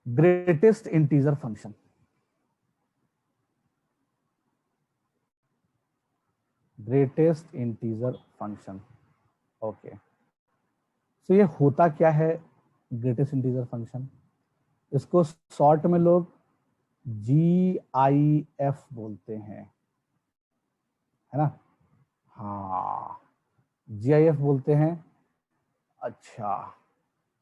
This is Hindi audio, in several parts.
Greatest integer function, greatest integer function. Okay, तो ये होता क्या है ग्रेटेस्ट इंटीजर फंक्शन? इसको शॉर्ट में लोग GIF बोलते हैं, है ना? हाँ, GIF बोलते हैं। अच्छा,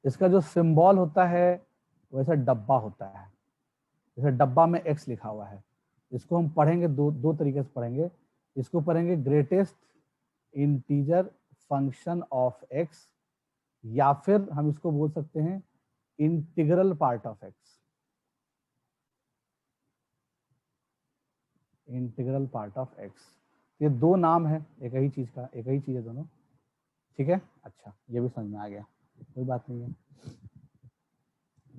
इसका जो सिंबल होता है वैसा डब्बा होता है, जैसे डब्बा में X लिखा हुआ है। इसको हम पढ़ेंगे दो तरीके से पढ़ेंगे। इसको पढ़ेंगे greatest integer function of X, या फिर हम इसको बोल सकते हैं integral part of X, integral part of X। ये दो नाम है एक ही चीज का, एक ही चीज है दोनों, ठीक है? अच्छा, ये भी समझ में आ गया, कोई बात नहीं है।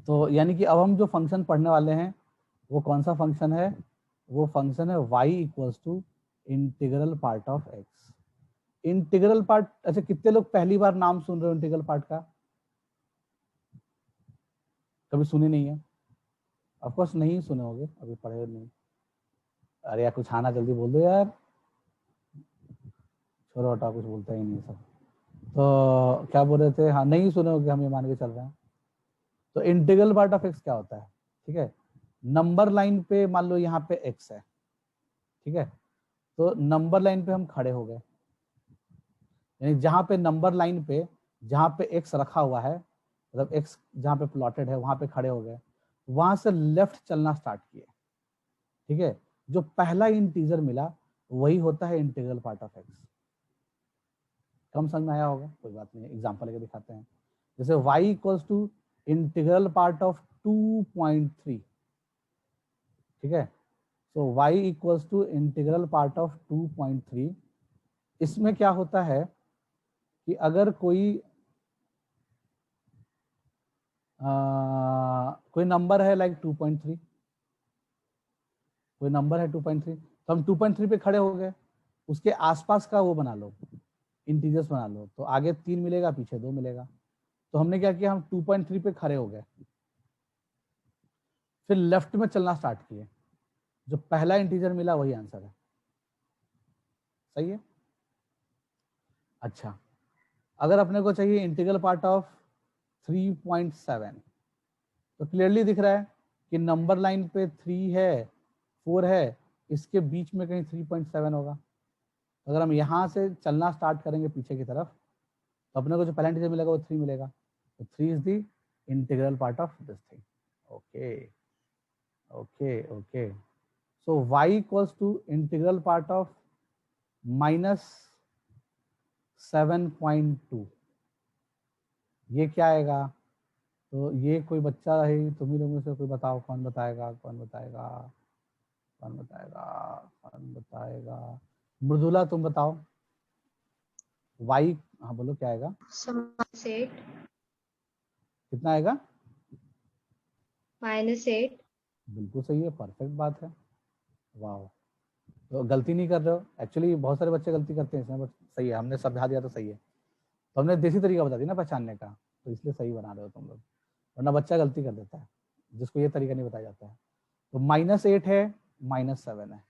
तो यानी कि अब हम जो फंक्शन पढ़ने वाले हैं वो कौन सा फंक्शन है? वो फंक्शन है y equals to integral part of x। Integral part, अच्छा कितने लोग पहली बार नाम सुन रहे हो इंटीग्रल पार्ट का? कभी सुने नहीं है? ऑफ कोर्स नहीं सुने होगे, अभी पढ़े नहीं। अरे यार कुछ आना, जल्दी बोल दो यार, छोड़ो हटाओ, कुछ बोलता ही नहीं सब। तो क्या बोल रहे थे? हाँ, नहीं सुने होगे, हम ये मान के चल रहे हैं। तो इंटीग्रल पार्ट ऑफ x क्या होता है? ठीक है, नंबर लाइन पे मान लो यहाँ पे x है, ठीक है? तो नंबर लाइन पे हम खड़े हो गए, यानी जहां पे नंबर लाइन पे जहां पे x रखा हुआ है, मतलब x जहां पे प्लॉटेड है वहां पे खड़े हो गए, वहां से लेफ्ट चलना स्टार्ट किए, ठीक है? जो पहला इंटीजर मिला वही होता है इंटीग्रल पार्ट ऑफ x। कम समझ में आया होगा, कोई बात नहीं, एग्जांपल लेके दिखाते हैं। जैसे y equals to integral part of 2.3, ठीक है? So y equals to integral part of 2.3। इसमें क्या होता है कि अगर कोई नंबर है लाइक 2.3, कोई नंबर है 2.3, तो हम 2.3 पे खड़े हो गए, उसके आसपास का वो बना लो, इंटीजर्स बना लो, तो आगे 3 मिलेगा, पीछे 2 मिलेगा। तो हमने क्या किया, हम 2.3 पे खड़े हो गए, फिर लेफ्ट में चलना स्टार्ट किए, जो पहला इंटीजर मिला वही आंसर है। सही है? अच्छा, अगर अपने को चाहिए इंटीग्रल पार्ट ऑफ 3.7, तो क्लियरली दिख रहा है कि नंबर लाइन पे 3 है, 4 है, इसके बीच में कहीं 3.7 होगा। अगर हम यहाँ से चलना स्टार्ट करेंगे पीछे की तरफ, तो अपने को जो पहला इंटीजर मिलेगा वो 3 मिलेगा, तो 3 is the integral part of this thing. Okay okay okay, so y equals to integral part of -7.2, ये क्या आएगा? तो ये कोई बच्चा है, तुम ही लोगों में से कोई बताओ, कौन बताएगा, कौन बताएगा, कौन बताएगा, कौन बताएगा? मृदुला तुम बताओ, y, हाँ बोलो क्या आएगा? -8। कितना आएगा? -8। बिल्कुल सही है, परफेक्ट बात है, वाह। तो गलती नहीं कर रहे हो, एक्चुअली बहुत सारे बच्चे गलती करते हैं इसमें, बट सही है, हमने समझा दिया तो सही है। तो हमने देसी तरीका बता दिया ना पहचानने का, तो इसलिए सही बना रहे हो तुम लोग, वरना बच्चा गलती कर देता है जिसको ये तरीका नहीं बताया जाता है। तो -8 है, -7 है,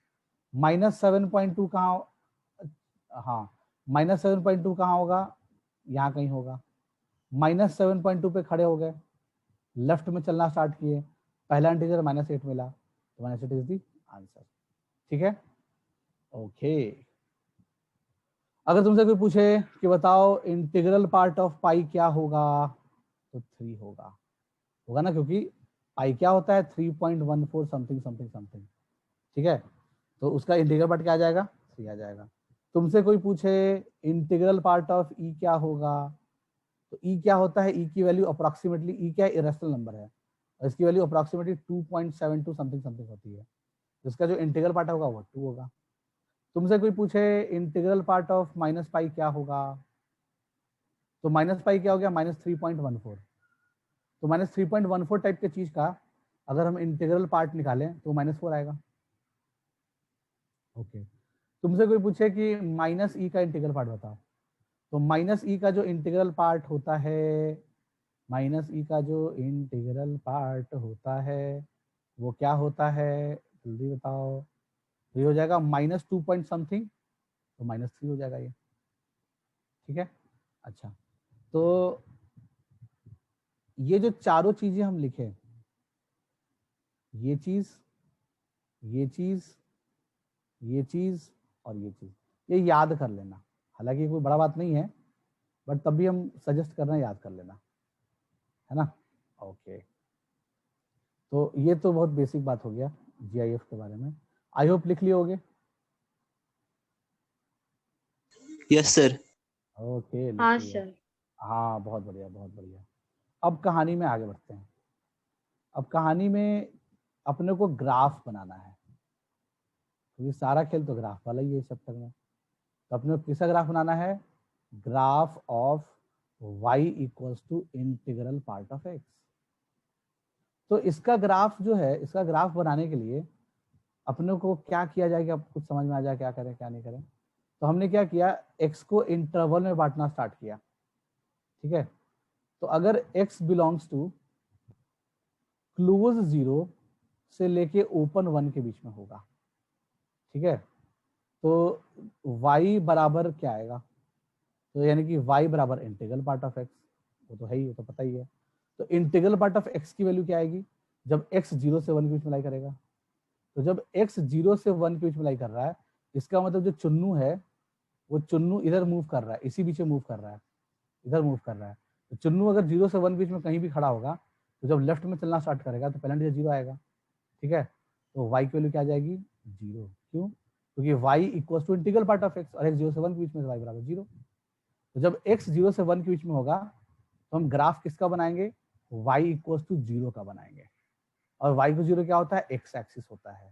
-7.2 कहाँ? हाँ, -7.2 कहाँ होगा? यहाँ कहीं होगा। -7.2 पे खड़े हो गए, लेफ्ट में चलना स्टार्ट किए, पहला इंटीजर -8 मिला, तो -8 इज दी आंसर। ठीक है, ओके। अगर तुमसे कोई पूछे कि बताओ इंटीग्रल पार्ट ऑफ पाई क्या होगा, तो 3 होगा, होगा ना, क्योंकि पाई क्या होता है? 3.14 समथिंग समथिंग समथिंग, ठीक है? तो उसका इंटीग्रल पार्ट क्या आ जाएगा? 3 आ जाएगा। तुमसे कोई पूछे इंटीग्रल पार्ट ऑफ ई क्या होगा, तो ई क्या होता है? ई की वैल्यू अप्रोक्सीमेटली, ई क्या इरेशनल नंबर है, और इसकी वैल्यू अप्रोक्सीमेटली 2.72 समथिंग समथिंग होती है, जिसका जो इंटीग्रल पार्ट होगा वो 2 होगा। तुमसे कोई पूछे integral part of minus pi क्या होगा, तो माइनस पाई क्या हो गया? -3.14। तो -3.14 टाइप के चीज का अगर हम इंटीग्रल पार्ट निकालें तो -4 आएगा। ओके, तुमसे कोई पूछे कि -e का इंटीग्रल पार्ट बताओ, तो -e का जो इंटीग्रल पार्ट होता है माइनस ई का जो इंटीग्रल पार्ट होता है वो क्या होता है, जल्दी बताओ। तो ये हो जाएगा माइनस 2 पॉइंट समथिंग, तो -3 हो जाएगा ये, ठीक है। अच्छा, तो ये जो चारों चीजें हम लिखे, ये चीज, ये चीज, ये चीज और ये चीज, ये याद कर लेना। हालांकि कोई बड़ा बात नहीं है, बट तब भी हम सजेस्ट कर रहे हैं याद कर लेना, है ना। ओके, तो ये तो बहुत बेसिक बात हो गया जीआईएफ के बारे में। आई होप लिख लिए होगे। Yes sir. ओके, लिख हाँ लिया। सर। हाँ, बहुत बढ़िया, बहुत बढ़िया। अब कहानी में आगे बढ़ते हैं। अब कहानी में अपने को ग्राफ बनाना है, क्योंकि सारा खेल तो ग्राफ वाला ही है इस चैप्टर में। तो अपने को किसका ग्राफ बनाना है, graph of y equals to integral part of x। तो इसका ग्राफ जो है, इसका ग्राफ बनाने के लिए अपने को क्या किया जाएगा, अब कुछ समझ में आ जाए क्या करें क्या नहीं करें। तो हमने क्या किया, x को इंटरवल में बांटना स्टार्ट किया, ठीक है। तो अगर x बिलोंग्स टू क्लोज 0 से लेके ओपन 1 के बीच में होगा, ठीक है, तो y बराबर क्या आएगा, तो यानी कि y बराबर इंटीग्रल पार्ट ऑफ x, वो तो है ही, वो तो पता ही है। तो इंटीग्रल पार्ट ऑफ x की वैल्यू क्या आएगी, जब x 0 से 1 के बीच में लाई करेगा। तो जब x 0 से 1 के बीच में लाई कर रहा है, इसका मतलब जो चुन्नू है वो चुन्नू इधर मूव कर रहा है, इसी बीच में मूव कर रहा है, इधर मूव कर रहा है। तो चुन्नू अगर 0 से 1 के बीच में कहीं भी खड़ा होगा, तो जब लेफ्ट में चलना स्टार्ट करेगा तो पेनल्टी 0 आएगा, ठीक है। तो y की वैल्यू क्या आ जाएगी, 0। क्यों, क्योंकि y equal to integral part of x, और x 0 से 1 के बीच में y बराबर 0। तो जब x 0 से 1 के बीच में होगा, तो हम ग्राफ किसका बनाएंगे, y इक्वल टू 0 का बनाएंगे। और y को 0 क्या होता है, x एक्सिस होता है।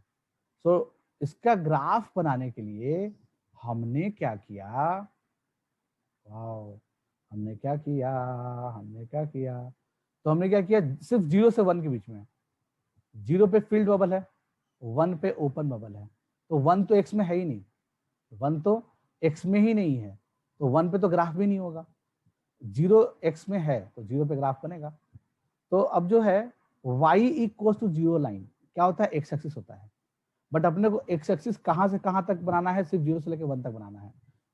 सो इसका ग्राफ बनाने के लिए हमने क्या किया, वाओ, हमने क्या किया, हमने क्या किया, तो हमने क्या किया, सिर्फ 0 से 1 के बीच में, 0 पे फील्ड बबल है, 1 पे ओपन बबल है। तो 1 तो x में है ही नहीं, 1 तो x में ही नहीं है, तो 1 पे तो ग्राफ भी नहीं होगा। 0 x में है तो 0 पे ग्राफ बनेगा। तो अब जो है y इक्वल टू 0 लाइन क्या होता है, x एक्सिस होता है। बट अपने को x एक्सिस कहां से कहां तक बनाना है, सिर्फ 0 से लेकर 1 तक बनाना है।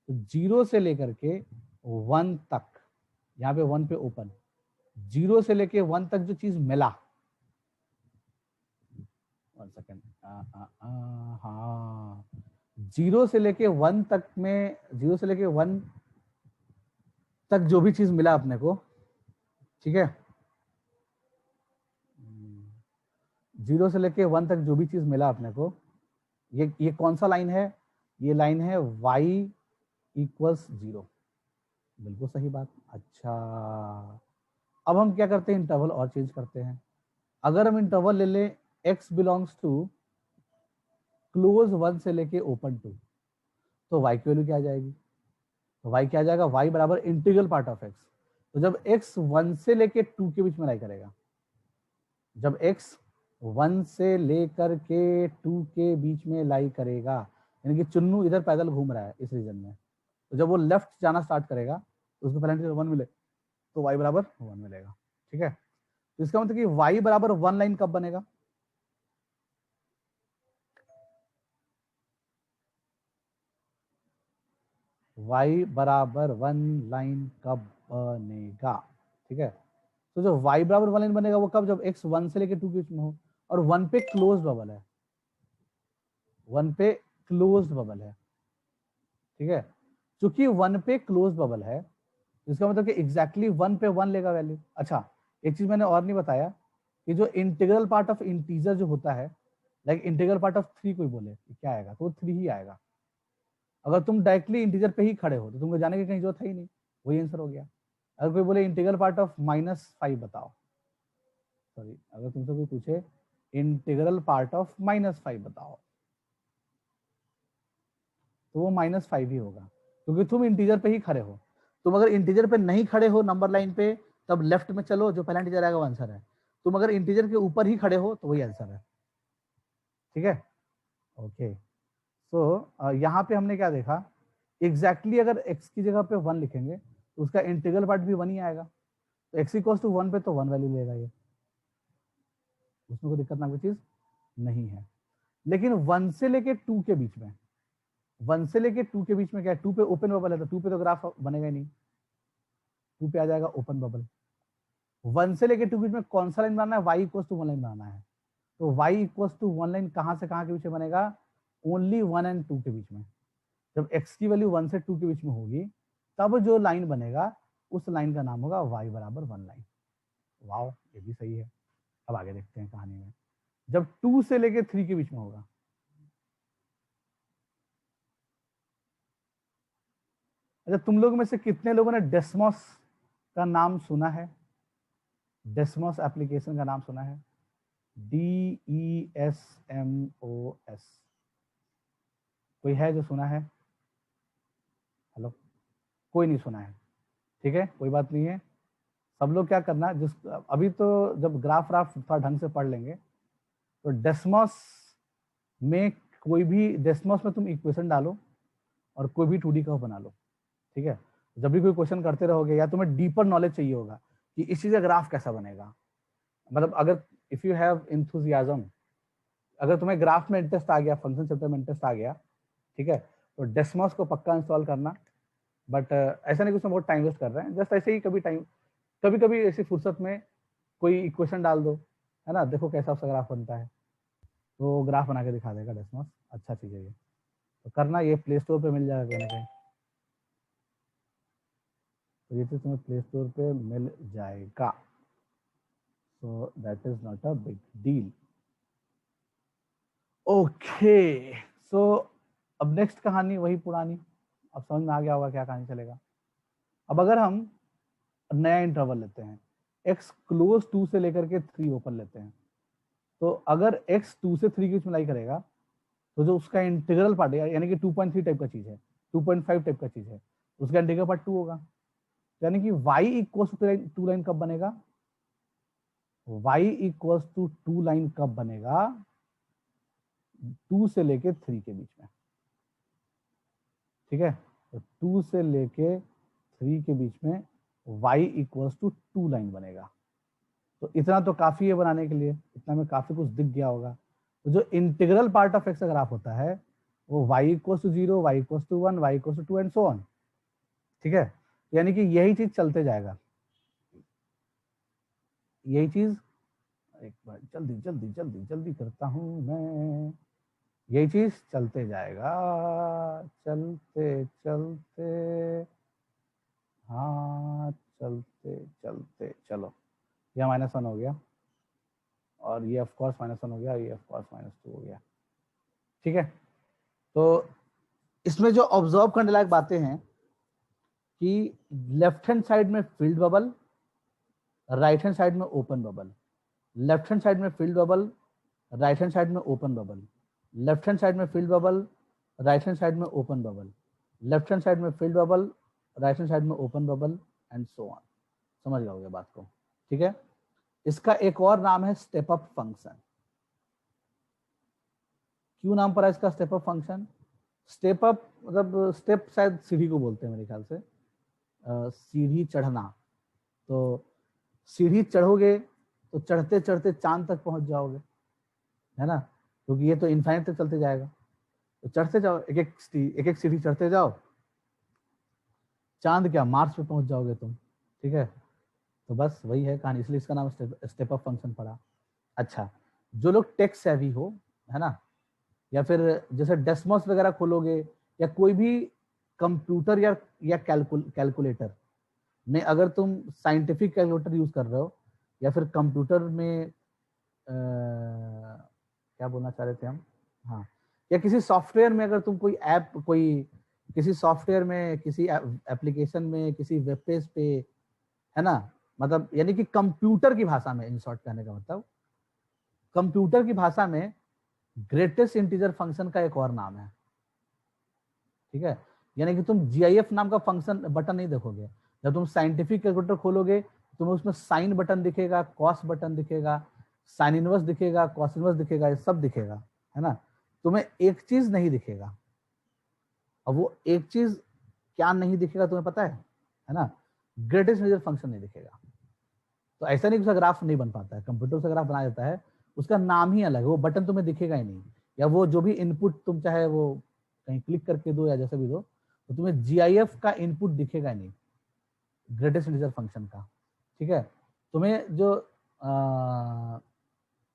तो 0 से लेकर के 1 तक, यहाँ पे 1 पे ओपन, 0 से लेके 1 तक जो चीज मिला, 1 सेकेंड, हाँ, 0 से लेके 1 तक में, 0 से लेके 1 तक जो भी चीज मिला अपने को, ठीक है, 0 से लेके 1 तक जो भी चीज मिला अपने को, ये कौन सा लाइन है, ये लाइन है y इक्वल्स 0। बिल्कुल सही बात। अच्छा, अब हम क्या करते हैं, इंटरवल और चेंज करते हैं। अगर हम इंटरवल ले लें x बिलोंग्स टू क्लोज 1 से लेके ओपन 2, तो y की वैल्यू क्या आ जाएगी, तो y क्या आ जाएगा, y बराबर इंटीग्रल पार्ट ऑफ x। तो जब x 1 से लेके 2 के बीच में लाई करेगा, जब x 1 से लेकर के 2 के बीच में लाई करेगा, यानी कि चुन्नू इधर पैदल घूम रहा है इस रीजन में, तो जब वो लेफ्ट जाना स्टार्ट करेगा तो उसको पेनल्टी 1 मिले, तो y बराबर 1 मिलेगा, ठीक है। तो इसका मतलब कि y बराबर 1 लाइन कब बनेगा, y बराबर 1 लाइन कब बनेगा, ठीक है। तो जो y बराबर 1 लाइन बनेगा वो कब, जब x 1 से लेकर 2 के बीच में हो और 1 पे क्लोज बबल है, 1 पे क्लोज बबल है, ठीक है। चूंकि 1 पे क्लोज बबल है, इसका मतलब कि एग्जैक्टली 1 पे 1 लेगा वैल्यू। अच्छा, एक चीज मैंने और नहीं बताया कि जो इंटीग्रल पार्ट ऑफ इंटीजर जो होता है, लाइक इंटीग्रल पार्ट ऑफ 3 कोई बोले कि क्या आएगा, तो वो 3 ही आएगा। अगर तुम डायरेक्टली इंटीजर पे ही खड़े हो तो तुमको जाने की कहीं जरूरत है ही नहीं, वही आंसर हो गया। अगर कोई बोले इंटीग्रल पार्ट ऑफ -5 बताओ, सॉरी, अगर तुमसे कोई पूछे इंटीग्रल पार्ट ऑफ -5 बताओ, तो वो -5 ही होगा, क्योंकि तुम इंटीजर पे ही खड़े हो। तुम अगर इंटीजर पे नहीं खड़े हो नंबर लाइन पे, तब लेफ्ट में चलो, जो पहला इंटीजर आएगा वो आंसर है। तुम अगर इंटीजर के ऊपर ही खड़े हो तो वही आंसर है, ठीक है। ओके, सो यहाँ पे हमने क्या देखा, एग्जैक्टली अगर x की जगह पे 1 लिखेंगे तो उसका इंटीग्रल पार्ट भी 1 ही आएगा। तो x इक्वल टू 1 पे तो 1 वैल्यू लेगा ये, उसमें कोई दिक्कत नाम की चीज नहीं है। लेकिन 1 से लेके 2 के बीच में, 1 से लेके 2 के बीच में क्या है, 2 पे ओपन बबल है, तो 2 पे तो ग्राफ बनेगा ही नहीं, 2 पे आ जाएगा ओपन बबल। 1 से लेके 2 के बीच में कौन सा लाइन बनाना है, y इक्वल टू 1 लाइन बनाना है। तो y इक्वल टू 1 लाइन कहां से कहां के बीच में बनेगा, ओनली 1 एंड 2 के बीच में। जब x की वैल्यू 1 से 2 के बीच में होगी तब जो लाइन बनेगा उस लाइन का नाम होगा y बराबर 1 लाइन। वाओ, ये भी सही है। अब आगे देखते हैं कहानी में, जब 2 से लेके 3 के बीच में होगा, अच्छा तुम लोग में से कितने लोगों ने डेस्मोस का नाम सुना है, डेस्मोस एप्लीकेशन का नाम सुना है, DESMOS, कोई है जो सुना है? हेलो, कोई नहीं सुना है, ठीक है कोई बात नहीं है। सब लोग क्या करना, जिस अभी तो जब ग्राफ थोड़ा ढंग से पढ़ लेंगे तो डेस्मोस में कोई भी, डेस्मोस में तुम इक्वेशन डालो और कोई भी 2D कर्व बना लो, ठीक है। जब भी कोई क्वेश्चन करते रहोगे या तुम्हें डीपर नॉलेज चाहिए होगा कि इस चीज का ग्राफ कैसा बनेगा, मतलब अगर इफ यू हैव इंथुजियाज्म, अगर तुम्हें ग्राफ में इंटरेस्ट आ गया, फंक्शन चैप्टर में इंटरेस्ट आ गया, ठीक है, तो डेस्मोस को पक्का इंस्टॉल करना। बट ऐसा नहीं कि उसमें बहुत टाइम वेस्ट कर रहे हैं, जस्ट ऐसे ही कभी कभी ऐसी फुर्सत में कोई इक्वेशन डाल दो, है ना, देखो कैसा उसका ग्राफ बनता है, तो ग्राफ बना के दिखा देगा डेस्मोस, अच्छा चीज है ये, तो करना, ये प्ले स्टोर पे मिल जाएगा कहीं ना कहीं, तो ये तो तुम्हें प्ले स्टोर पे मिल जाएगा, so that is not a big deal. Okay, so अब नेक्स्ट कहानी वही पुरानी, अब समझ में आ गया होगा क्या कहानी चलेगा। अब अगर हम नया इंटरवल लेते हैं, x क्लोज 2 से लेकर के 3 ओपन लेते हैं, तो अगर x 2 से 3 की बीच में लाई करेगा तो जो उसका इंटीग्रल पार्ट है, यानी कि 2.3 टाइप का चीज है, 2.5 टाइप का चीज है, उसका इंटीग्रल पार्ट 2 होगा, यानी कि y इक्वल टू 2 लाइन कब बनेगा, y इक्वल टू 2 लाइन कब बनेगा, 2 से लेके 3 के बीच में, ठीक है। तो 2 से लेके 3 के बीच में y इक्वल्स टू 2 लाइन बनेगा। तो इतना तो काफी है बनाने के लिए, इतना में काफी कुछ दिख गया होगा। तो जो इंटीग्रल पार्ट ऑफ एक्स का ग्राफ होता है वो y equals to 0, y equals to 1, y equals to 2 and so on, ठीक है। यानी कि यही चीज चलते जाएगा, यही चीज, एक बार जल्दी जल्दी जल्दी जल्दी करता हूं मैं, यही चीज चलते जाएगा, चलते चलते, हाँ चलते चलते चलो, यह -1 हो गया और ये ऑफ कोर्स -1 हो गया, ये ऑफ कोर्स -2 हो गया, ठीक है। तो इसमें जो ऑब्जर्व करने लायक बातें हैं कि लेफ्ट हैंड साइड में filled bubble, right hand side में open bubble, left hand side में filled bubble, right hand side में open bubble, left hand side में filled bubble, right hand side में open bubble, left hand side में filled bubble, right hand side में open bubble and so on. समझ जाओगे बात को, ठीक है। इसका एक और नाम है स्टेप अप फंक्शन। क्यों नाम पड़ा इसका step up function? Step up मतलब स्टेप शायद सीढ़ी को बोलते हैं मेरे ख्याल से, सीढ़ी चढ़ना। तो सीढ़ी चढ़ोगे तो चढ़ते चढ़ते चांद तक पहुंच जाओगे, है ना, क्योंकि ये तो इनफाइनाइट तक चलते जाएगा। तो चढ़ते जाओ, एक एक सीढ़ी चढ़ते जाओ, चांद क्या मार्स पे पहुंच जाओगे तुम, ठीक है। तो बस वही है कहानी, इसलिए इसका नाम स्टेप अप फंक्शन पड़ा। अच्छा, जो लोग टेक सेवी हो, है ना, या फिर जैसे डेस्मोस वगैरह खोलोगे या कोई भी कंप्यूटर या कैलकुलेटर में अगर तुम साइंटिफिक कैलकुलेटर यूज कर रहे हो या फिर कंप्यूटर में क्या बोलना चाह रहे थे हम, हाँ, या किसी सॉफ्टवेयर में अगर तुम कोई ऐप, कोई किसी सॉफ्टवेयर में, किसी एप्लीकेशन में, किसी वेब पेज पे, है ना, मतलब यानी कि कंप्यूटर की भाषा में, इन शॉर्ट कहने का मतलब कंप्यूटर की भाषा में ग्रेटेस्ट इंटीजर फंक्शन का एक और नाम है, ठीक है। यानी कि तुम GIF नाम का फंक्शन बटन नहीं देखोगे, जब तुम साइंटिफिक कैलकुलेटर खोलोगे तुम्हें उसमें साइन बटन दिखेगा, कॉस बटन दिखेगा, साइन इनवर्स दिखेगा, कॉस इनवर्स दिखेगा, ये सब दिखेगा, है ना। तुम्हें एक चीज नहीं दिखेगा, अब वो एक चीज क्या नहीं दिखेगा तुम्हें पता है ना, ग्रेटेस्ट इंटीजर फंक्शन नहीं दिखेगा। तो ऐसा नहीं उसका ग्राफ नहीं बन पाता है, कंप्यूटर से ग्राफ बना देता है, उसका नाम ही अलग है, वो बटन तुम्हें दिखेगा ही नहीं, या वो जो भी इनपुट तुम चाहे वो कहीं क्लिक करके दो या जैसे भी दो, तो तुम्हें जीआईएफ का इनपुट दिखेगा ही नहीं, ग्रेटेस्ट इंटीजर फंक्शन का। ठीक है, तुम्हें जो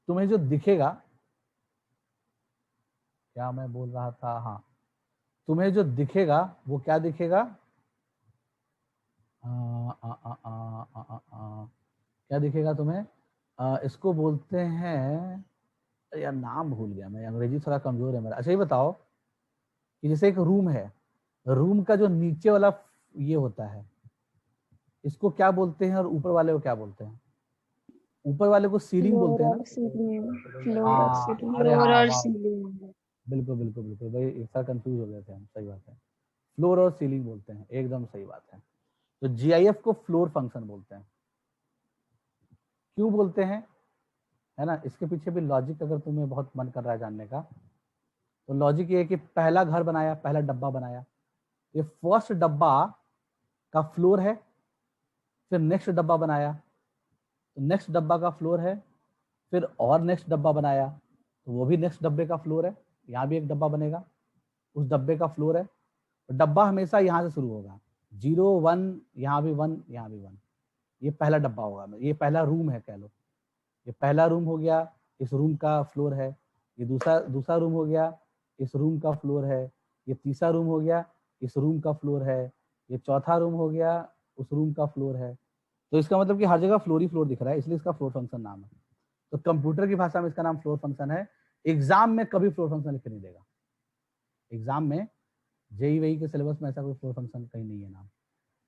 तुम्हें जो दिखेगा, क्या मैं बोल रहा था, हाँ, तुम्हें जो दिखेगा वो क्या दिखेगा, आ, आ, आ, आ, आ, आ, आ, क्या दिखेगा तुम्हें, इसको बोलते हैं, अरे यार नाम भूल गया मैं, अंग्रेजी थोड़ा कमजोर है मेरा। अच्छा ये बताओ कि जैसे एक रूम है, रूम का जो नीचे वाला ये होता है, इसको क्या बोलते हैं, और ऊपर वाले को क्या बोलते हैं? ऊपर वाले को सीलिंग बोलते हैं ना। हाँ अरे फ्लोर हाँ, और वाह, सीलिंग। बिल्कुल बिल्कुल बिल्कुल भाई, एक साथ कंफ्यूज हो गए थे हम, सही बात है, फ्लोर और सीलिंग बोलते हैं, एकदम सही बात है। तो जीआईएफ को फ्लोर फंक्शन बोलते हैं। क्यों बोलते हैं, है ना, इसके पीछे भी लॉजिक अगर तुम्हें बहुत मन कर रहा है जानने का, तो लॉजिक ये है कि पहला घर बनाया, पहला डब्बा बनाया, ये फर्स्ट डब्बा का फ्लोर है, फिर नेक्स्ट डब्बा बनाया तो नेक्स्ट डब्बा का फ्लोर है, फिर और नेक्स्ट डब्बा बनाया तो वो भी नेक्स्ट डब्बे का फ्लोर है, यहाँ भी एक डब्बा बनेगा, उस डब्बे का फ्लोर है। तो डब्बा हमेशा यहाँ से शुरू होगा, 0 1, यहाँ भी 1, यहाँ भी 1, ये पहला डब्बा होगा, ये पहला रूम है कह लो, ये पहला रूम हो गया, इस रूम का फ्लोर है, ये दूसरा दूसरा रूम हो गया, इस रूम का फ्लोर है, ये तीसरा रूम हो गया, इस रूम का फ्लोर है, ये चौथा रूम हो गया, उस रूम का फ्लोर है। तो इसका मतलब कि हर जगह फ्लोर ही फ्लोर दिख रहा है, इसलिए इसका फ्लोर फंक्शन नाम है। तो कंप्यूटर की भाषा में इसका नाम फ्लोर फंक्शन है। एग्जाम में कभी फ्लोर फंक्शन लिख के नहीं देगा, एग्जाम में जेई वेई के सिलेबस में ऐसा कोई फ्लोर फंक्शन कहीं नहीं है नाम,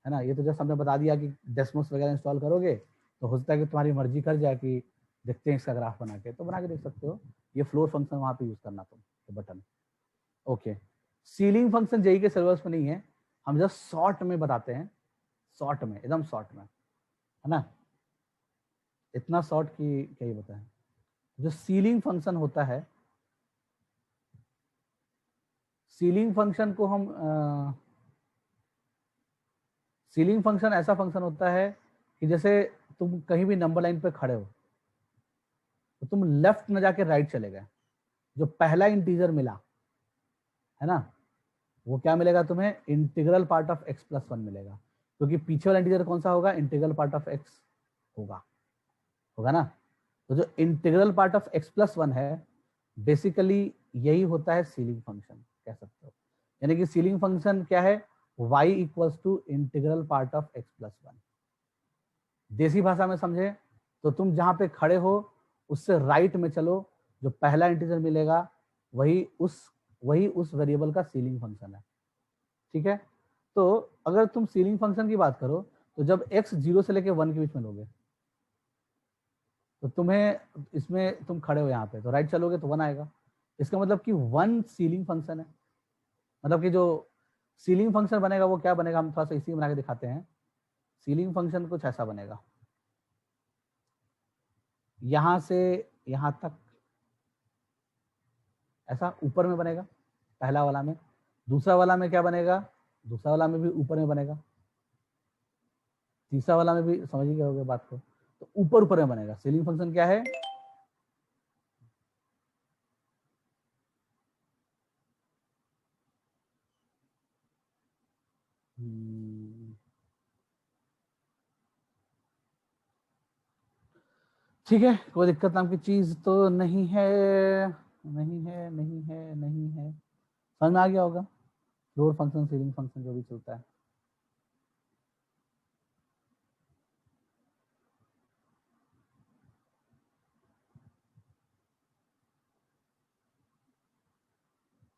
है ना। ये तो जस्ट हमने बता दिया कि डेस्मोस वगैरह इंस्टॉल करोगे तो हो सकता है कि तुम्हारी मर्जी कर जाए कि देखते हैं इसका ग्राफ बना के, तो बना के देख सकते हो, ये फ्लोर फंक्शन वहां पे यूज करना तुम, तो button. Okay, ceiling function JEE के सिलेबस में नहीं है, हम जस्ट शॉर्ट में बताते हैं, शॉर्ट में, एकदम शॉर्ट में, है ना, इतना शॉर्ट की क्या ही बताएं। जो सीलिंग फंक्शन होता है, सीलिंग फंक्शन को हम सीलिंग फंक्शन ऐसा फंक्शन होता है कि जैसे तुम कहीं भी नंबर लाइन पे खड़े हो, तो तुम लेफ्ट न जाके राइट चले गए, जो पहला इंटीजर मिला, है ना, वो क्या मिलेगा तुम्हें, इंटीग्रल पार्ट ऑफ x + 1 मिलेगा, क्योंकि पीछे वाला इंटीजर कौन सा होगा, इंटीग्रल पार्ट ऑफ x होगा, होगा ना। तो जो इंटीग्रल पार्ट ऑफ x + 1 है, बेसिकली यही होता है सीलिंग फंक्शन, कह सकते हो। यानी कि सीलिंग फंक्शन क्या है, y = integral part of x + 1। देसी भाषा में समझे तो तुम जहां पे खड़े हो उससे राइट में चलो, जो पहला इंटीजर मिलेगा वही उस वेरिएबल का सीलिंग फंक्शन है। ठीक है, तो अगर तुम सीलिंग फंक्शन की बात करो तो जब x 0 से लेके 1 के बीच में लोगे, तो तुम्हें इसमें तुम खड़े हो यहाँ पे, तो राइट चलोगे तो 1 आएगा, इसका मतलब कि 1 सीलिंग फंक्शन है। मतलब कि जो सीलिंग फंक्शन बनेगा वो क्या बनेगा, हम थोड़ा सा इसी बना के दिखाते हैं। सीलिंग फंक्शन कुछ ऐसा बनेगा, यहां से यहां तक ऐसा ऊपर में बनेगा, पहला वाला में। दूसरा वाला में क्या बनेगा, दूसरा वाला में भी ऊपर में बनेगा। तीसरा वाला में भी, समझ ही गए होगे बात को, तो ऊपर ऊपर में बनेगा। सीलिंग फंक्शन क्या है, ठीक है, कोई दिक्कत नाम की चीज तो नहीं है, नहीं है, नहीं है, नहीं है। समझ में आ गया होगा, फ्लोर फंक्शन, सीलिंग फंक्शन जो भी चलता है।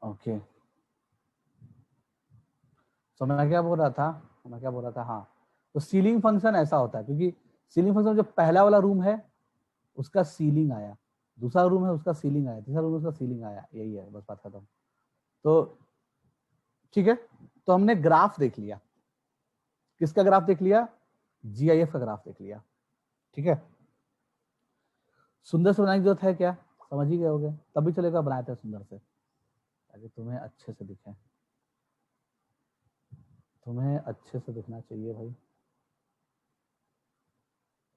ओके, तो मैं क्या बोल रहा था, हाँ, तो सीलिंग फंक्शन ऐसा होता है, क्योंकि सीलिंग फंक्शन जो पहला वाला रूम है उसका सीलिंग आया, दूसरा रूम है उसका सीलिंग आया, तीसरा रूम है उसका सीलिंग आया, यही है बस, बात खत्म। तो ठीक है, तो हमने ग्राफ देख लिया, किसका ग्राफ देख लिया, जीआईएफ का ग्राफ देख लिया। ठीक है, सुंदर से बनाने की जरूरत है क्या, समझ ही गए होगे, तभी चलेगा बनाए थे सुंदर से, ताकि तुम्हें अच्छे से दिखे, तुम्हें अच्छे से दिखना चाहिए भाई।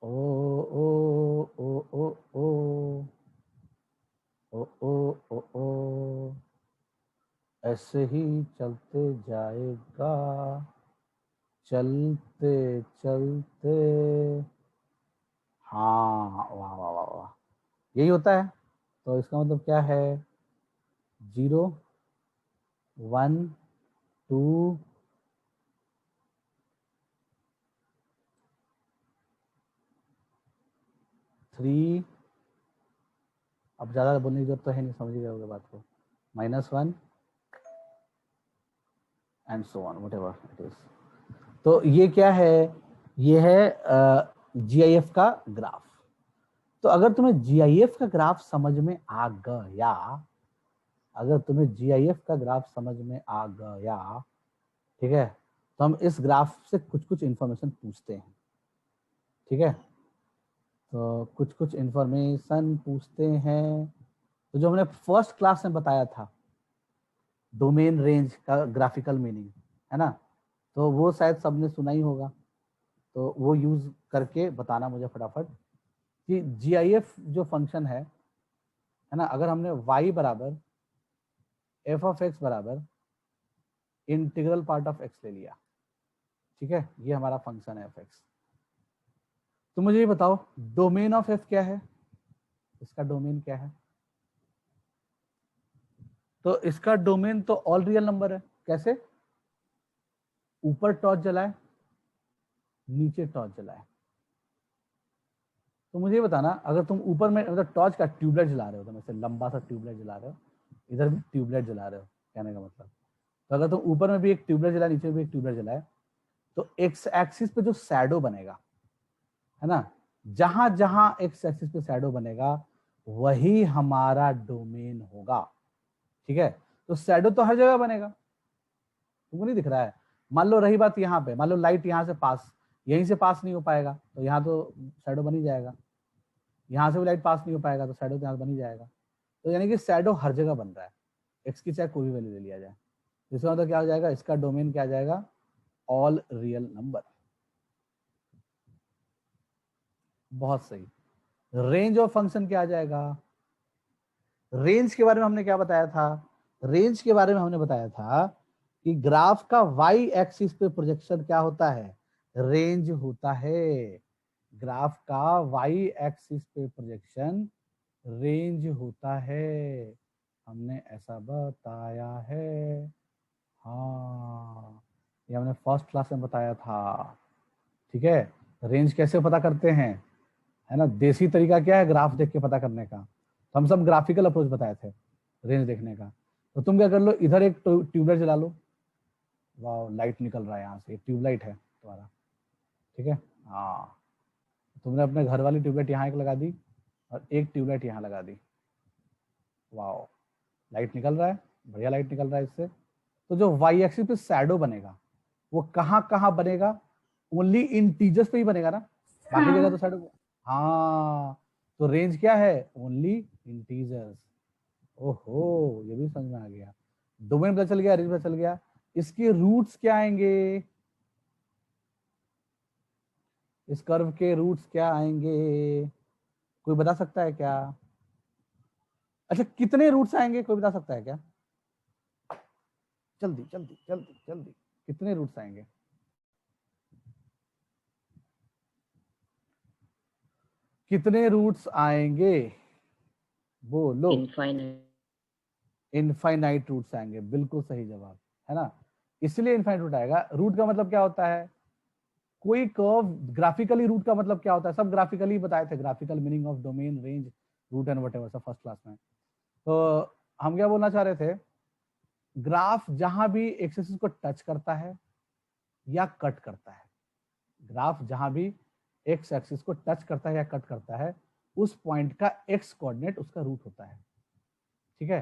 ओ ओ ओ ओ ओ ओ ओ ओ ओ ऐसे ही चलते जाएगा, चलते चलते। हाँ, वाह वाह वाह वाह, यही होता है। तो इसका मतलब क्या है? 0 1 2 3, अब ज्यादा बोलने की जरूरत तो है नहीं, समझ गए होगे बात को। -1 and so on, whatever it is. तो ये क्या है? ये है जीआईएफ का ग्राफ। तो अगर तुम्हें जीआईएफ का ग्राफ समझ में आ गया, अगर तुम्हें जीआईएफ का ग्राफ समझ में आ गया, ठीक है, तो हम इस ग्राफ से कुछ कुछ इंफॉर्मेशन पूछते हैं। ठीक है, तो कुछ कुछ इंफॉर्मेशन पूछते हैं। तो जो हमने फर्स्ट क्लास में बताया था, डोमेन रेंज का ग्राफिकल मीनिंग, है ना, तो वो शायद सबने सुना ही होगा। तो वो यूज करके बताना मुझे फटाफट कि जीआईएफ जो फंक्शन है ना, अगर हमने y बराबर एफ ऑफ एक्स बराबर इंटीग्रल पार्ट ऑफ एक्स ले लिया, ठीक है, ये हमारा फंक्शन है एफ एक्स। तो मुझे ये बताओ डोमेन ऑफ एफ क्या है? इसका डोमेन क्या है? तो इसका डोमेन तो ऑल रियल नंबर है। कैसे? ऊपर टॉर्च जलाए, नीचे टॉर्च जलाए। तो मुझे बताना, अगर तुम ऊपर में मतलब टॉर्च का ट्यूबलाइट जला रहे हो, तो ऐसे लंबा सा ट्यूबलाइट जला रहे हो, इधर भी ट्यूबलाइट जला रहे हो, कहने का मतलब, तो अगर तुम ऊपर में भी एक ट्यूबलाइट जलाए, नीचे में भी एक ट्यूबलाइट जलाए, तो एक्स एक्सिस पे जो शैडो बनेगा, है ना, जहां जहां एक्स एक्सिस पे शैडो बनेगा वही हमारा डोमेन होगा। ठीक है, तो शैडो तो हर जगह बनेगा, तुमको नहीं दिख रहा है? मान लो रही बात यहाँ पे, मान लो लाइट यहाँ से पास, यहीं से पास नहीं हो पाएगा, तो यहाँ तो शैडो बन ही जाएगा। यहाँ से भी लाइट पास नहीं हो पाएगा, तो शैडो तो यहाँ बन ही जाएगा। तो यानी कि शैडो हर जगह बन रहा है, एक्स की चाहे कोई भी वैल्यू ले लिया जाए। इसका मतलब क्या हो जाएगा? इसका डोमेन क्या आ जाएगा? All real number. बहुत सही। रेंज ऑफ फंक्शन क्या आ जाएगा? रेंज के बारे में हमने क्या बताया था? रेंज के बारे में हमने बताया था कि ग्राफ का वाई एक्सिस पे प्रोजेक्शन क्या होता है? रेंज होता है। ग्राफ का वाई एक्सिस पे प्रोजेक्शन रेंज होता है, हमने ऐसा बताया है। हाँ, ये हमने फर्स्ट क्लास में बताया था। ठीक है, रेंज कैसे पता करते हैं, है ना? देसी तरीका क्या है ग्राफ देख के पता करने का, तो हम सब ग्राफिकल अप्रोच बताए थे रेंज देखने का। तो तुम क्या कर लो, इधर एक ट्यूबलाइट जला लो, वाह लाइट निकल रहा है यहाँ से, ट्यूबलाइट है तुम्हारा। ठीक है, हाँ, तुमने अपने घर वाली ट्यूबलाइट यहाँ एक लगा दी और एक ट्यूबलाइट यहाँ लगा दी, वाह लाइट निकल रहा है, बढ़िया लाइट निकल रहा है इससे। तो जो वाई एक्सिस पे शैडो बनेगा वो कहाँ कहाँ बनेगा? ओनली इंटीजर्स पे ही बनेगा ना, बाकी जगह तो शैडो। हाँ, तो रेंज क्या है? Only integers. ओहो, ये भी समझ में आ गया। डोमेन पता चल गया, रेंज पता चल गया। इसके रूट्स क्या आएंगे? इस कर्व के रूट्स क्या आएंगे? कोई बता सकता है क्या? अच्छा, कितने रूट्स आएंगे कोई बता सकता है क्या? जल्दी जल्दी जल्दी जल्दी, कितने रूट्स आएंगे? कितने रूट्स आएंगे? बोलो। इनफाइनाइट। इनफाइनाइट रूट्स आएंगे, बिल्कुल सही जवाब, है ना? इसलिए इनफाइनाइट रूट आएगा। रूट का मतलब क्या होता है? कोई कर्व ग्राफिकली, रूट का मतलब क्या होता है? सब ग्राफिकली बताए थे, graphical meaning of domain range root and whatever, सब फर्स्ट क्लास में। तो हम क्या बोलना चाह रहे थे? ग्राफ जहां भी एक्सिस को टच करता है या कट करता है, ग्राफ जहां भी एक्स एक्सिस को टच करता है या कट करता है, उस पॉइंट का एक्स कोऑर्डिनेट उसका रूट होता है। ठीक है,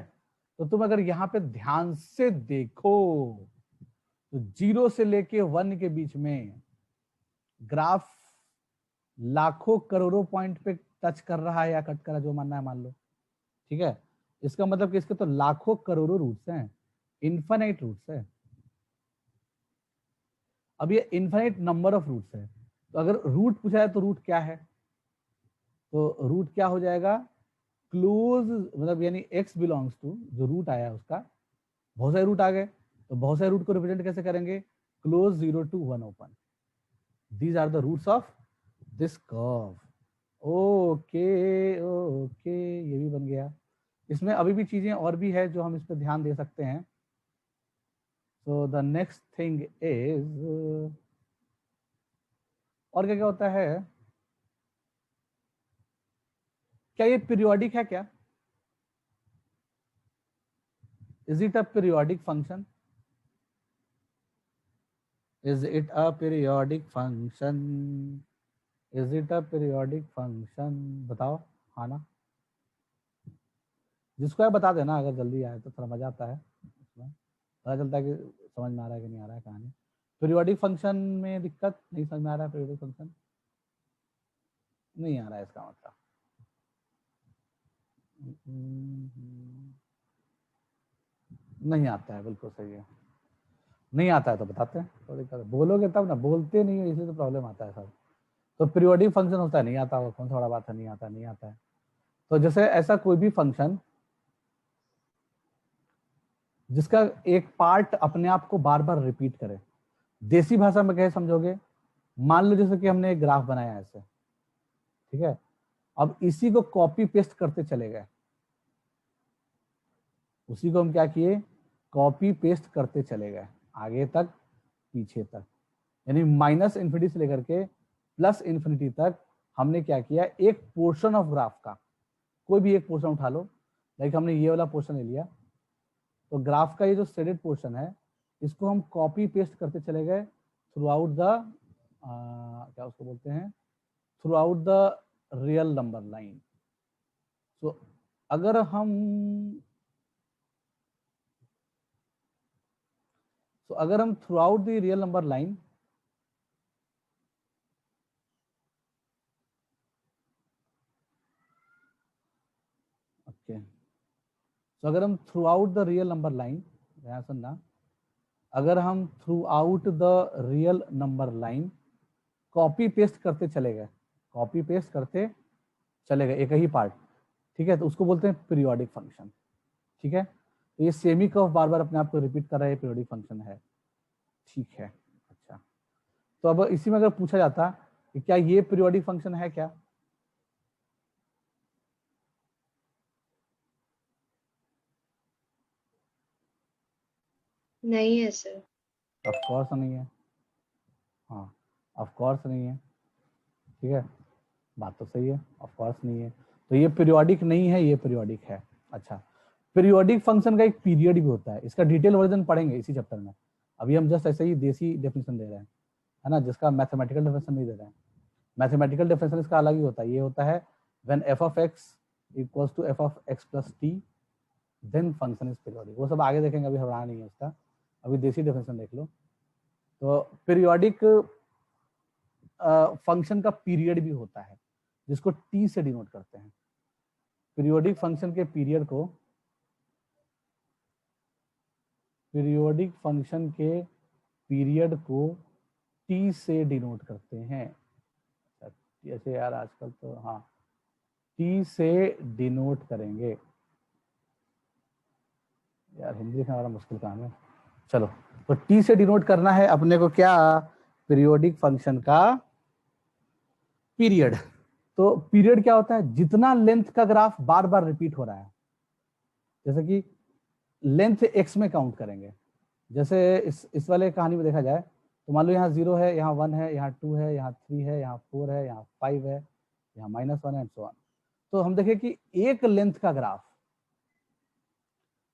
तो तुम अगर यहाँ पे ध्यान से देखो तो 0 से लेके 1 के बीच में ग्राफ लाखों करोड़ों पॉइंट पे टच कर रहा है या कट कर रहा है, जो मानना है मान लो। ठीक है, इसका मतलब कि इसके तो लाखों करोड़ों रूट्स हैं, इनफाइनाइट रूट्स है। अब ये इनफाइनाइट नंबर ऑफ रूट्स है, तो अगर रूट पूछा है तो रूट क्या है? तो रूट क्या हो जाएगा, क्लोज, मतलब यानी x बिलोंग्स टू, जो रूट आया है उसका, बहुत सारे रूट आ गए, तो बहुत सारे रूट को रिप्रेजेंट कैसे करेंगे, close 0 to 1 open, these are the roots of this curve. Okay okay, ये भी बन गया। इसमें अभी भी चीजें और भी है जो हम इस पर ध्यान दे सकते हैं। So the next thing is, और क्या क्या होता है, क्या ये पीरियोडिक है क्या, is it a periodic function, is it a periodic function, is it a periodic function, बताओ, हाँ ना, जिसको है बता देना, अगर जल्दी आए तो थोड़ा मजा आता है, उसमें पता चलता है कि समझ में आ रहा है कि नहीं आ रहा है कहानी। पीरियोडिक फंक्शन में दिक्कत नहीं समझ में आ रहा है, पीरियोडिक फंक्शन नहीं आ रहा है इसका मतलब, नहीं आता है, बिल्कुल सही है, नहीं आता है तो बताते हैं, तो दिक्कत है, बोलोगे तब ना, बोलते नहीं हो इसलिए तो प्रॉब्लम आता है सब। तो पीरियोडिक फंक्शन होता है नहीं आता होगा, कौन सा बड़ा बात है, नहीं आता, नहीं आता है। तो जैसे ऐसा कोई भी फंक्शन जिसका एक पार्ट अपने आप को बार बार रिपीट करे, देसी भाषा में कहे समझोगे, मान लो जैसे कि हमने एक ग्राफ बनाया ऐसे, ठीक है, अब इसी को कॉपी पेस्ट करते चले गए, उसी को हम क्या किए, कॉपी पेस्ट करते चले गए, आगे तक पीछे तक, यानी माइनस इन्फिनिटी से लेकर के प्लस इन्फिनिटी तक हमने क्या किया, एक पोर्शन ऑफ ग्राफ का, कोई भी एक पोर्शन उठा लो, लाइक हमने ये वाला पोर्शन ले लिया, तो ग्राफ का ये जो शेडेड पोर्शन है, इसको हम कॉपी पेस्ट करते चले गए थ्रू आउट द, क्या उसको बोलते हैं, through out the real number line. तो अगर हम, तो अगर हम through out the real number line, okay, तो अगर हम through out the real number line, ध्यान सुनना, अगर हम through out the real number line copy paste करते चले गए, कॉपी पेस्ट करते चले गए एक ही पार्ट, ठीक है, तो उसको बोलते हैं पीरियोडिक फंक्शन, ठीक है, तो ये सेमी कर्व बार बार अपने आप को रिपीट कर रहा है, पीरियोडिक फंक्शन है, ठीक है। अच्छा, तो अब इसी में अगर पूछा जाता कि क्या ये पीरियोडिक फंक्शन है क्या, नहीं है सर। ऑफ कोर्स नहीं है, हाँ, ऑफ कोर्स नहीं है, ठीक है, बात तो सही है, ऑफ कोर्स नहीं है, तो ये पीरियोडिक नहीं है, ये पीरियोडिक है। अच्छा, पीरियोडिक फंक्शन का एक पीरियड भी होता है, इसका डिटेल वर्जन पढ़ेंगे इसी चैप्टर में, अभी हम जस्ट ऐसे ही देसी डेफिनेशन दे रहे हैं, है ना, जिसका मैथमेटिकल डेफिनेशन नहीं दे रहे हैं। मैथमेटिकल डेफिनेशन इसका अलग ही होता है, ये होता है when f of x equals to f of x plus t then function is periodic, वो सब आगे देखेंगे, अभी हमारा नहीं है उसका, अभी देसी डेफिनेशन देख लो। तो पीरियोडिक फंक्शन का पीरियड भी होता है जिसको t से डिनोट करते हैं, पीरियोडिक फंक्शन के पीरियड को, पीरियोडिक फंक्शन के पीरियड को t से डिनोट करते हैं, जैसे यार आजकल तो हाँ t से डिनोट करेंगे, यार हिंदी लिखना बड़ा मुश्किल काम है, चलो, तो t से डिनोट करना है अपने को क्या, पीरियोडिक फंक्शन का पीरियड। तो पीरियड क्या होता है, जितना लेंथ का ग्राफ बार बार रिपीट हो रहा है, जैसे कि लेंथ x में काउंट करेंगे, जैसे इस वाले कहानी में देखा जाए, तो मान लो यहाँ 0 है, यहाँ 1 है, यहाँ 2 है, यहाँ 3 है, यहाँ 4 है, यहाँ 5 है, यहाँ -1 है, एंड सो ऑन। तो हम देखें कि एक लेंथ का ग्राफ,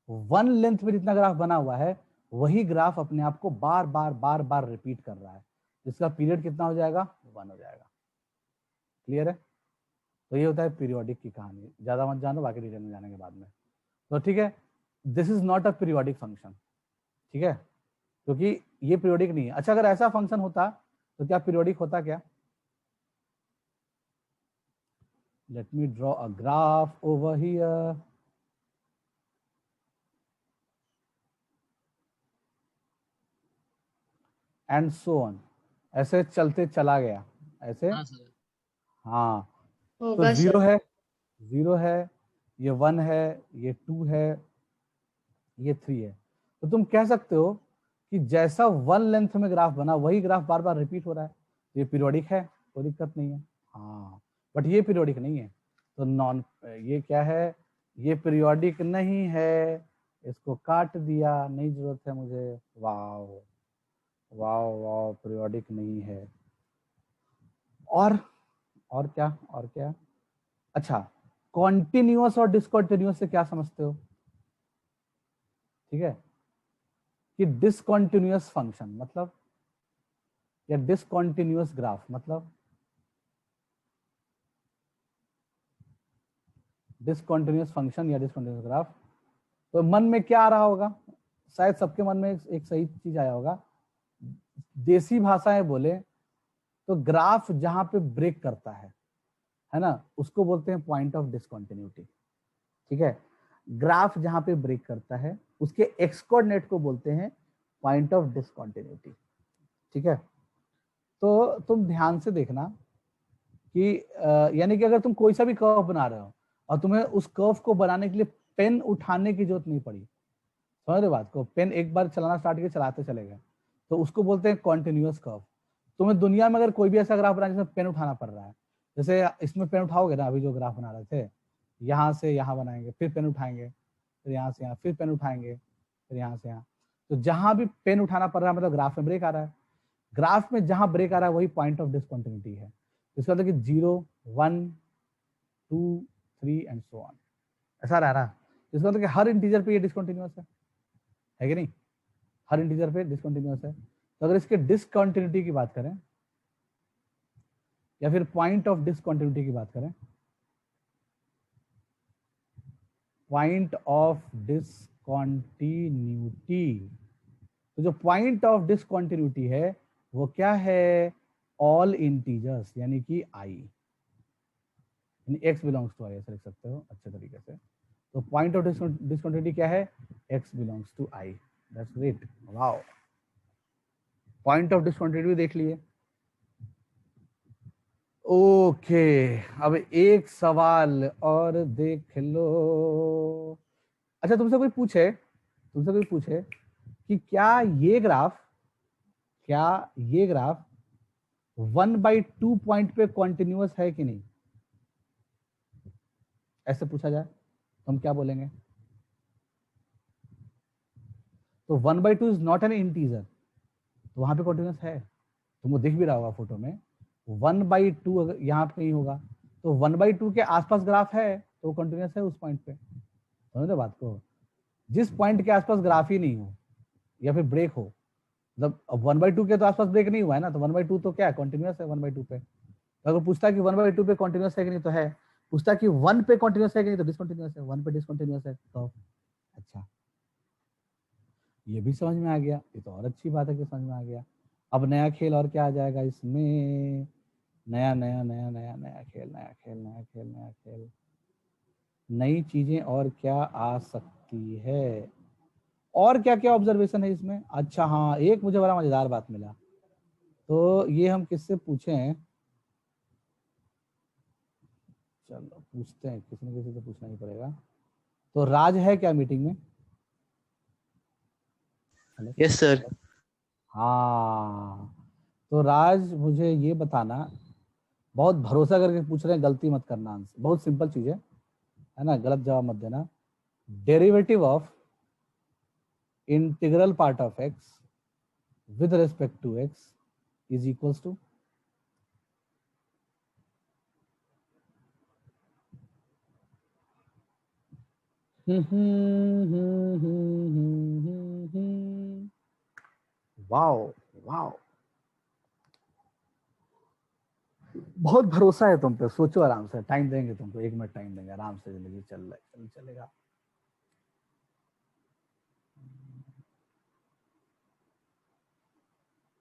वन लेंथ में जितना ग्राफ बना हुआ है, वही ग्राफ अपने आप को बार बार रिपीट कर रहा है, जिसका पीरियड कितना हो जाएगा, 1 हो जाएगा। क्लियर है, तो ये होता है पीरियोडिक की कहानी, ज्यादा मत जानो, बाकी डिटेल में जानेंगे बाद में। तो ठीक है, this is not a periodic function, ठीक है, क्योंकि ये पीरियोडिक नहीं है। अच्छा, अगर ऐसा फंक्शन होता तो क्या पीरियोडिक होता क्या, let me draw a graph over here, and so on, ऐसे चलते चला गया, ऐसे, हाँ सर। हाँ, तो होगा जीरो सर। है, जीरो है, ये 1 है, ये 2 है, ये 3 है। तो तुम कह सकते हो कि जैसा 1 लेंथ में ग्राफ बना वही ग्राफ बार बार रिपीट हो रहा है, ये पीरियोडिक है, कोई दिक्कत नहीं है। हाँ, बट ये पीरियोडिक नहीं है, तो नॉन, ये क्या है, ये पीरियोडिक नहीं है, इसको काट दिया, नहीं जरूरत है मुझे। वाओ वाओ वाओ, पीरियोडिक नहीं है। और क्या, और क्या? अच्छा, कॉन्टिन्यूअस और डिसकॉन्टिन्यूअस से क्या समझते हो? ठीक है, कि डिसकॉन्टिन्यूअस फंक्शन मतलब, या डिसकॉन्टिन्यूअस ग्राफ मतलब, डिसकॉन्टिन्यूअस फंक्शन या डिसकॉन्टिन्यूअस ग्राफ, तो मन में क्या आ रहा होगा? शायद सबके मन में एक सही चीज आया होगा। देसी भाषाएं बोले तो ग्राफ जहां पे ब्रेक करता है ना, उसको बोलते हैं पॉइंट ऑफ डिसकॉन्टिन्यूटी। ठीक है, ग्राफ जहां पे ब्रेक करता है उसके एक्स कोऑर्डिनेट को बोलते हैं पॉइंट ऑफ डिसकॉन्टिन्यूटी। ठीक है, तो तुम ध्यान से देखना कि यानी कि अगर तुम कोई सा भी कर्व बना रहे हो और तुम्हें उस कर्व को बनाने के लिए पेन उठाने की जरूरत नहीं पड़ी, समझ रहे बात को, पेन एक बार चलाना स्टार्ट किया, चलाते चले गए, तो उसको बोलते हैं कॉन्टिन्यूअस कर्व। तुम्हें दुनिया में अगर कोई भी ऐसा ग्राफ बनाना जिसमें पेन उठाना पड़ रहा है, जैसे इसमें पेन उठाओगे ना, अभी जो ग्राफ बना रहे थे, यहाँ से यहाँ बनाएंगे, फिर पेन उठाएंगे, फिर यहाँ से यहाँ, फिर पेन उठाएंगे, फिर यहाँ से यहाँ, तो जहां भी पेन उठाना पड़ रहा है मतलब ग्राफ में ब्रेक आ रहा है। ग्राफ में जहां ब्रेक आ रहा है वही पॉइंट ऑफ डिसकॉन्टिन्यूटी है। इसका मतलब कि 0, 1, 2, 3 एंड सो ऑन, ऐसा रह रहा है। इसका मतलब कि हर इंटीजर पे ये डिसकंटिन्यूअस है कि नहीं? हर इंटीजर पे डिसकंटिन्यूअस है। तो अगर इसके डिसकंटिन्यूटी की बात करें या फिर पॉइंट ऑफ डिसकंटिन्यूटी की बात करें, पॉइंट ऑफ डिसकंटिन्यूटी, तो जो पॉइंट ऑफ डिसकंटिन्यूटी है वो क्या है? ऑल इंटीजर्स, यानी कि आई, यानी एक्स बिलोंग्स टू आई, ऐसा लिख सकते हो अच्छे तरीके से। तो पॉइंट ऑफ डिसकंटिन्यूटी क्या है? X belongs to I. That's great, wow, point of discontinuity देख लिए। ओके, अब एक सवाल और देख लो। अच्छा, तुमसे कोई पूछे कि क्या ये ग्राफ 1/2 पॉइंट पे कॉन्टिन्यूअस है कि नहीं, ऐसे पूछा जाए तो हम क्या बोलेंगे? तो 1/2 इज नॉट एन इंटीजर, तो वहां पे कॉन्टिन्यूअस है, तुमको दिख भी रहा होगा फोटो में। 1/2 अगर यहाँ पे कहीं होगा तो 1/2 के आसपास ग्राफ है तो कॉन्टिन्यूअस है उस पॉइंट पे। समझ रहे बात को? जिस पॉइंट के आसपास ग्राफ ही नहीं हो या फिर ब्रेक हो, मतलब 1/2 के तो आसपास ब्रेक नहीं हुआ है ना, तो 1/2 तो क्या है, कॉन्टिन्यूअस है 1/2 पे। तो अगर पूछता है कि 1/2 पे कॉन्टिन्यूअस है कि नहीं, तो है। पूछता है कि 1 पे कॉन्टिन्यूअस है कि नहीं, तो डिसकॉन्टिन्यूअस है। 1 पे डिसकॉन्टिन्यूअस है तो अच्छा, ये भी समझ में आ गया, ये तो और अच्छी बात है कि समझ में आ गया। अब नया खेल और क्या आ जाएगा इसमें? नया नया नया नया नया खेल, नया खेल, नया खेल, नया खेल, नई चीजें और क्या आ सकती है? और क्या क्या ऑब्जर्वेशन है इसमें? अच्छा हाँ, एक मुझे बड़ा मजेदार बात मिला, तो ये हम किससे पूछें? चलो पूछते हैं, किसी न किसी से पूछना ही पड़ेगा। तो राज है क्या मीटिंग में? Hello, yes sir. हाँ, तो राज मुझे ये बताना, बहुत भरोसा करके पूछ रहे हैं, गलती मत करना, आंसर बहुत सिंपल चीज है ना, गलत जवाब मत देना। Derivative of integral part of x with respect to x is equals to, wow wow, बहुत भरोसा है तुम पे, सोचो आराम से, टाइम देंगे तुमको, 1 मिनट टाइम देंगे, आराम से, जिंदगी चल रहा है, चलेगा।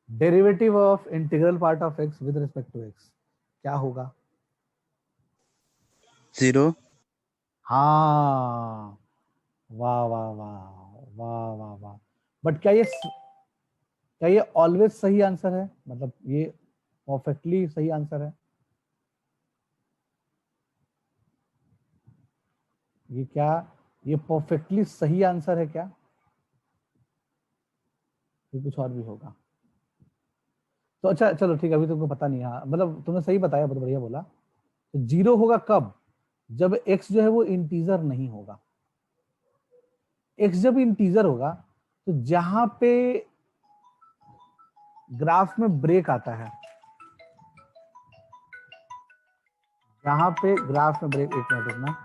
Derivative of integral part of x with respect to x क्या होगा? 0। हाँ, वाह वाह वाह वाह वाह वाह। बट क्या ये ऑलवेज सही आंसर है, मतलब ये परफेक्टली सही आंसर है? ये क्या, ये परफेक्टली सही आंसर है क्या, ये कुछ और भी होगा? तो अच्छा चलो ठीक है, अभी तुमको पता नहीं, हाँ मतलब तुमने सही बताया, बहुत बढ़िया बोला। तो जीरो होगा कब, जब x जो है वो इंटीजर नहीं होगा। x जब इंटीजर होगा तो जहां पे ग्राफ में ब्रेक आता है, जहां पे ग्राफ में ब्रेक, एक मिनट रुकना,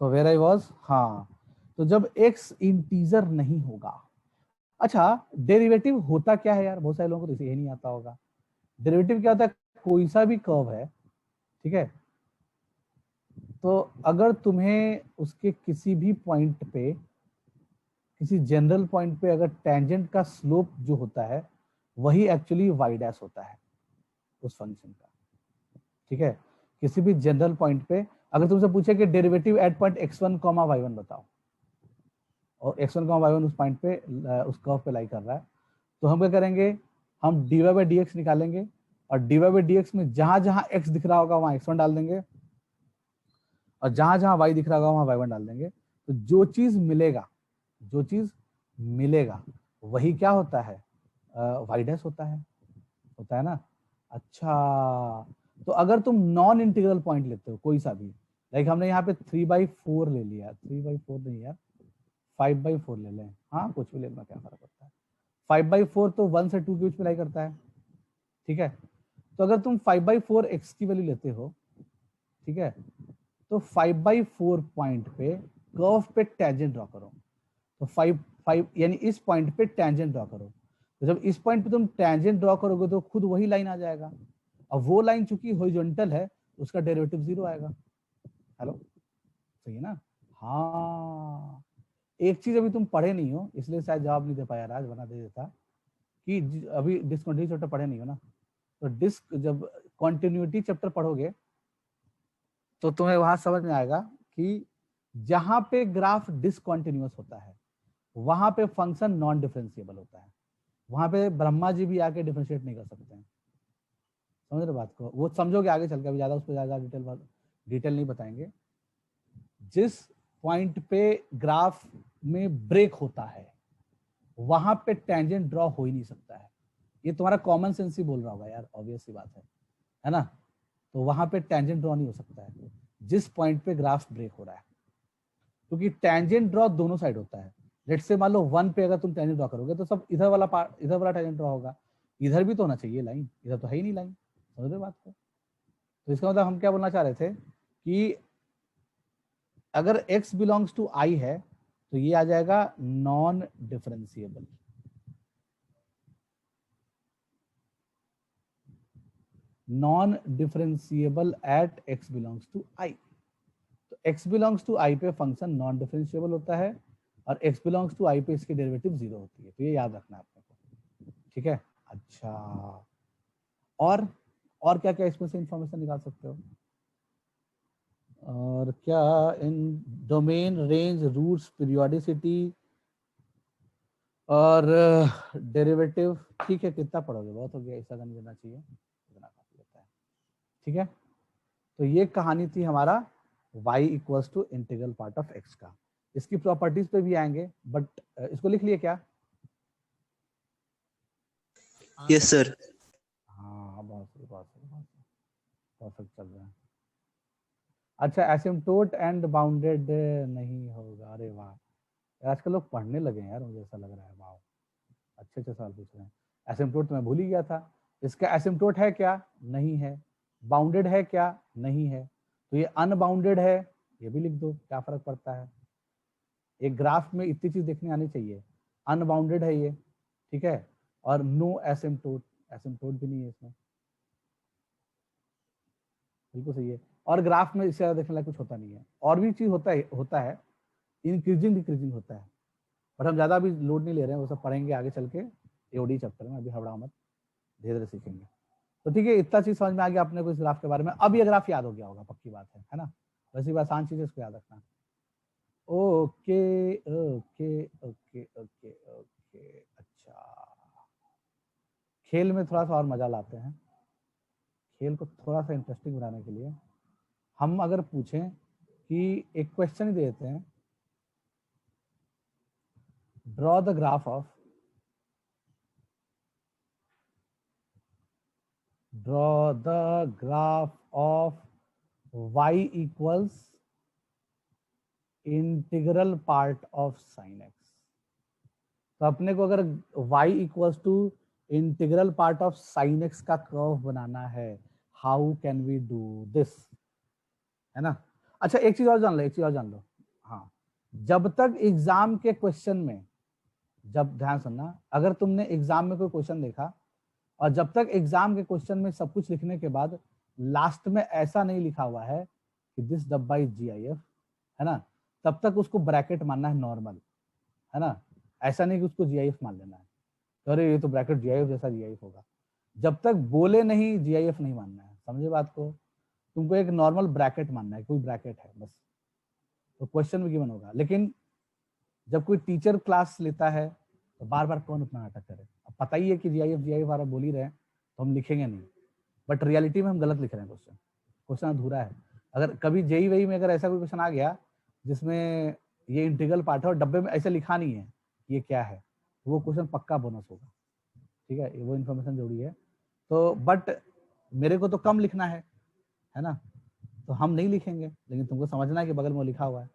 सो वेयर आई वाज, हाँ। तो जब x इंटीजर नहीं होगा, अच्छा डेरिवेटिव होता क्या है यार, बहुत सारे लोगों को तो इसे ही नहीं आता होगा। डेरिवेटिव क्या होता है, कोई सा भी कर्व है, ठीक है, तो अगर तुम्हें उसके किसी भी पॉइंट पे, किसी जनरल पॉइंट पे अगर टेंजेंट का स्लोप जो होता है वही एक्चुअली y डैश होता है उस फंक्शन का, ठीक है। किसी भी जनरल पॉइंट पे अगर तुमसे पूछे कि derivative eight point x1 comma y1 बताओ, और x1 कॉमा y1 उस पॉइंट पे, उस कर्व पे लाई कर रहा है, तो हम क्या करेंगे, हम dy बाई डी एक्स निकालेंगे, और dy बाई डी एक्स में जहां जहां x दिख रहा होगा वहां x1 डाल देंगे, और जहां जहां y दिख रहा होगा वहां y1 डाल देंगे। तो जो चीज मिलेगा, जो चीज मिलेगा वही क्या होता है, y डैश होता है ना। अच्छा, तो अगर तुम नॉन इंटीग्रल पॉइंट लेते हो कोई सा भी, लाइक हमने यहाँ पे 3/4 ले लिया, 3/4 नहीं यार, 5/4 ले लें, हाँ कुछ भी लेना, क्या फर्क पड़ता है। 5/4 तो 1 से 2 के बीच में लाई करता है, ठीक है। तो अगर तुम 5/4 x की वैल्यू लेते हो, ठीक है, तो 5/4 पॉइंट पे कर्व पे टेंजेंट ड्रॉ करो, तो 5 यानी इस पॉइंट पे टेंजेंट ड्रॉ करो। तो जब इस पॉइंट पे तुम टेंजेंट ड्रॉ करोगे तो खुद वही लाइन आ जाएगा, और वो लाइन चूंकि हॉरिजॉन्टल है उसका डेरिवेटिव 0 आएगा। हेलो, सही है ना? हाँ, एक चीज अभी तुम पढ़े नहीं हो इसलिए शायद जवाब नहीं दे पाया राज, बना दे देता कि अभी डिस्कंटिन्यूटी चैप्टर पढ़े नहीं हो ना, तो जब कॉन्टिन्यूटी चैप्टर पढ़ोगे तो तुम्हें वहां समझ में आएगा कि जहां पे ग्राफ डिसकंटिन्यूअस होता है वहां पे फंक्शन नॉन डिफरेंशिएबल होता है, वहां पे ब्रह्मा जी भी आके डिफरेंशिएट नहीं कर सकते हैं। समझ रहे बात को, वो समझोगे आगे चल के, अभी ज्यादा उस पर ज्यादा डिटेल नहीं बताएंगे। जिस पॉइंट पे ग्राफ में ब्रेक होता है वहां पे टेंजेंट ड्रॉ हो ही नहीं सकता है, ये तुम्हारा कॉमन सेंस ही बोल रहा होगा यार, ऑब्वियस सी बात है ना। तो वहां पे टेंजेंट ड्रॉ नहीं हो सकता है जिस पॉइंट पे ग्राफ ब्रेक हो रहा है, क्योंकि टेंजेंट ड्रॉ दोनों साइड होता है। लेट से मान लो 1 पे अगर तुम टेंजेंट ड्रॉ करोगे तो सब इधर वाला पार्ट, इधर वाला टेंजेंट ड्रॉ होगा, इधर भी तो होना चाहिए लाइन, इधर तो है ही नहीं लाइन। समझ रहे बात को? तो इसका मतलब हम क्या बोलना चाह रहे थे कि अगर x बिलोंग्स टू i है तो ये आ जाएगा non differentiable, non differentiable at x belongs to i। तो x बिलोंग्स टू i पे फंक्शन नॉन डिफरेंशिएबल होता है, और x बिलोंग्स टू i पे इसकी डेरिवेटिव 0 होती है, तो ये याद रखना है आपने को, ठीक है। अच्छा, और और क्या क्या इसमें से इंफॉर्मेशन निकाल सकते हो, और क्या इन डोमेन रेंज रूट्स पीरियोडिसिटी, और डेरिवेटिव ठीक है, कितना पढ़ोगे, बहुत हो गया, ऐसा नहीं देना चाहिए, इतना काफी होता है। ठीक है, तो ये कहानी थी हमारा y equals to integral part of x का। इसकी प्रॉपर्टीज पे भी आएंगे, बट इसको लिख लिए क्या? Yes, sir. हाँ बहुत सही, बहुत सही, बहुत सही, परफेक्ट चल रहा है। अच्छा, एसिम्प्टोट एंड बाउंडेड नहीं होगा, अरे वाह यार, आजकल लोग पढ़ने लगे हैं यार, मुझे ऐसा लग रहा है। वाह, अच्छे अच्छे सवाल पूछ रहे हैं। एसिम्प्टोट तो मैं भूल ही गया था। इसका एसिम्प्टोट है क्या? नहीं है। बाउंडेड है क्या? नहीं है। तो ये अनबाउंडेड है, ये भी लिख दो, क्या फर्क पड़ता है। एक ग्राफ में इतनी चीज देखने आनी चाहिए। अनबाउंडेड है ये, ठीक है, और नो एसिम्प्टोट, एसिम्प्टोट भी नहीं है इसमें, बिल्कुल सही है। और ग्राफ में इससे ज्यादा देखने लायक कुछ होता नहीं है। और भी चीज होता है इंक्रीजिंग डिक्रीजिंग होता है, बट हम ज्यादा अभी लोड नहीं ले रहे हैं, वो सब पढ़ेंगे आगे चल के एओडी चैप्टर में, अभी हबड़ा मत, धीरे धीरे सीखेंगे। तो ठीक है, इतना चीज समझ में आ गया अपने को इस ग्राफ के बारे में। अब ये ग्राफ याद हो गया होगा, पक्की बात है ना। वैसी बात, आसान चीज है, इसको याद रखना। Okay okay okay okay okay, अच्छा, खेल में थोड़ा सा और मजा लाते हैं। खेल को थोड़ा सा इंटरेस्टिंग बनाने के लिए हम अगर पूछें कि एक क्वेश्चन ही देते हैं, draw the graph of, draw the graph of y equals integral part of sine x. तो अपने को अगर y equals to integral part of sine x का कर्व बनाना है, how can we do this, है ना। अच्छा, एक चीज और जान लो, एक चीज और जान लो, हाँ, जब तक एग्जाम के क्वेश्चन में, जब ध्यान सुनना, अगर तुमने एग्जाम में कोई क्वेश्चन देखा और जब तक एग्जाम के क्वेश्चन में सब कुछ लिखने के बाद लास्ट में ऐसा नहीं लिखा हुआ है कि दिस डब्बा इज जीआईएफ, है ना, तब तक उसको ब्रैकेट मानना है नॉर्मल, है ना। ऐसा नहीं कि उसको जीआईएफ मान लेना है, तो अरे ये तो ब्रैकेट जीआईएफ जैसा जीआईएफ होगा। जब तक बोले नहीं जीआईएफ नहीं मानना है, समझे बात को। तुमको एक नॉर्मल ब्रैकेट मानना है, कोई ब्रैकेट है बस, तो क्वेश्चन भी गिवन होगा। लेकिन जब कोई टीचर क्लास लेता है तो बार बार कौन उतना नाटक करे। अब पता ही है कि जीआईएफ जीआईएफ वाला बोल ही रहे हैं, तो हम लिखेंगे नहीं, बट रियलिटी में हम गलत लिख रहे हैं, क्वेश्चन क्वेश्चन अधूरा है। अगर कभी जेई वही में अगर ऐसा कोई क्वेश्चन आ गया जिसमें ये इंटीग्रल पार्ट है और डब्बे में ऐसे लिखा नहीं है ये क्या है, तो वो क्वेश्चन पक्का बोनस होगा, ठीक है, वो इन्फॉर्मेशन जरूरी है। तो बट मेरे को तो कम लिखना है ना, तो हम नहीं लिखेंगे, लेकिन तुमको समझना है कि बगल में लिखा हुआ है,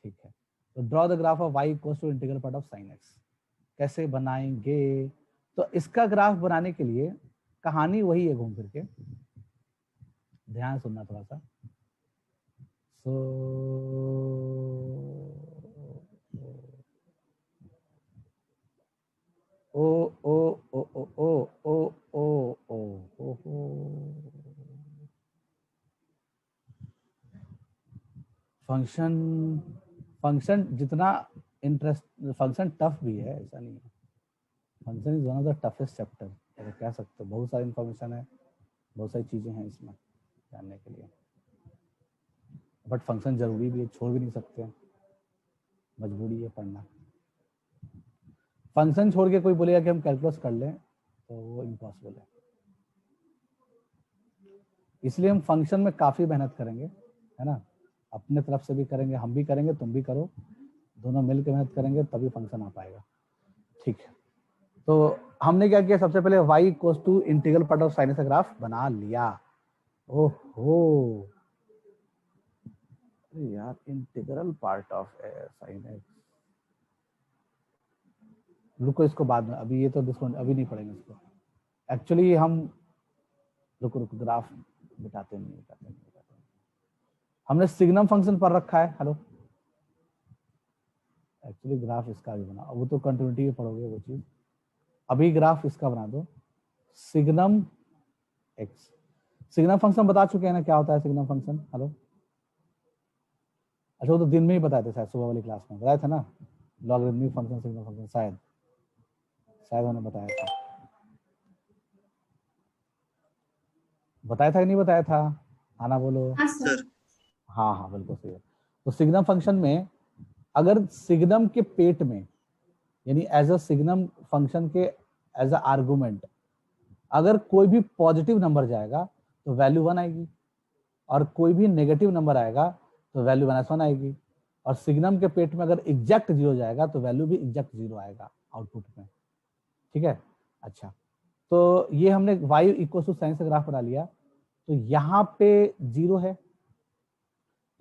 ठीक है। तो draw the graph of y equals to integral part of sine x, कैसे बनाएंगे। तो इसका ग्राफ बनाने के लिए कहानी वही है घूम फिर के, ध्यान सुनना थोड़ा सा। सो ओ ओ ओ ओ ओ ओ ओ ओ ओ फंक्शन, फंक्शन जितना इंटरेस्ट, फंक्शन टफ भी है, ऐसा नहीं है। Function is one of the toughest chapter, अगर कह सकते हो। बहुत सारी इंफॉर्मेशन है, बहुत सारी चीजें हैं इसमें जानने के लिए, बट फंक्शन जरूरी भी है, छोड़ भी नहीं सकते, मजबूरी है पढ़ना। फंक्शन छोड़ के कोई बोलेगा कि हम कैलकुलस कर लें तो वो इम्पॉसिबल है। इसलिए हम फंक्शन में काफी मेहनत करेंगे, है ना, अपने तरफ से भी करेंगे, हम भी करेंगे, तुम भी करो, दोनों मिलकर मेहनत करेंगे तभी फंक्शन आ पाएगा, ठीक है। तो हमने क्या किया, सबसे पहले y equals to integral part of sine का ग्राफ बना लिया। ओहो यार, integral part of sine x, रुको इसको बाद में, अभी ये तो अभी नहीं पढ़ेंगे इसको। एक्चुअली हम रुको रुको, ग्राफ मिटाते नहीं। हमने सिग्नम फंक्शन पर रखा है, हेलो, एक्चुअली ग्राफ इसका भी बना, वो तो कंटिन्यूटी में पढ़ोगे वो चीज। अभी ग्राफ इसका बना दो, सिग्नम एक्स। सिग्नम फंक्शन बता चुके हैं ना क्या होता है सिग्नम फंक्शन, हेलो। अच्छा, वो तो दिन में ही बताए थे शायद, सुबह वाली क्लास में बताया था ना, लॉगरिथमिक फंक्शन, सिग्नम फंक्शन, शायद उन्होंने बताया था, बताया था कि नहीं बताया था, आना बोलो। हाँ सर। हाँ हाँ बिल्कुल सही है। तो सिग्नम फंक्शन में अगर सिग्नम के पेट में यानी एज अ सिग्नम फंक्शन के एज अ आर्गुमेंट अगर कोई भी पॉजिटिव नंबर जाएगा तो वैल्यू 1 आएगी, और कोई भी नेगेटिव नंबर आएगा तो वैल्यू -1 आएगी, और सिग्नम के पेट में अगर एग्जैक्ट 0 जाएगा तो वैल्यू भी एग्जैक्ट 0 आएगा आउटपुट में। ठीक है, अच्छा, तो ये हमने y इक्वल टू साइन से ग्राफ बना लिया। तो यहाँ पे 0 है,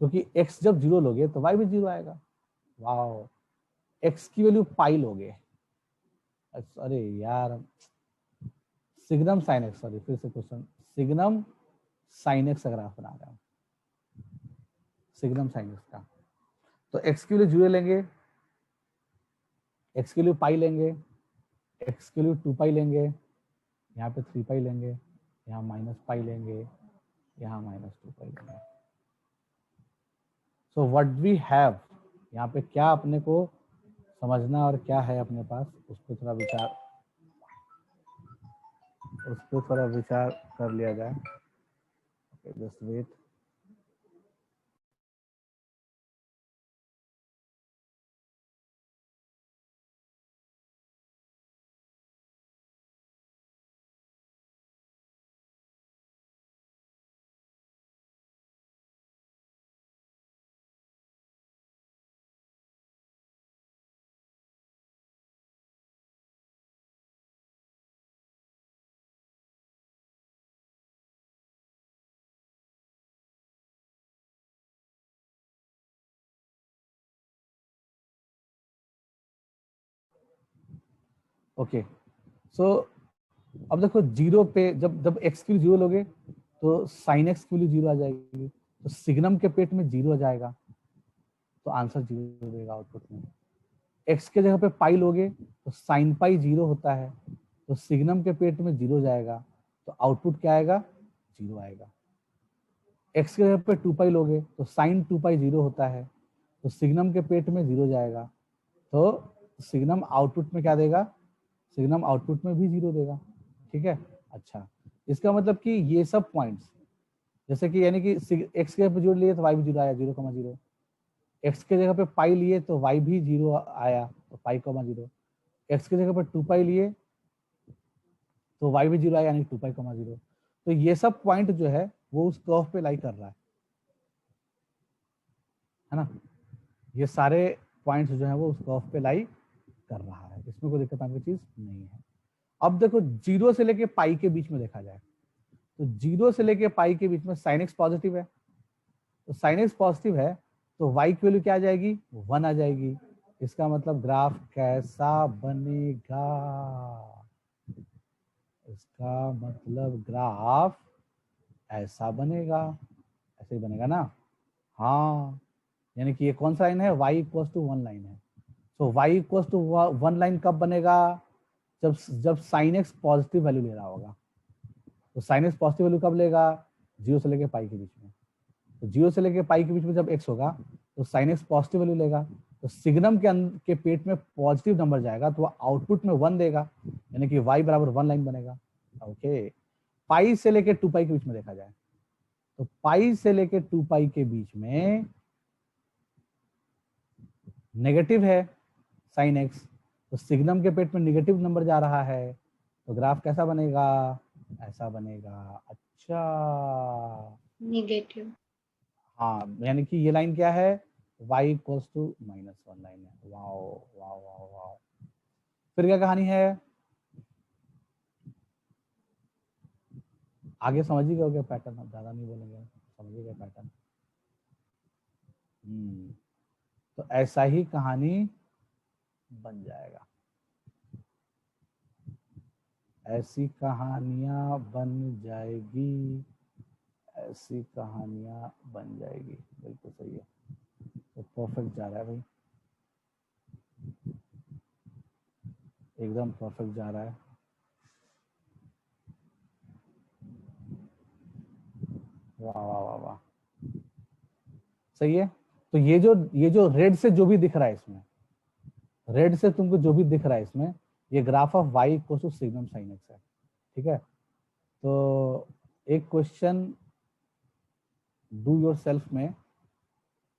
क्योंकि x जब 0 लोगे तो y भी 0 आएगा। वाओ, x की वैल्यू पाई लोगे, अरे यार, सिग्नम साइन एक्स, सॉरी फिर से क्वेश्चन, सिग्नम साइन एक्स का ग्राफ बना रहा हूँ, सिग्नम साइन एक्स का। तो x की वैल्यू 0 लेंगे, x की वैल्यू पाई लेंगे, x की वैल्यू 2 पाई लेंगे, यहाँ पे 3 पाई लेंगे, यहाँ माइनस पाई लेंगे, यहाँ -2 पाई लेंगे। सो व्हाट वी हैव, यहाँ पे क्या अपने को समझना और क्या है अपने पास, उस पर थोड़ा विचार कर लिया जाए। Just wait. ओके, सो अब देखो 0 पे जब जब x की वैल्यू 0 लोगे तो साइन x की वैल्यू 0 आ जाएगी, तो सिग्नम के पेट में 0 आ जाएगा, तो आंसर 0 देगा आउटपुट में। x के जगह पे पाई लोगे तो साइन पाई 0 होता है, तो सिग्नम के पेट में 0 जाएगा, तो आउटपुट क्या आएगा, 0 आएगा। x के जगह पे 2 पाई लोगे तो साइन 2 पाई 0 होता है, तो सिग्नम के पेट में 0 जाएगा, तो सिग्नम आउटपुट में क्या देगा, सिग्नम आउटपुट में भी 0 देगा। ठीक है, अच्छा, इसका मतलब कि ये सब पॉइंट्स, जैसे कि यानी कि x के जगह पे 0 लिए तो y भी 0 आया, 0,0, x के जगह पे पाई लिए तो y भी 0 आया, तो पाई, 0, x की जगह पर 2 पाई लिए तो y भी 0 आया, यानी 2 पाई, 0। तो ये सब पॉइंट जो है वो उस कर्व पे लाई कर रहा है ना, ये सारे पॉइंट्स जो है वो उस कर्व पे लाई कर रहा है, इसमें कोई दिक्कत आने की चीज नहीं है। अब देखो 0 से लेके पाई के बीच में देखा जाए, तो 0 से लेके पाई के बीच में साइन एक्स पॉजिटिव है, तो साइन एक्स पॉजिटिव है तो y की वैल्यू क्या आ जाएगी, 1 आ जाएगी। इसका मतलब ग्राफ कैसा बनेगा, इसका मतलब ग्राफ ऐसा बनेगा, ऐसे ही बनेगा ना। हाँ, यानी कि ये कौन सा लाइन है, y इक्वल टू 1 लाइन है। तो y इक्वल टू 1 लाइन कब बनेगा, जब जब साइन एक्स पॉजिटिव वैल्यू ले रहा होगा। तो साइन एक्स पॉजिटिव वैल्यू कब लेगा, 0 से लेके पाई के बीच में। तो 0 से लेके पाई के बीच में जब x होगा तो साइन एक्स पॉजिटिव वैल्यू लेगा, तो सिग्नम के पेट में पॉजिटिव नंबर जाएगा तो आउटपुट में 1 देगा, यानी कि y बराबर 1 लाइन बनेगा। ओके, पाई से लेके 2 पाई के बीच में देखा जाए, तो पाई से लेके 2 पाई के बीच में नेगेटिव है साइन एक्स, तो सिग्नम के पेट में नेगेटिव नंबर जा रहा है, तो ग्राफ कैसा बनेगा, ऐसा बनेगा। अच्छा, नेगेटिव। हाँ, यानी कि ये लाइन क्या है, y इक्वल्स टू -1 लाइन है। वाओ वाओ वाओ वाओ, फिर क्या कहानी है, आगे समझिएगा क्या पैटर्न, अब ज्यादा नहीं बोलेंगे, समझिएगा पैटर्न। तो ऐसा ही कहानी बन जाएगा, ऐसी कहानियां बन जाएगी, ऐसी कहानियां बन जाएगी, बिल्कुल सही है। तो परफेक्ट जा रहा है भाई, एकदम परफेक्ट जा रहा है। वाह वाह वाह वाह, सही है। तो ये जो रेड से जो भी दिख रहा है इसमें, रेड से तुमको जो भी दिख रहा है इसमें, ये graph of y equal to signum sine x है। ठीक है, तो एक क्वेश्चन डू योर सेल्फ में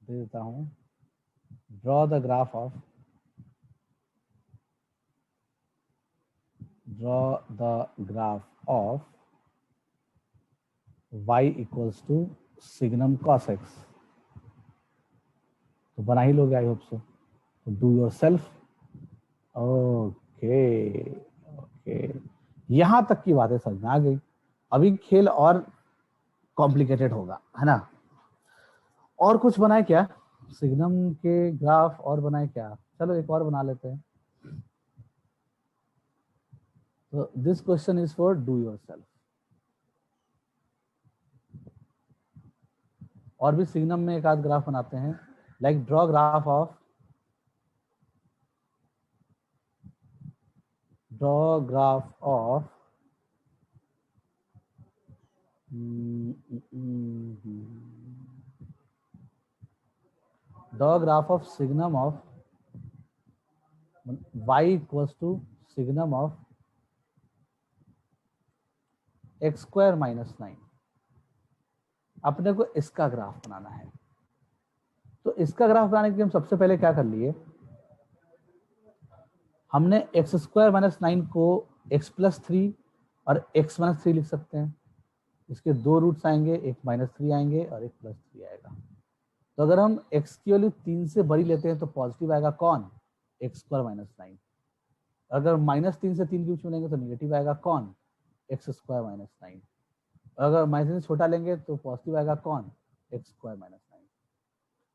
दे देता हूं, draw the graph of draw the graph of y equals to signum cos x। तो बना ही लोगे आई होप सो। तो do yourself. Okay okay, यहां तक की बातें समझ में आ गई। अभी खेल और कॉम्प्लिकेटेड होगा, है ना। और कुछ बनाए क्या, सिग्नम के ग्राफ और बनाए क्या? चलो एक और बना लेते हैं। तो this question is for do your self. और भी सिग्नम में एक आध ग्राफ बनाते हैं, like draw graph of signum of y equals to signum of x square minus 9। अपने को इसका ग्राफ बनाना है। तो इसका ग्राफ बनाने के लिए हम सबसे पहले क्या कर लिए, हमने एक्स स्क्वायर माइनस 9 को x प्लस 3 और x माइनस 3 लिख सकते हैं। इसके दो रूट्स आएंगे, एक माइनस 3 आएंगे और एक प्लस 3 आएगा। तो अगर हम x की वैल्यू 3 से बड़ी लेते हैं तो पॉजिटिव आएगा कौन, एक्स स्क्वायर माइनस 9। अगर माइनस 3 से 3 के बीच में लेंगे तो निगेटिव आएगा कौन, एक्स स्क्वायर माइनस 9। अगर माइनस से छोटा लेंगे तो पॉजिटिव आएगा कौन, एक्स स्क्वायर माइनस 9।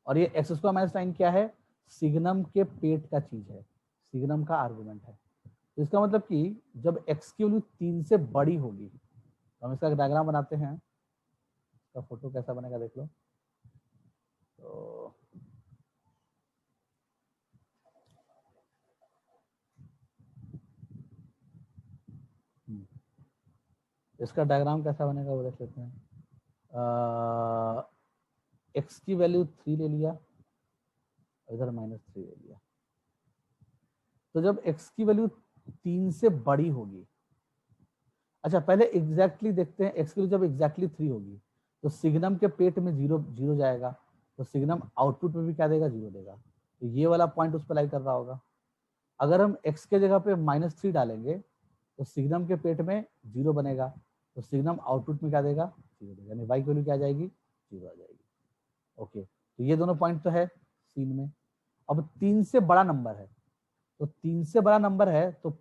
और ये एक्स स्क्वायर माइनस 9 क्या है, सिग्नम के पेट का चीज है, सिग्नम का आर्गुमेंट है। तो इसका मतलब कि जब x की वैल्यू 3 से बड़ी होगी, तो हम इसका डायग्राम बनाते हैं। इसका फोटो कैसा बनेगा देख लो। तो इसका डायग्राम कैसा बनेगा वो देख लेते हैं। x की वैल्यू 3 ले लिया, इधर माइनस 3 ले लिया। तो जब x की वैल्यू 3 से बड़ी होगी, अच्छा पहले एग्जैक्टली देखते हैं, x की वैल्यू जब एग्जैक्टली 3 होगी तो सिग्नम के पेट में 0 जाएगा, तो सिग्नम आउटपुट में भी क्या देगा, 0 देगा। तो ये वाला पॉइंट उस पर लाई कर रहा होगा। अगर हम x के जगह पे माइनस 3 डालेंगे तो सिग्नम के पेट में 0 बनेगा, तो सिग्नम आउटपुट में क्या देगा, 0 देगा, यानी y की वैल्यू क्या आ जाएगी, 0 आ जाएगी। ओके, तो ये दोनों पॉइंट तो है सीन में। अब 3 से बड़ा नंबर है, तो 3 से बड़ा नंबर है तो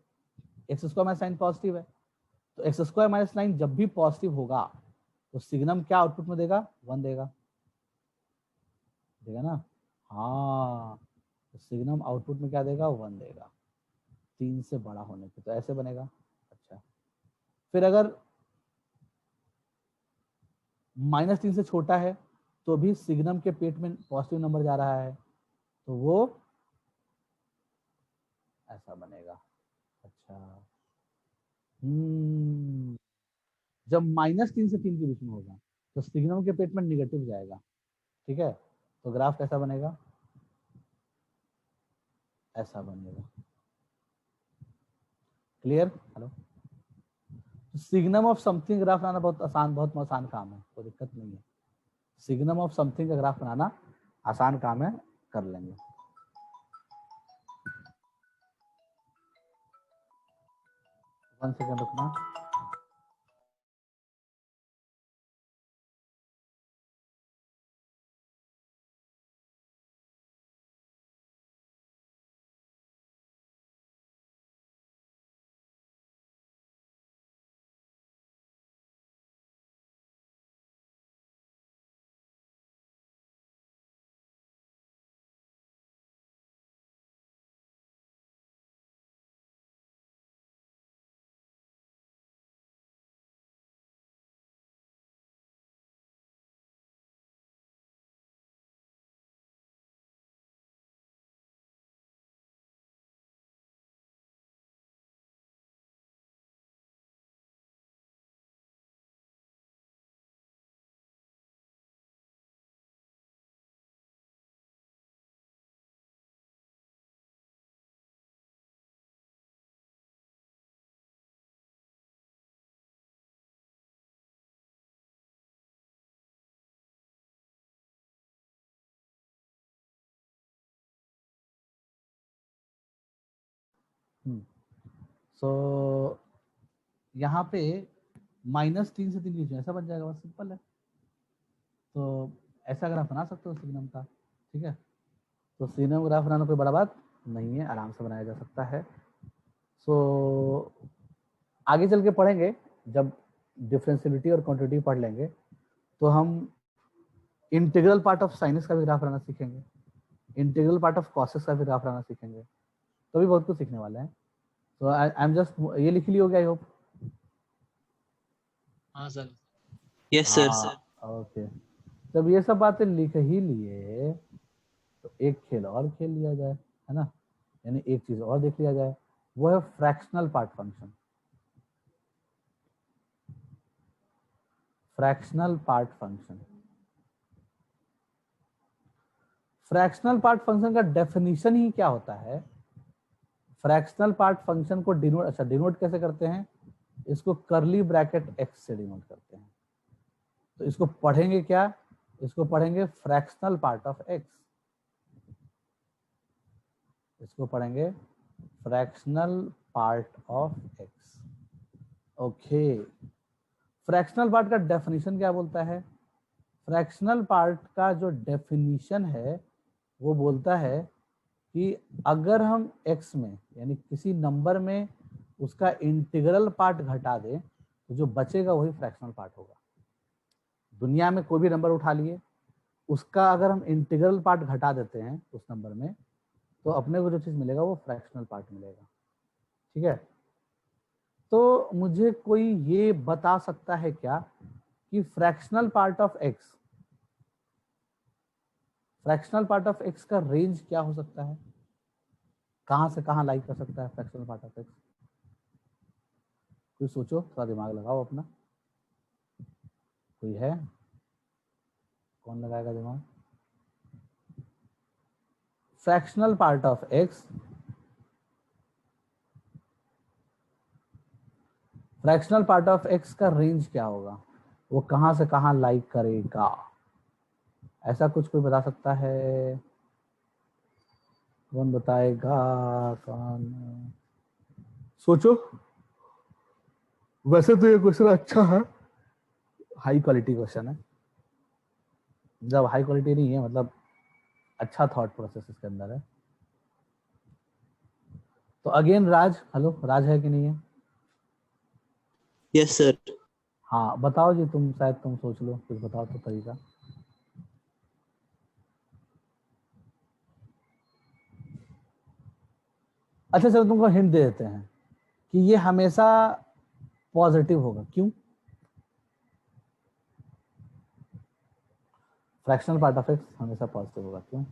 एक्स स्क्वायर माइनस 9 पॉजिटिव है। तो एक्स स्क्वायर माइनस 9 जब भी पॉजिटिव होगा तो सिग्नम क्या आउटपुट में देगा, 1 देगा, देगा ना। हाँ, तो सिग्नम आउटपुट में क्या देगा, 1 देगा 3 से बड़ा होने पे। तो ऐसे बनेगा। अच्छा, फिर अगर माइनस 3 से छोटा है तो भी सिग्नम के पेट में पॉजिटिव नंबर जा रहा है, तो वो ऐसा बनेगा। अच्छा, जब -3 से 3 के बीच में होगा तो सिग्नम के पेट में निगेटिव जाएगा। ठीक है, तो ग्राफ कैसा बनेगा, ऐसा बनेगा। Clear, hello. Signum of something graph बनाना बहुत आसान काम है, कोई दिक्कत नहीं है। सिग्नम ऑफ समथिंग का ग्राफ बनाना आसान काम है, कर लेंगे। वन सेकेंड रुकना। सो यहाँ पे -3 से 3 खींचो, ऐसा बन जाएगा, बस सिंपल है। तो ऐसा ग्राफ बना सकते हो सिग्नम का, ठीक है। तो सिग्नम ग्राफ बनाना कोई बड़ा बात नहीं है, आराम से बनाया जा सकता है। सो आगे चल के पढ़ेंगे, जब डिफरेंशियलिटी और क्वांटिटी पढ़ लेंगे तो हम इंटीग्रल पार्ट ऑफ साइनस का भी ग्राफ बनाना सीखेंगे, इंटीग्रल पार्ट ऑफ कॉसेस का भी ग्राफ बनाना सीखेंगे, तो भी बहुत कुछ सीखने वाले हैं। तो आई एम जस्ट, ये लिख ली होगी आई होप। हाँ सर। Yes, sir. ओके, जब ये सब बातें लिख ही लिए तो एक खेल और खेल लिया जाए, है ना, यानी एक चीज और देख लिया जाए, वो है fractional part function. Fractional part function, fractional part function का डेफिनेशन ही क्या होता है? फ्रैक्शनल पार्ट फंक्शन को डिनोट कैसे करते हैं? इसको करली ब्रैकेट एक्स से डिनोट करते हैं। तो इसको पढ़ेंगे क्या? इसको पढ़ेंगे फ्रैक्शनल पार्ट ऑफ एक्स, इसको पढ़ेंगे fractional part of x. Okay, fractional part का डेफिनेशन क्या बोलता है? फ्रैक्शनल पार्ट का जो डेफिनेशन है वो बोलता है कि अगर हम x में यानी किसी नंबर में उसका इंटीग्रल पार्ट घटा दें तो जो बचेगा वही फ्रैक्शनल पार्ट होगा। दुनिया में कोई भी नंबर उठा लिए, उसका अगर हम इंटीग्रल पार्ट घटा देते हैं उस नंबर में, तो अपने को जो चीज मिलेगा वो फ्रैक्शनल पार्ट मिलेगा, ठीक है। तो मुझे कोई ये बता सकता है क्या कि fractional part of x, fractional part of x का रेंज क्या हो सकता है? कहां से कहां लाई कर सकता है फ्रैक्शनल पार्ट ऑफ एक्स? कोई सोचो, थोड़ा दिमाग लगाओ अपना। कोई है? कौन लगाएगा दिमाग? Fractional part of x, fractional part of x का रेंज क्या होगा? वो कहां से कहां लाई करेगा? ऐसा कुछ कोई बता सकता है? कौन बताएगा? कौन? सोचो। वैसे तो ये क्वेश्चन अच्छा है, हाई क्वालिटी क्वेश्चन है, जब हाई क्वालिटी नहीं है मतलब अच्छा थॉट प्रोसेस इसके अंदर है। तो अगेन राज, हेलो राज है कि नहीं है? Yes, sir. हाँ बताओ जी, तुम शायद तुम सोच लो, कुछ बताओ तो तरीका। अच्छा चलो तुमको हिंट दे देते हैं कि ये हमेशा पॉजिटिव होगा। क्यों? फ्रैक्शनल पार्ट ऑफ एक्स हमेशा पॉजिटिव होगा, क्यों?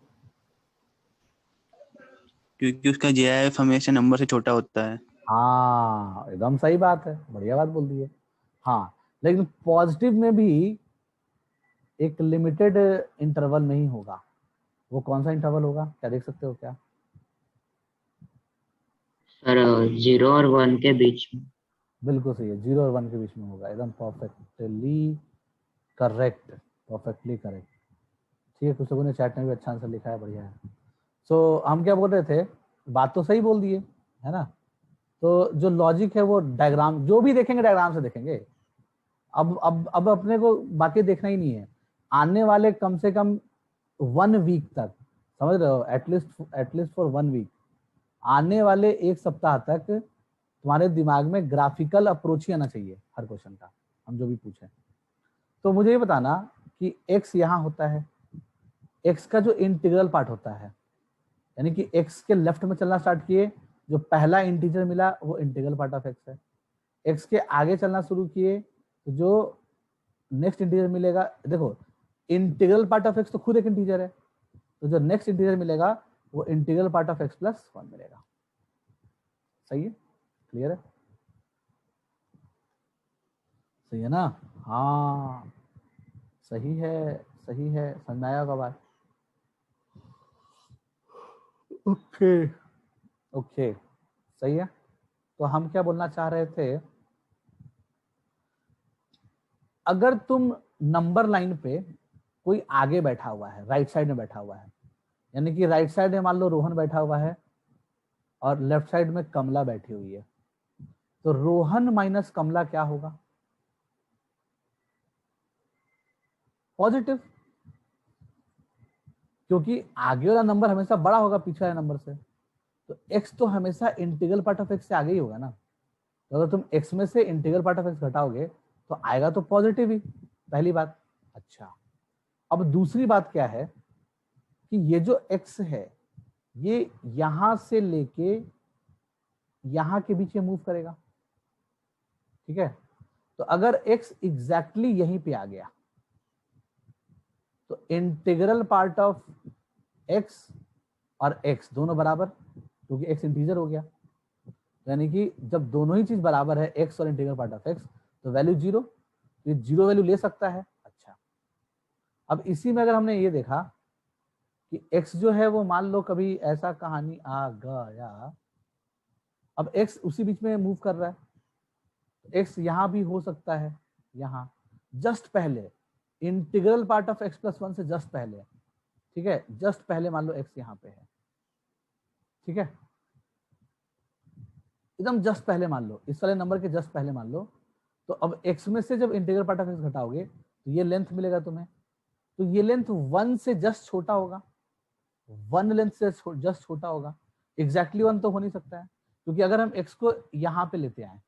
क्योंकि उसका GIF हमेशा नंबर से छोटा होता है। हाँ एकदम सही बात है, बढ़िया बात बोल दी है। हाँ लेकिन पॉजिटिव में भी एक लिमिटेड इंटरवल में ही होगा। वो कौन सा इंटरवल होगा, क्या देख सकते हो क्या? सर 0 और 1 के बीच में। बिल्कुल सही है, 0 और 1 के बीच में होगा, एकदम परफेक्टली करेक्ट, परफेक्टली करेक्ट। ठीक है, कुछ लोगों ने चैट में भी अच्छा आंसर लिखा है, बढ़िया है। सो हम क्या बोल रहे थे, बात तो सही बोल दिए है ना। तो जो लॉजिक है वो डायग्राम, जो भी देखेंगे डायग्राम से देखेंगे। अब अपने को बाकी देखना ही नहीं है, आने वाले कम से कम 1 वीक तक, समझ रहे हो, एटलीस्ट फॉर 1 वीक, आने वाले 1 सप्ताह तक तुम्हारे दिमाग में ग्राफिकल अप्रोच ही आना चाहिए हर क्वेश्चन का, हम जो भी पूछे। तो मुझे ये बताना कि x यहाँ होता है, x का जो इंटीग्रल पार्ट होता है, यानी कि x के लेफ्ट में चलना स्टार्ट किए, जो पहला इंटीजर मिला वो इंटीग्रल पार्ट ऑफ x है। x के आगे चलना शुरू किए तो जो नेक्स्ट इंटीजर मिलेगा, देखो इंटीग्रल पार्ट ऑफ x तो खुद एक इंटीजर है, तो जो नेक्स्ट इंटीजर मिलेगा वो integral part of x plus 1 मिलेगा। सही है, क्लियर है, सही है ना? हाँ सही है, सही है, समझ में आया होगा बात। ओके ओके सही है। तो हम क्या बोलना चाह रहे थे, अगर तुम नंबर लाइन पे कोई आगे बैठा हुआ है, राइट साइड में बैठा हुआ है, यानी कि राइट साइड में मान लो रोहन बैठा हुआ है और लेफ्ट साइड में कमला बैठी हुई है, तो रोहन माइनस कमला क्या होगा? पॉजिटिव, क्योंकि आगे वाला नंबर हमेशा बड़ा होगा पीछे वाले नंबर से। तो x तो हमेशा इंटीग्रल पार्ट ऑफ x से आगे ही होगा ना। तो अगर तुम x में से इंटीग्रल पार्ट ऑफ x घटाओगे तो आएगा तो पॉजिटिव ही, पहली बात। अच्छा, अब दूसरी बात क्या है कि ये जो x है ये यहां से लेके यहां के बीच में मूव करेगा, ठीक है। तो अगर x एग्जैक्टली यहीं पे आ गया तो इंटीग्रल पार्ट ऑफ x और x दोनों बराबर, क्योंकि x इंटीजर हो गया। यानी कि जब दोनों ही चीज बराबर है x और इंटीग्रल पार्ट ऑफ x, तो वैल्यू जीरो, ये जीरो वैल्यू ले सकता है। अच्छा, अब इसी में अगर हमने ये देखा कि x जो है वो मान लो कभी ऐसा कहानी आ गया, अब x उसी बीच में मूव कर रहा है, तो x यहां भी हो सकता है, यहां जस्ट पहले integral part of x plus 1 से जस्ट पहले, ठीक है, जस्ट पहले मान लो x यहां पे है, ठीक है, एकदम जस्ट पहले मान लो, इस वाले नंबर के जस्ट पहले मान लो। तो अब x में से जब इंटीग्रल पार्ट ऑफ x घटाओगे तो ये लेंथ मिलेगा तुम्हें, तो ये लेंथ 1 से जस्ट छोटा होगा, 1 लेंथ से जस्ट छोटा होगा। एग्जैक्टली 1 तो हो नहीं सकता है, क्योंकि अगर हम x को यहां पे लेते आए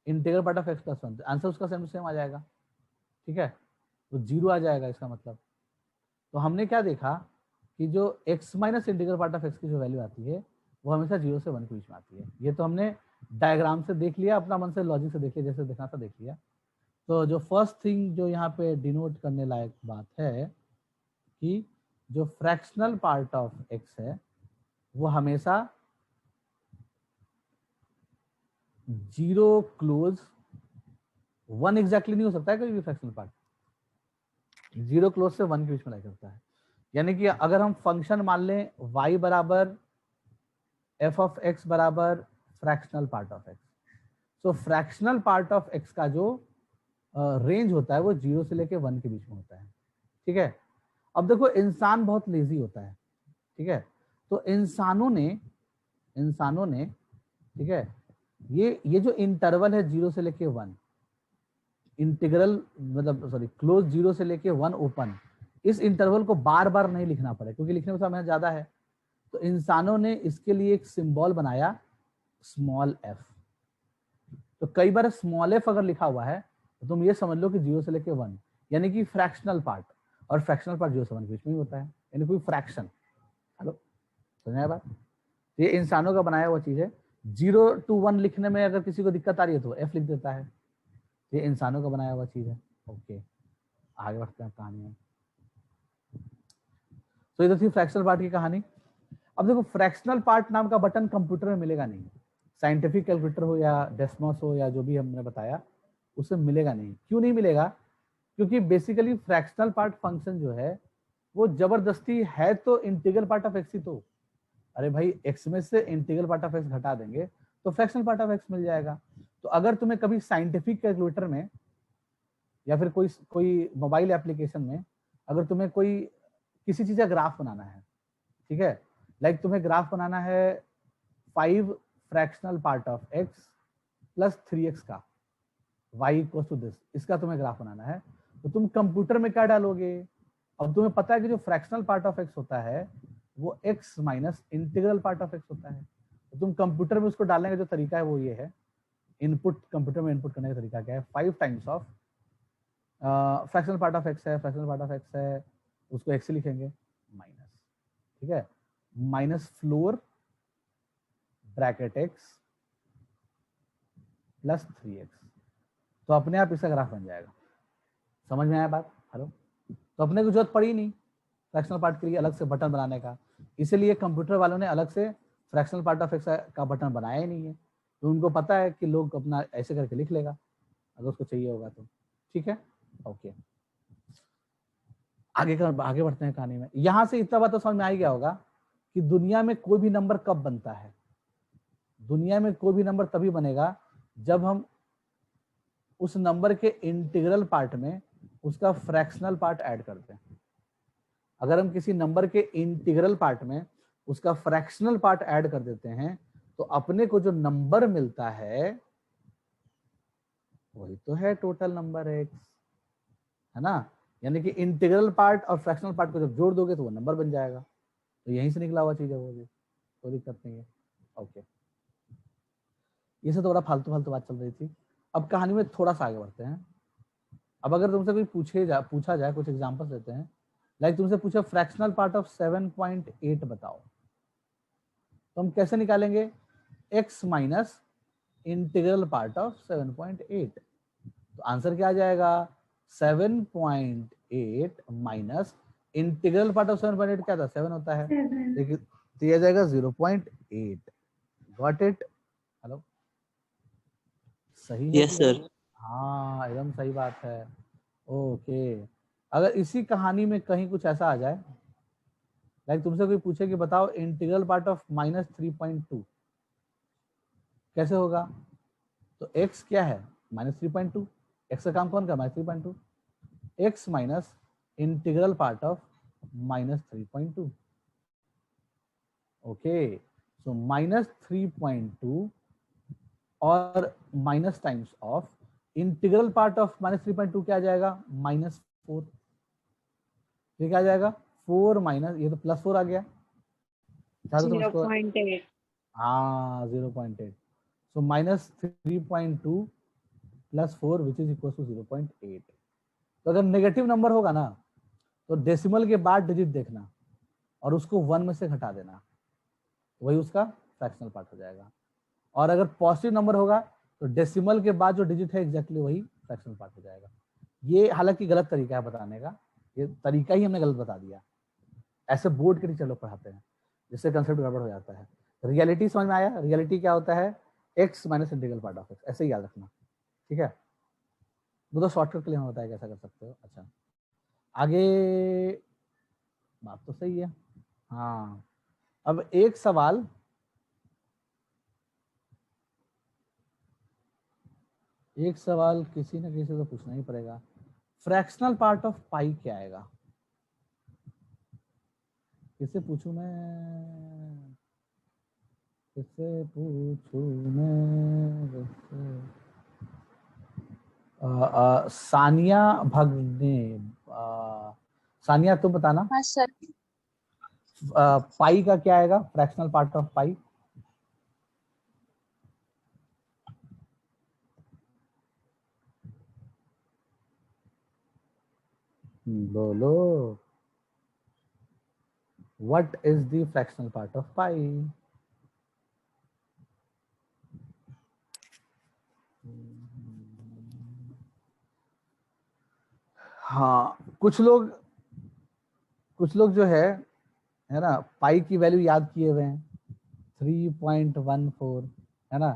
integral part of x plus 1, तो आंसर उसका सेम सेम आ जाएगा, ठीक है, तो जीरो आ जाएगा इसका मतलब। तो हमने क्या देखा कि जो x minus integral part of x की जो वैल्यू आती है वो हमेशा 0 से 1 के बीच में आती है। ये तो हमने डायग्राम से देख लिया, अपना मन से लॉजिक से देख लिया, जैसे देखना था देख लिया। तो जो फर्स्ट थिंग जो यहाँ पे डिनोट करने लायक बात है कि जो फ्रैक्शनल पार्ट ऑफ x है वो हमेशा 0 क्लोज 1 एग्जैक्टली नहीं हो सकता है कोई भी फ्रैक्शनल पार्ट, 0 क्लोज से 1 के बीच में लाई करता है। यानी कि अगर हम फंक्शन मान लें y बराबर f ऑफ x बराबर फ्रैक्शनल पार्ट ऑफ x, तो फ्रैक्शनल पार्ट ऑफ x का जो रेंज होता है वो 0 से लेके 1 के बीच में होता है, ठीक है। अब देखो इंसान बहुत लेजी होता है, ठीक है, तो इंसानों ने ठीक है, ये जो इंटरवल है 0 से लेके 1, इंटीग्रल मतलब सॉरी क्लोज 0 से लेके 1 ओपन, इस इंटरवल को बार बार नहीं लिखना पड़े क्योंकि लिखने में समय ज्यादा है। तो इंसानों ने इसके लिए एक सिंबल बनाया स्मॉल f। तो कई बार स्मॉल f अगर लिखा हुआ है तो तुम ये समझ लो कि 0 से लेके 1, यानी कि फ्रैक्शनल पार्ट, और फ्रैक्शनल पार्ट 0 से 1 के बीच में ही होता है, यानी कोई फ्रैक्शन। हेलो, समझ बात? ये इंसानों का बनाया हुआ चीज है। 0 to 1 लिखने में अगर किसी को दिक्कत आ रही है तो f लिख देता है, ये इंसानों का बनाया हुआ चीज है। ओके, आगे बढ़ते हैं कहानी में। तो इधर थी फ्रैक्शनल पार्ट की कहानी। अब देखो फ्रैक्शनल पार्ट नाम का बटन कंप्यूटर में मिलेगा नहीं, साइंटिफिक कैलकुलेटर हो या डेस्मोस हो या जो भी हमने बताया उसमें मिलेगा नहीं। क्यों नहीं मिलेगा? क्योंकि बेसिकली फ्रैक्शनल पार्ट फंक्शन जो है वो जबरदस्ती है तो इंटीग्रल पार्ट ऑफ एक्स ही तो। अरे भाई एक्स में से इंटीग्रल पार्ट ऑफ एक्स घटा देंगे तो फ्रैक्शनल पार्ट ऑफ एक्स मिल जाएगा। तो अगर तुम्हें कभी साइंटिफिक कैलकुलेटर में या फिर कोई मोबाइल एप्लीकेशन में अगर तुम्हें कोई किसी चीज का ग्राफ बनाना है, ठीक है, लाइक तुम्हें ग्राफ बनाना है 5 fractional part of x plus 3x का y इक्वल टू दिस, इसका तुम्हें ग्राफ बनाना है, तो तुम कंप्यूटर में क्या डालोगे? अब तुम्हें पता है कि जो फ्रैक्शनल पार्ट ऑफ x होता है वो x minus integral part of x होता है। तो तुम कंप्यूटर में उसको डालने का जो तरीका है वो ये है, इनपुट कंप्यूटर में इनपुट करने का तरीका क्या है, 5 times of fractional part of x है, फ्रैक्शनल पार्ट ऑफ x है, उसको x से लिखेंगे माइनस, ठीक है, minus floor bracket x plus 3x, तो अपने आप इसका ग्राफ बन जाएगा। समझ में आया बात? हेलो, तो अपने को जरूरत पड़ी नहीं फ्रैक्शनल पार्ट के लिए अलग से बटन बनाने का, इसीलिए कंप्यूटर वालों ने अलग से फ्रैक्शनल पार्ट ऑफ एक्स का बटन बनाया ही नहीं है। तो उनको पता है कि लोग अपना ऐसे करके लिख लेगा अगर उसको चाहिए होगा तो, ठीक है। ओके, आगे बढ़ते हैं कहानी में। यहां से इतना बात तो समझ में आ ही गया होगा कि दुनिया में कोई भी नंबर कब बनता है। दुनिया में कोई भी नंबर तभी बनेगा जब हम उस नंबर के इंटीग्रल पार्ट में उसका फ्रैक्शनल पार्ट ऐड करते हैं। अगर हम किसी नंबर के इंटीग्रल पार्ट में उसका फ्रैक्शनल पार्ट ऐड कर देते हैं तो अपने को जो नंबर मिलता है वही तो है टोटल नंबर एक्स, है ना। यानी कि इंटीग्रल पार्ट और फ्रैक्शनल पार्ट को जब जोड़ दोगे तो वो नंबर बन जाएगा। तो यहीं से निकला हुआ चीज है वो भी, कोई दिक्कत नहीं है। ओके, ये से थोड़ा फालतू फालतू बात चल रही थी। अब कहानी में थोड़ा सा आगे बढ़ते हैं। अब अगर तुमसे कोई पूछा जाए, कुछ एग्जांपल्स लेते हैं। लाइक तुमसे पूछा फ्रैक्शनल पार्ट ऑफ 7.8 बताओ, तो हम कैसे निकालेंगे? x minus integral part of 7.8। तो आंसर क्या आ जाएगा? 7.8 माइनस इंटीग्रल पार्ट ऑफ 7.8 क्या था? 7 होता है, देखिए तो ये आ जाएगा 0.8। Got it? हेलो, सही है यस कि सर। नहीं? हाँ एकदम सही बात है। ओके, अगर इसी कहानी में कहीं कुछ ऐसा आ जाए, लाइक तुमसे कोई पूछे कि बताओ इंटीग्रल पार्ट ऑफ -3.2 कैसे होगा? तो x क्या है? -3.2। x का काम कौन कर? -3.2। x minus integral part of -3.2। Okay, so -3.2 और minus times of integral part of -3.2 क्या आ जाएगा? -4। ये क्या आ जाएगा? 4 माइनस, ये तो +4 आ गया, चाहे तो तुम इसको 0.8। हाँ 0.8। सो -3.2 + 4 विच इज इक्वल टू 0.8। तो अगर नेगेटिव नंबर होगा ना तो डेसिमल के बाद डिजिट देखना और उसको 1 में से घटा देना, वही उसका फ्रैक्शनल पार्ट हो जाएगा। और अगर पॉजिटिव नंबर होगा तो डेसिमल के बाद जो डिजिट है एग्जैक्टली वही फ्रैक्शनल पार्ट हो जाएगा। ये हालांकि गलत तरीका है बताने का, ये तरीका ही हमने गलत बता दिया। ऐसे बोर्ड के टीचर लोग पढ़ाते हैं जिससे कंसेप्ट गड़बड़ हो जाता है। रियलिटी समझ में आया? रियलिटी क्या होता है? x minus integral part of x, ऐसे ही याद रखना, ठीक है। वो तो शॉर्टकट के लिए हमें बताया कैसा कर सकते हो। अच्छा आगे, बात तो सही है। हाँ, अब एक सवाल किसी न किसी को पूछना ही पड़ेगा। फ्रैक्शनल पार्ट ऑफ पाई क्या आएगा? किससे पूछूं मैं? किससे पूछूं मैं? सानिया भगने, सानिया तुम बताना। हाँ सर। पाई का क्या आएगा? Fractional part of pi. बोलो, what is the fractional part of pi? हाँ, कुछ लोग जो है ना, पाई की वैल्यू याद किए हुए हैं 3.14, है ना।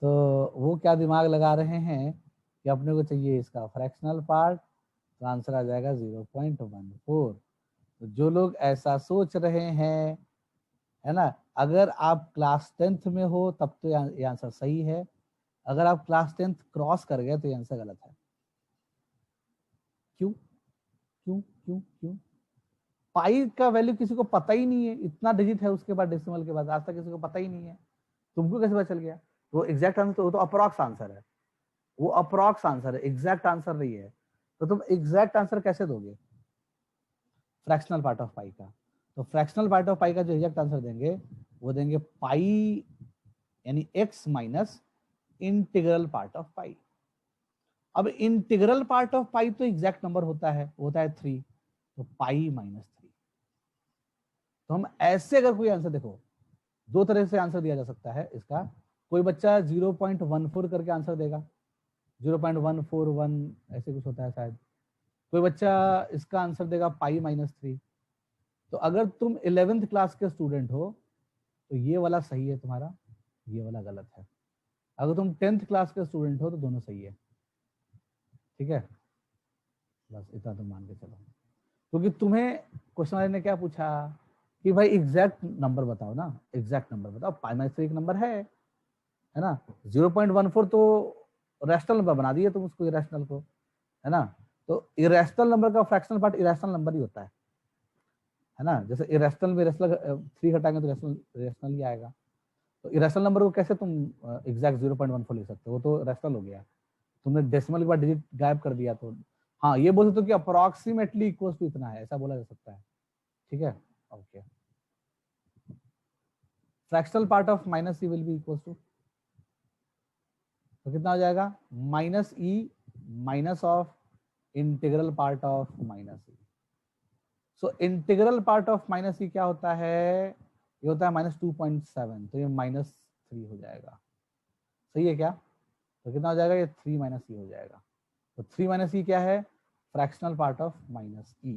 तो वो क्या दिमाग लगा रहे हैं कि अपने को चाहिए इसका फ्रैक्शनल पार्ट, तो आंसर आ जाएगा 0.14। तो जो लोग ऐसा सोच रहे हैं, है ना, अगर आप क्लास 10th में हो तब तो ये आंसर सही है। अगर आप क्लास 10th क्रॉस कर गए तो ये आंसर गलत है। क्यों क्यों क्यों क्यों? पाई का वैल्यू किसी को पता ही नहीं है, इतना डिजिट है उसके बाद डेसिमल के बाद, आज तक किसी को पता ही नहीं है। तुमको कैसे पता चल गया? वो एग्जैक्ट आंसर तो अप्रॉक्स आंसर है, वो अप्रॉक्स आंसर है, एग्जैक्ट आंसर नहीं है। तो तुम एग्जैक्ट आंसर कैसे दोगे फ्रैक्शनल पार्ट ऑफ पाई का? तो फ्रैक्शनल पार्ट ऑफ पाई का जो एग्जैक्ट आंसर देंगे वो देंगे पाई यानी x minus integral part of pi. अब इंटीग्रल पार्ट ऑफ पाई तो एग्जैक्ट नंबर होता है, वो होता है 3, तो पाई -3। तो हम ऐसे अगर कोई आंसर, देखो दो तरह से आंसर दिया जा सकता है इसका। कोई बच्चा 0.14 करके आंसर देगा, 0.141 ऐसे कुछ होता है शायद। कोई बच्चा इसका आंसर देगा पाई -3। तो अगर तुम 11th क्लास के स्टूडेंट हो तो ये वाला सही है तुम्हारा, ये वाला गलत है। अगर तुम 10th क्लास के स्टूडेंट हो तो दोनों सही है, ठीक है। बस इतना तुम मान के चलो, क्योंकि तुम्हें क्वेश्चन वाले ने क्या पूछा कि भाई एग्जैक्ट नंबर बताओ ना, एग्जैक्ट नंबर बताओ। पाई -3 एक नंबर है ना। 0.14 तो रैशनल नंबर बना दिए तुम उसको, इरेशनल को, है ना। तो इरेशनल नंबर का फ्रैक्शनल पार्ट इरेशनल नंबर ही होता है ना। जैसे इरेशनल में रेशनल 3 घटाएंगे तो रेशनल ही आएगा। तो इरेशनल नंबर को कैसे तुम एग्जैक्ट 0.14 लिख सकते हो, वो तो रैशनल हो गया, तुमने डेसिमल के बाद डिजिट गायब कर दिया। तो हाँ ये बोल सकते हो कि अप्रोक्सीमेटली इक्वल टू इतना है, ऐसा बोला जा सकता है, ठीक है। Okay, fractional part of minus e will be equal to, तो कितना हो जाएगा, minus e minus of integral part of minus e. So integral part of minus e क्या होता है, ये होता है -2.7, तो ये -3 हो जाएगा, सही है क्या। तो कितना हो जाएगा, ये 3 माइनस ई हो जाएगा। तो 3 माइनस ई क्या है, fractional part of minus E.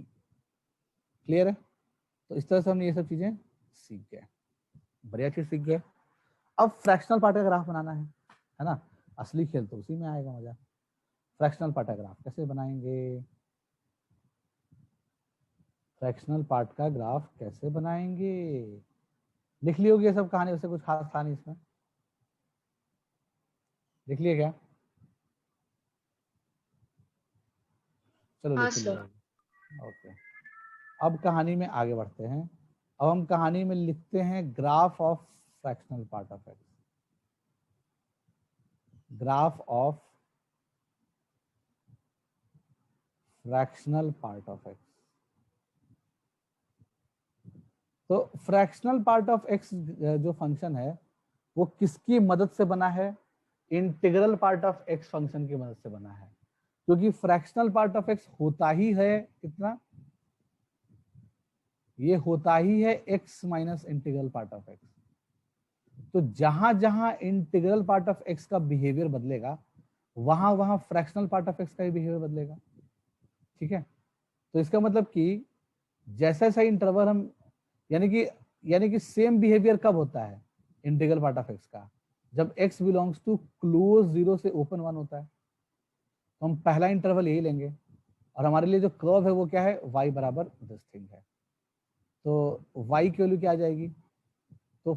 Clear है। तो इस तरह से हमने ये सब चीजें सीख गए, बढ़िया चीज सीख गए। अब फ्रैक्शनल पार्ट का ग्राफ बनाना है ना, असली खेल तो उसी में आएगा मजा। फ्रैक्शनल पार्ट का ग्राफ कैसे बनाएंगे, फ्रैक्शनल पार्ट का ग्राफ कैसे बनाएंगे, लिख ली होगी ये सब कहानी, वैसे कुछ खास था नहीं इसमें, लिख लिए क्या, चलो हाँ लिख सर। लिया। ओके, अब कहानी में आगे बढ़ते हैं। अब हम कहानी में लिखते हैं graph of fractional part of x, graph of fractional part of x. तो फ्रैक्शनल पार्ट ऑफ एक्स जो फंक्शन है वो किसकी मदद से बना है, integral part of x function की मदद से बना है, क्योंकि फ्रैक्शनल पार्ट ऑफ एक्स होता ही है कितना, ये होता ही है x minus integral part of x. तो जहां जहां इंटीग्रल पार्ट ऑफ एक्स का बिहेवियर बदलेगा वहां वहां फ्रैक्शनल पार्ट ऑफ एक्स का ही बिहेवियर बदलेगा, ठीक है। तो इसका मतलब कि जैसा जैसा इंटरवल हम, यानी कि सेम बिहेवियर कब होता है इंटीग्रल पार्ट ऑफ एक्स का, जब x बिलोंग्स टू क्लोज 0 से ओपन 1 होता है। तो हम पहला इंटरवल यही लेंगे, और हमारे लिए जो कर्व है वो क्या है, y बराबर दिस थिंग है। तो y की वैल्यू क्या आ जाएगी, तो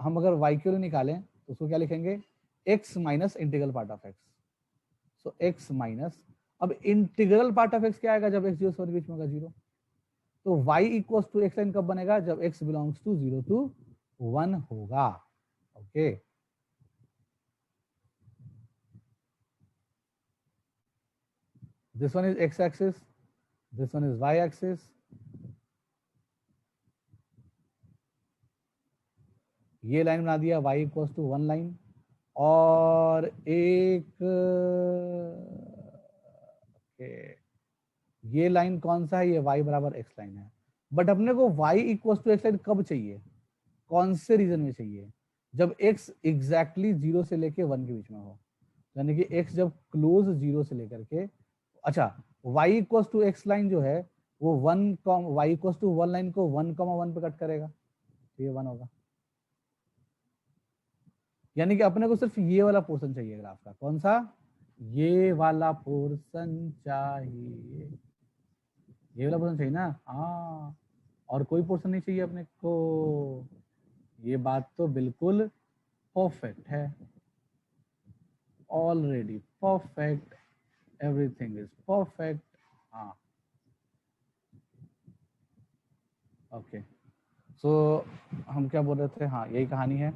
हम अगर y की वैल्यू निकालें तो उसको क्या लिखेंगे, x minus integral part of x. So x minus, अब इंटीग्रल पार्ट ऑफ एक्स क्या आएगा जब x 0 से बीच में होगा 0। तो y equals to x line कब बनेगा, जब x बिलोंग्स टू 0 टू 1 होगा। Okay, this one is x axis, this one is y axis, ये लाइन बना दिया y इक्वल्स टू 1 लाइन, और एक ये लाइन कौन सा है, ये y बराबर x लाइन है। बट अपने को y equals to x line कब चाहिए, कौन से रीजन में चाहिए, जब x एग्जैक्टली 0 से लेके 1 के बीच में हो, यानी कि x जब क्लोज 0 से लेकर के, अच्छा y equals to x line जो है वो 1 y इक्वल्स टू 1 लाइन को 1,1 पे कट करेगा, तो ये 1 होगा। यानी कि अपने को सिर्फ ये वाला पोर्शन चाहिए ग्राफ का, कौन सा, ये वाला पोर्शन चाहिए, ये वाला पोर्शन चाहिए ना, हाँ, और कोई पोर्शन नहीं चाहिए अपने को। ये बात तो बिल्कुल परफेक्ट है, already perfect, everything is perfect. हाँ ओके, सो हम क्या बोल रहे थे, हाँ यही कहानी है।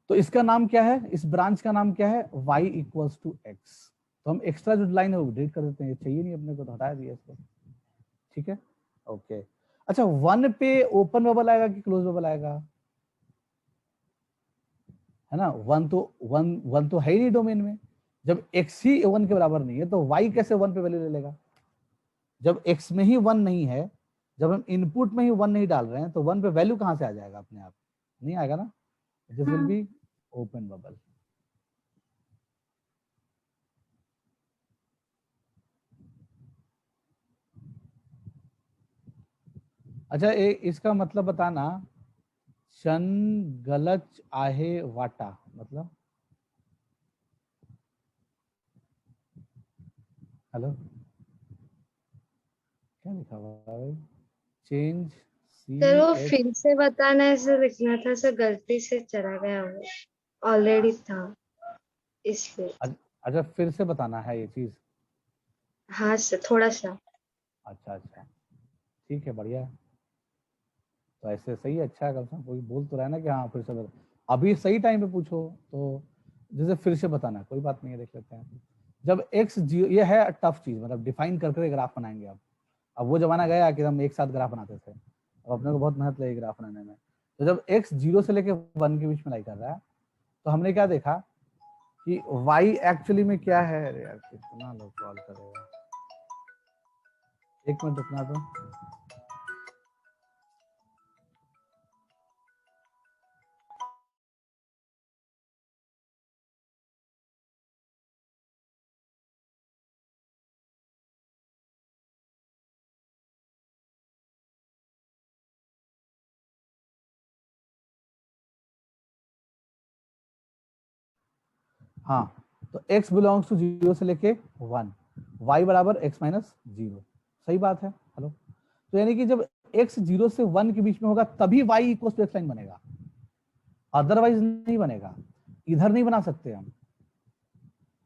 तो इसका नाम क्या है, इस ब्रांच का नाम क्या है, y इक्वल्स टू एक्स। तो हम एक्स्ट्रा जो लाइन है वो डिलीट कर देते हैं, ये चाहिए नहीं अपने को, तो हटा दिया इसको, ठीक है। ओके, अच्छा 1 पे ओपन बबल आएगा कि क्लोज बबल आएगा, है ना, 1 तो है ही नहीं डोमेन में, जब x ही 1 के बराबर नहीं है तो y कैसे 1 पे वैल्यू ले लेगा, जब x में ही 1 नहीं है, जब हम इनपुट में ही 1 नहीं डाल रहे हैं तो 1 पे वैल्यू कहां से आ जाएगा, अपने आप नहीं आएगा ना, this will be open bubble. अच्छा इसका मतलब बताना, शन गलच आहे वाटा मतलब, हेलो क्या लिखा हुआ है भाई, चेंज सर वो CH, फिर से बताना है, सर लिखना था सर, गलती से चला गया, वो ऑलरेडी था इसलिए। अच्छा फिर से बताना है ये चीज, हाँ सर, थोड़ा सा। अच्छा अच्छा ठीक है, बढ़िया है। तो ऐसे सही है, अच्छा है, कम से कम कोई बोल तो रहा है ना कि हाँ फिर से बता। अभी सही टाइम पे पूछो तो जैसे फिर से बताना, कोई बात नहीं है, देख लेते हैं। जब x 0, ये है टफ चीज, मतलब डिफाइन करके ग्राफ बनाएंगे अब वो जमाना गया कि हम एक साथ ग्राफ बनाते थे, अब अपने को बहुत मेहनत लगेगी ग्राफ बनाने में। तो जब x 0 से लेके 1 के बीच में लाई कर रहा है, तो हमने क्या देखा कि y एक्चुअली में क्या है। अरे यार कितना लोग कॉल करेगा, एक मिनट रुकना तो। हाँ, तो x बिलोंग्स टू 0 से लेके 1, y बराबर x माइनस 0, सही बात है। हेलो, तो यानी कि जब x 0 से 1 के बीच में होगा तभी y equal to x line बनेगा, अदरवाइज नहीं बनेगा। इधर नहीं बना सकते हम।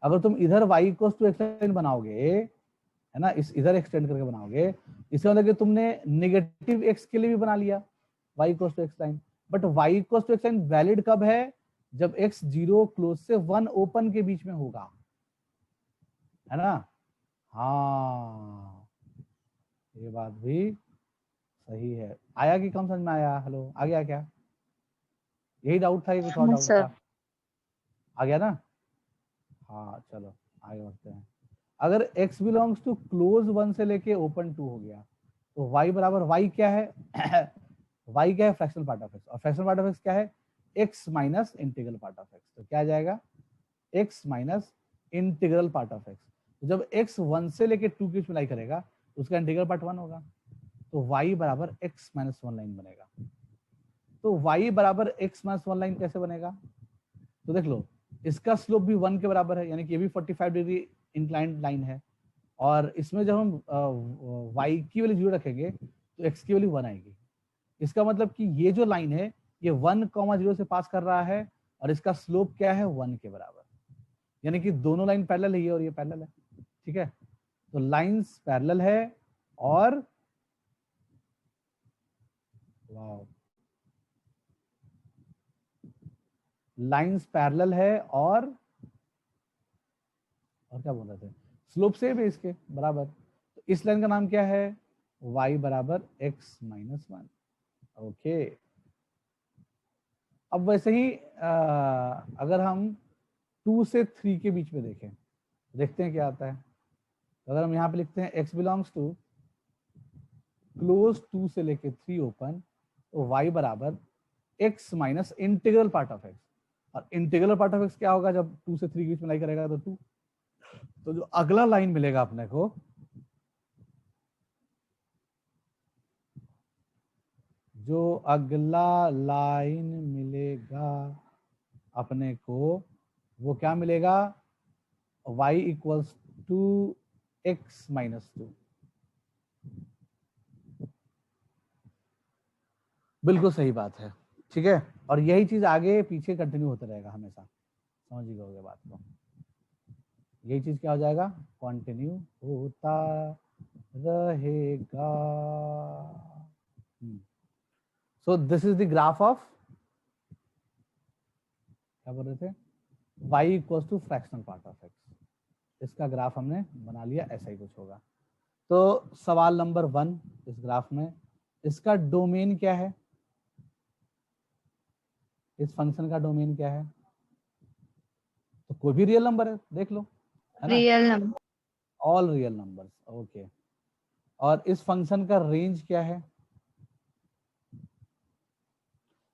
अगर तुम इधर y equal to x line बनाओगे, है ना, इस इधर एक्सटेंड करके बनाओगे, इसका मतलब कि तुमने नेगेटिव x के लिए भी बना लिया y equal to x line. But y equal to x line valid कब है? जब x 0 क्लोज से 1 ओपन के बीच में होगा, है ना। हाँ, ये बात भी सही है। आया कि कम समझ में आया? हेलो, आ गया क्या? यही डाउट था कि कुछ और हाँ डाउट सर। था? आ गया ना? हाँ चलो आगे बढ़ते हैं। अगर x बिलोंग्स टू क्लोज 1 से लेके ओपन 2 हो गया, तो y बराबर y क्या है? y क्या है? फ्रैक्शनल पार्ट ऑफ x, और फ्रैक्शनल पार्ट ऑफ x क्या है? x minus integral part of x। तो क्या आ जाएगा? x minus integral part of x। तो जब x 1 से लेके 2 की मिलाई करेगा, उसका इंटीग्रल पार्ट 1 होगा, तो y बराबर x माइनस 1 लाइन बनेगा। तो y बराबर x माइनस 1 लाइन कैसे बनेगा? तो देख लो, इसका स्लोप भी 1 के बराबर है, यानी कि ये भी 45 डिग्री इंक्लाइंड लाइन है, और इसमें जब हम y की वैल्यू 0 रखेंगे तो x की वैल्यू 1 आएगी। इसका मतलब कि ये जो लाइन है ये 1,0 से पास कर रहा है, और इसका स्लोप क्या है? 1 के बराबर, यानी कि दोनों लाइन पैरेलल है, ये और ये पैरेलल है, ठीक है। तो लाइंस पैरेलल है, और वाओ, लाइंस पैरेलल है, और क्या बोल रहे थे? स्लोप सेम है इसके बराबर। तो इस लाइन का नाम क्या है? y बराबर x माइनस 1। ओके, अब वैसे ही अगर हम 2 से 3 के बीच में देखें, देखते हैं क्या आता है। तो अगर हम यहाँ पे लिखते हैं x बिलोंग्स टू क्लोज 2 से लेके 3 ओपन, तो y बराबर x minus integral part of x। और इंटीग्रल पार्ट ऑफ x क्या होगा? जब 2 से 3 के बीच में लाई करेगा तो 2। तो जो अगला लाइन मिलेगा अपने को, जो अगला लाइन मिलेगा अपने को, वो क्या मिलेगा? y equals to x minus 2। बिल्कुल सही बात है, ठीक है। और यही चीज आगे पीछे कंटिन्यू होता रहेगा हमेशा, समझ गए बात को। यही चीज क्या हो जाएगा? कंटिन्यू होता रहेगा। So this is the graph of, क्या बोल रहे थे? y equals to fractional part of x। इसका ग्राफ हमने बना लिया, ऐसा ही कुछ होगा। तो सवाल नंबर 1 इस ग्राफ में, इसका डोमेन क्या है? इस फंक्शन का डोमेन क्या है? तो कोई भी रियल नंबर है, देख लो, है ना, real number. All real numbers. Okay, और इस फंक्शन का रेंज क्या है?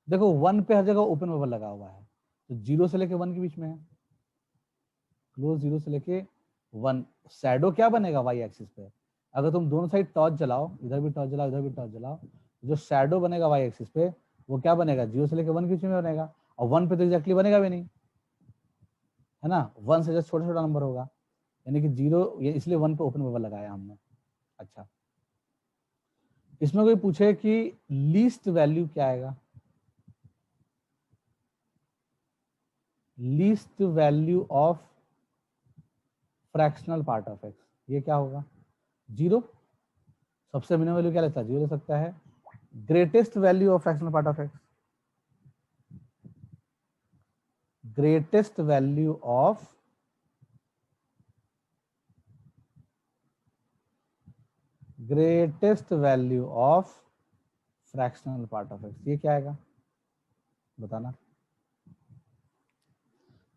देखो 1 पे हर जगह ओपन बबल लगा हुआ है, तो 0 से लेके 1 के बीच में है, क्लोज 0 से लेके 1। शैडो क्या बनेगा वाई एक्सिस पे? अगर तुम दोनों साइड टॉर्च जलाओ, इधर भी टॉर्च जलाओ, इधर भी टॉर्च जलाओ, जो शैडो बनेगा वाई एक्सिस पे वो क्या बनेगा? 0 से लेके 1 के बीच में बनेगा, और 1 पे तो एग्जैक्टली बनेगा भी नहीं, है ना। 1 से जस्ट छोटा छोटा नंबर होगा, यानी कि 0, इसलिए 1 पे ओपन बबल लगाया हमने। अच्छा, इसमें कोई पूछे कि लीस्ट वैल्यू क्या आएगा? Least value of fractional part of x, ये क्या होगा? 0। सबसे मिनिमम वैल्यू क्या लेता है? 0 ले सकता है, greatest value of fractional part of x, greatest value of fractional part of x, ये क्या आएगा बताना।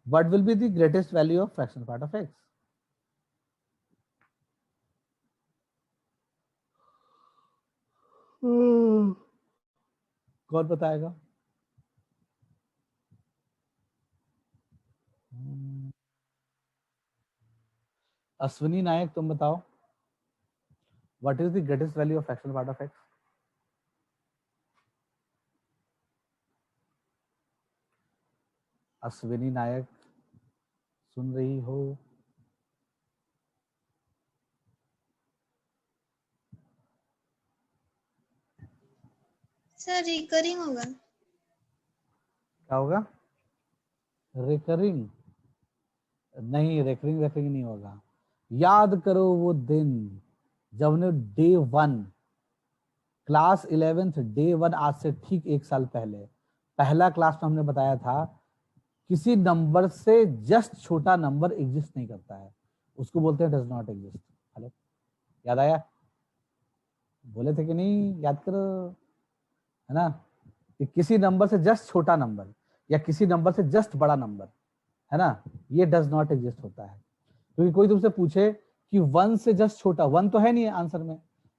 What will be the greatest value of fractional part of x? कौन बताएगा? अश्विनी नायक, तुम बताओ, what is the greatest value of fractional part of x? Ashwini Nayak, सुन रही हो? सर रिकरिंग होगा। क्या होगा? रिकरिंग? नहीं, रिकरिंग नहीं होगा। याद करो वो दिन जब ने डे 1 क्लास 11th डे 1, आज से ठीक 1 साल पहले पहला क्लास में हमने बताया था किसी नंबर से जस्ट छोटा नंबर एग्जिस्ट नहीं करता है, उसको बोलते हैं डज नॉट एग्जिस्ट। हेलो, याद आया? बोले थे कि नहीं? याद करो, है ना, कि किसी नंबर से जस्ट छोटा नंबर या किसी नंबर से जस्ट बड़ा नंबर, है ना, ये डज नॉट एग्जिस्ट होता है। क्योंकि कोई तुमसे पूछे कि 1 से जस्ट छोटा, 1 तो है नहीं आंसर में,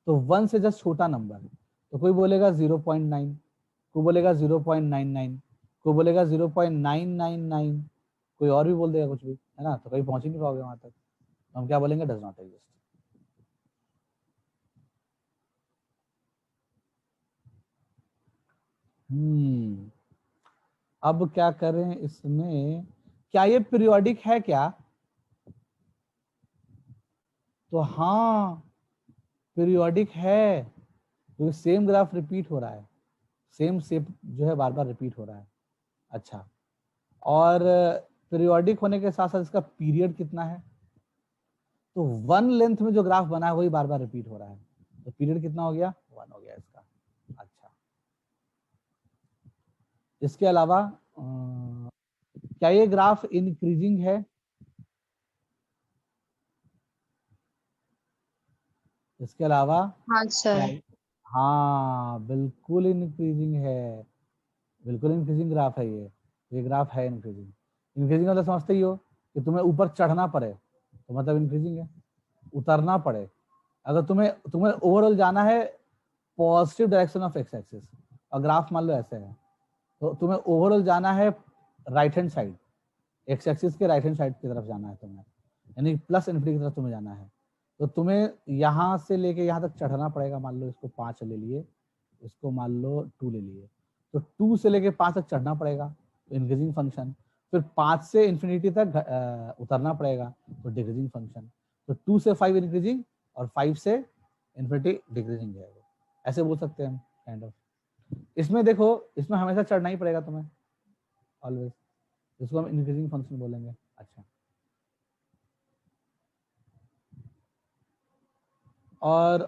तो 1 से जस्ट छोटा नंबर, तो कोई बोलेगा 0.9, कोई बोलेगा 0.99, कोई बोलेगा 0.999, कोई और भी बोल देगा कुछ भी, है ना, तो कहीं पहुंच ही नहीं पाओगे वहां तक। तो हम क्या बोलेंगे? Does not exist. अब क्या करें इसमें? क्या ये पीरियोडिक है क्या? तो हाँ, पीरियोडिक है, क्योंकि सेम ग्राफ रिपीट हो रहा है, सेम शेप जो है बार बार रिपीट हो रहा है। अच्छा, और पीरियोडिक होने के साथ साथ इसका पीरियड कितना है? तो 1 लेंथ में जो ग्राफ बना है वही बार बार रिपीट हो रहा है, तो पीरियड कितना हो गया? 1 हो गया इसका। अच्छा, इसके अलावा क्या ये ग्राफ इंक्रीजिंग है? इसके अलावा हाँ सर। हाँ, बिल्कुल इंक्रीजिंग है, बिल्कुल इंक्रीजिंग ग्राफ है ये ग्राफ है इंक्रीजिंग। इंक्रीजिंग मतलब समझते ही हो कि तुम्हें ऊपर चढ़ना पड़े तो मतलब इंक्रीजिंग है, उतरना पड़े, अगर तुम्हें ओवरऑल जाना है positive direction of x axis और ग्राफ मान लो ऐसे है, तो तुम्हें ओवरऑल जाना है right hand side, x axis के राइट हैंड साइड की तरफ जाना है तुम्हें, यानी प्लस इन्फिनिटी की तरफ तुम्हें जाना है। तो तुम्हें यहाँ से लेके यहाँ तक चढ़ना पड़ेगा। मान लो इसको 5 ले लिए, इसको मान लो 2 ले लिए, तो 2 से लेके 5 तक चढ़ना पड़ेगा, तो इंक्रीजिंग फंक्शन। फिर 5 से इन्फिनिटी तक उतरना पड़ेगा, तो डिक्रीजिंग फंक्शन। तो 2 से 5 इंक्रीजिंग और 5 से इन्फिनिटी डिक्रीजिंग है। ऐसे बोल सकते हैं हम काइंड ऑफ। इसमें देखो, इसमें हमेशा चढ़ना ही पड़ेगा तुम्हें ऑलवेज, इसको हम इंक्रीजिंग फंक्शन बोलेंगे। अच्छा, और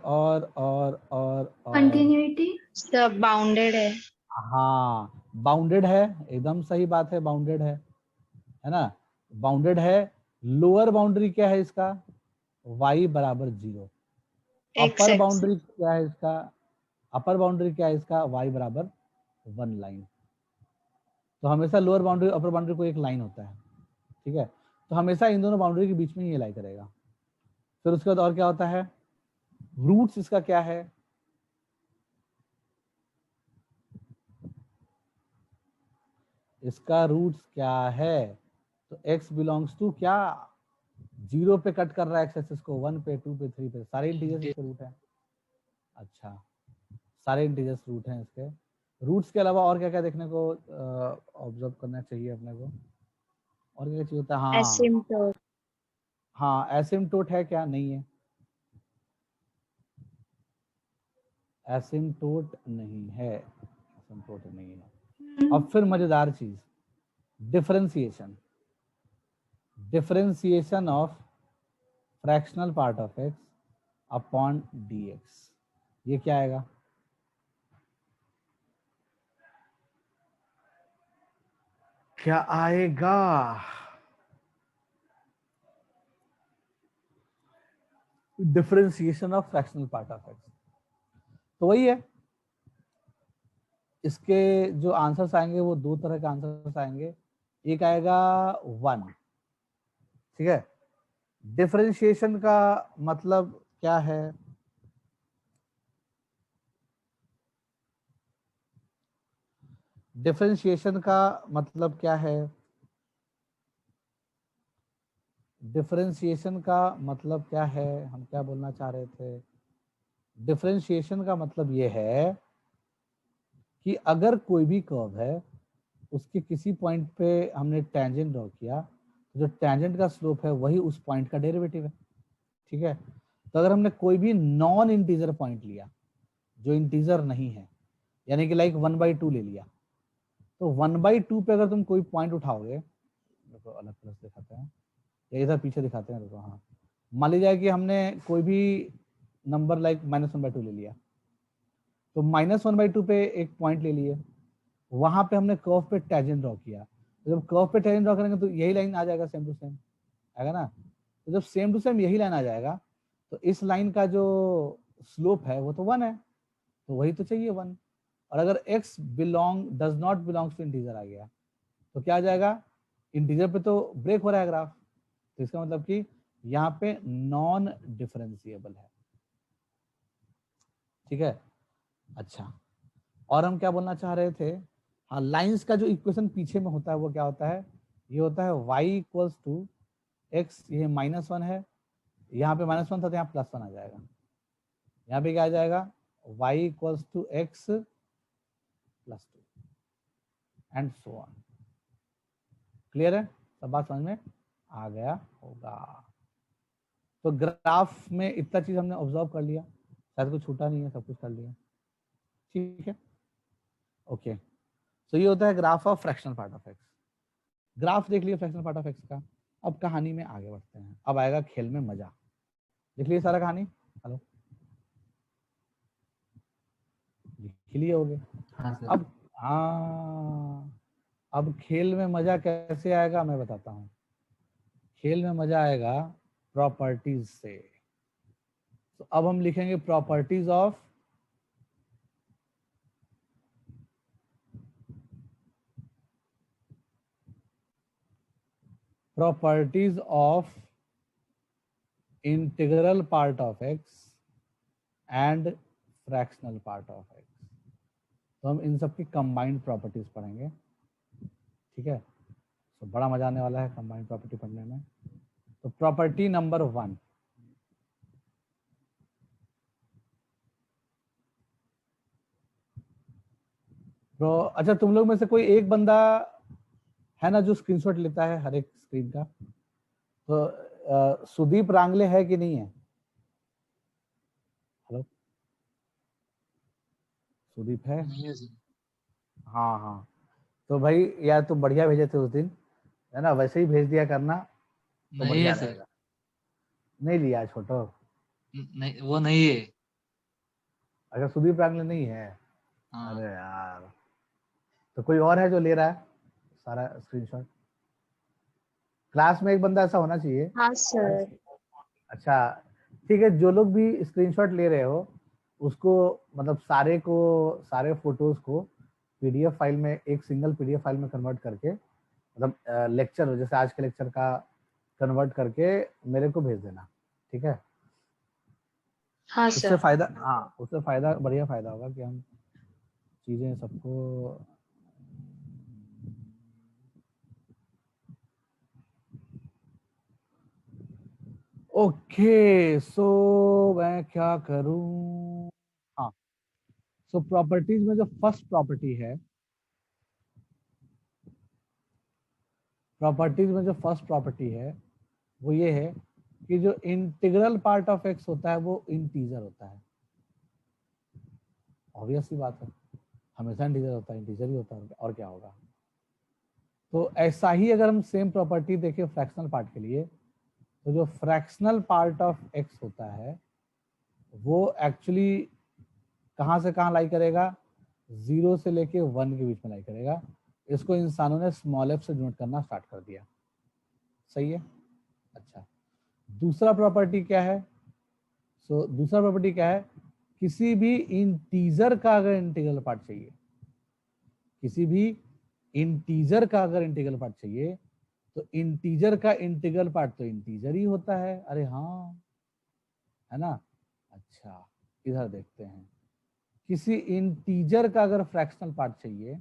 कंटिन्यूटी सब बाउंडेड है। हाँ, बाउंडेड है, एकदम सही बात है, बाउंडेड है ना, बाउंडेड है। लोअर बाउंड्री क्या है इसका? y बराबर 0। अपर बाउंड्री क्या है इसका? अपर बाउंड्री क्या है इसका? y बराबर 1 लाइन। तो हमेशा लोअर बाउंड्री अपर बाउंड्री को एक लाइन होता है, ठीक है, तो हमेशा इन दोनों बाउंड्री के बीच में ये लाई करेगा। फिर उसके बाद और क्या होता है? रूट्स इसका क्या है? इसका रूट्स क्या है? तो x बिलोंग्स टू क्या? 0 पे कट कर रहा है एक्स एक्सिस को, 1 पे, 2 पे, 3 पे, सारे इंटीजर्स इसके रूट है। अच्छा, सारे इंटीजर्स रूट हैं इसके। रूट्स के अलावा और क्या क्या देखने को ऑब्जर्व करना चाहिए अपने को? और क्या चाहिए होता है? हाँ एसिम्प्टोट। हाँ, एसिम्प्टोट है क्या? नहीं है, एसिम्प्टोट नहीं है, एसिम्प्टोट नहीं है। अब फिर मजेदार चीज, differentiation, differentiation of fractional part of x upon dx, ये क्या आएगा? क्या आएगा? Differentiation of fractional part of x. तो वही है, इसके जो आंसर्स आएंगे वो दो तरह के आंसर्स आएंगे। एक आएगा 1, ठीक है। डिफरेंशिएशन का मतलब क्या है? डिफरेंशिएशन का मतलब क्या है? डिफरेंशिएशन का मतलब क्या है? हम क्या बोलना चाह रहे थे? डिफरेंशिएशन का मतलब ये है कि अगर कोई भी कर्व है, उसके किसी पॉइंट पे हमने टेंजेंट ड्रॉ किया, तो जो टेंजेंट का स्लोप है वही उस पॉइंट का डेरिवेटिव है, ठीक है। तो अगर हमने कोई भी नॉन इंटीजर पॉइंट लिया जो इंटीजर नहीं है, यानी कि लाइक 1/2 ले लिया, तो 1/2 पे अगर तुम कोई पॉइंट उठाओगे, देखो अलग कलर से दिखाते हैं या इधर पीछे दिखाते हैं, देखो, हाँ, मान लीजिए कि हमने कोई भी नंबर लाइक -1/2 ले लिया, तो -1/2 पे एक पॉइंट ले लिए, वहां पे हमने कर्व पे टेंजेंट ड्रॉ किया, तो जब कर्व पे टेंजेंट ड्रॉ करेंगे तो यही लाइन आ जाएगा, सेम टू सेम आएगा ना। तो जब सेम टू सेम यही लाइन आ जाएगा, तो इस लाइन का जो स्लोप है वो तो 1 है, तो वही तो चाहिए 1। और अगर x does not belongs to integer आ गया, तो क्या आ जाएगा? इंटीजर पे तो ब्रेक हो रहा है ग्राफ, तो इसका मतलब कि यहाँ पे नॉन डिफरेंशिएबल है, ठीक है। अच्छा, और हम क्या बोलना चाह रहे थे? हाँ, लाइंस का जो इक्वेशन पीछे में होता है वो क्या होता है? ये होता है y = x, ये -1 है, यहाँ पे -1 था तो यहाँ +1 आ जाएगा, यहाँ पे क्या आ जाएगा? y = x + 2 and so on. Clear है? सब बात समझ में आ गया होगा। तो ग्राफ में इतना चीज हमने ऑब्जर्व कर लिया, शायद कुछ छूटा नहीं है, सब कुछ कर लिया, ठीक है, ओके। तो ये होता है graph of fractional part of x. Graph देख लिया फ्रैक्शनल पार्ट ऑफ एक्स का। अब कहानी में आगे बढ़ते हैं, अब आएगा खेल में मजा। देख लिया सारा कहानी? हेलो, लिख लिए होगे? हाँ सर। अब हाँ, अब खेल में मजा कैसे आएगा मैं बताता हूँ। खेल में मजा आएगा प्रॉपर्टीज से। तो अब हम लिखेंगे properties of integral part of x and fractional part of x. तो हम इन सब की कंबाइंड प्रॉपर्टीज पढ़ेंगे, ठीक है। तो बड़ा मजा आने वाला है कंबाइंड प्रॉपर्टी पढ़ने में। तो प्रॉपर्टी नंबर 1, तो अच्छा, तुम लोग में से कोई एक बंदा है ना जो स्क्रीनशॉट लेता है हर एक स्क्रीन का? तो सुदीप रांगले है कि नहीं है? हेलो, सुदीप है? नहीं है सर। हाँ हाँ, तो भाई यार तुम बढ़िया भेजे थे उस दिन, है ना, वैसे ही भेज दिया करना तो नहीं बढ़िया है सर। रहेगा। नहीं लिया छोटो? नहीं, वो नहीं है। अगर सुदीप रांगले नहीं है, हाँ। अरे यार, तो कोई और है जो ले रहा है सारा स्क्रीनशॉट? क्लास में एक बंदा ऐसा होना चाहिए। हाँ सर। अच्छा ठीक है, जो लोग भी स्क्रीनशॉट ले रहे हो उसको, मतलब सारे फोटोज को पीडीएफ फाइल में, एक सिंगल पीडीएफ फाइल में कन्वर्ट करके, मतलब लेक्चर जैसे आज के लेक्चर का कन्वर्ट करके मेरे को भेज देना, ठीक है। हाँ उससे सर। फायदा, हाँ उससे फायदा, बढ़िया फायदा होगा कि हम चीजें सबको, ओके। सो मैं क्या करूं? हाँ, सो प्रॉपर्टीज में जो फर्स्ट प्रॉपर्टी है, वो ये है कि जो इंटीग्रल पार्ट ऑफ एक्स होता है वो इंटीजर होता है। ऑब्वियस सी बात है, हमेशा इंटीजर होता है, इंटीजर ही होता है, और क्या होगा। तो ऐसा ही अगर हम सेम प्रॉपर्टी देखें फ्रैक्शनल पार्ट के लिए, तो जो फ्रैक्शनल पार्ट ऑफ एक्स होता है वो एक्चुअली कहाँ से कहाँ लाई करेगा? 0 से लेके 1 के बीच में लाई करेगा। इसको इंसानों ने स्मॉल एफ से डिनोट करना स्टार्ट कर दिया। सही है। अच्छा, दूसरा प्रॉपर्टी क्या है? दूसरा प्रॉपर्टी क्या है? किसी भी इंटीजर का अगर इंटीग्रल पार्ट चाहिए, किसी भी इंटीजर का अगर इंटीग्रल पार्ट चाहिए, तो इंटीजर का इंटीग्रल पार्ट तो इंटीजर ही होता है। अरे हाँ, है ना। अच्छा, इधर देखते हैं, किसी इंटीजर का अगर फ्रैक्शनल पार्ट चाहिए,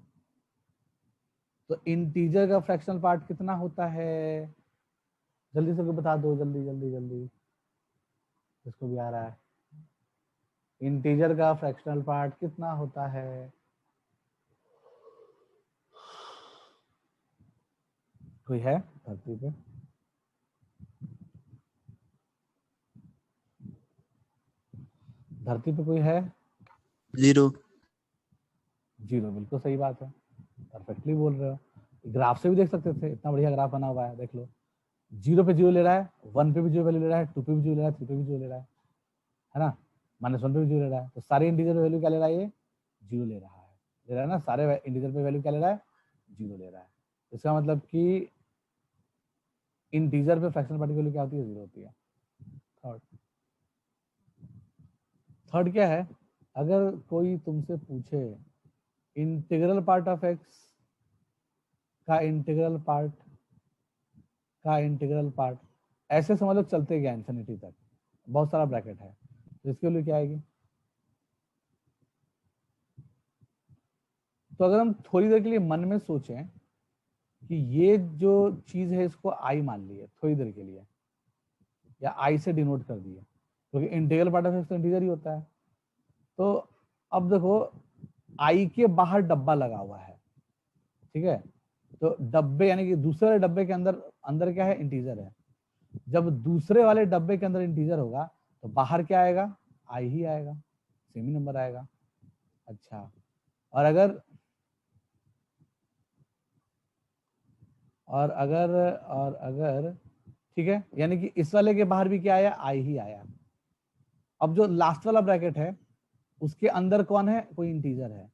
तो इंटीजर का फ्रैक्शनल पार्ट कितना होता है? जल्दी से कोई बता दो, जल्दी जल्दी जल्दी, इसको भी आ रहा है। इंटीजर का फ्रैक्शनल पार्ट कितना होता है? कोई है धरती पे? धरती पे कोई है? 0। 0, बिल्कुल सही बात है, परफेक्टली बोल रहे हो। ग्राफ से भी देख सकते थे, इतना बढ़िया ग्राफ बना हुआ है, देख लो। 0 पे 0 ले रहा है, 1 पे भी 0 वैल्यू ले रहा है, 2 पे भी 0 ले रहा है, 3 पे भी 0 ले रहा है ना। -1 पे भी 0 ले रहा है, तो सारे इंटीजर वैल्यू क्या ले रहा है? ये 0 ले रहा है ना। सारे इंटीजर पे वैल्यू क्या ले रहा है? 0 ले रहा है। इसका मतलब कि इंटीजर पे फ्रैक्शनल पार्ट की वैल्यू क्या होती है? 0 होती है। थर्ड क्या है? अगर कोई तुमसे पूछे इंटीग्रल पार्ट ऑफ एक्स का इंटीग्रल पार्ट, ऐसे समझ लो चलते गया इंफिनिटी तक, बहुत सारा ब्रैकेट है, तो इसके लिए क्या आएगी? तो अगर हम थोड़ी देर के लिए मन में सोचें कि ये जो चीज है इसको आई मान लिए थोड़ी देर के लिए, या आई से डिनोट कर दिए, क्योंकि इंटीग्रल पार्ट ऑफ एक्स तो इंटीजर ही होता है। तो अब देखो, आई के बाहर डब्बा लगा हुआ है, ठीक है। तो डब्बे यानी कि दूसरे वाले डब्बे के अंदर अंदर क्या है? इंटीजर है। जब दूसरे वाले डब्बे के अंदर इंटीजर होगा तो बाहर क्या आएगा? आई ही आएगा, सेमी नंबर आएगा। अच्छा, और अगर ठीक है, यानी कि इस वाले के बाहर भी क्या आया? आई ही आया। अब जो लास्ट वाला ब्रैकेट है उसके अंदर कौन है? कोई इंटीजर है,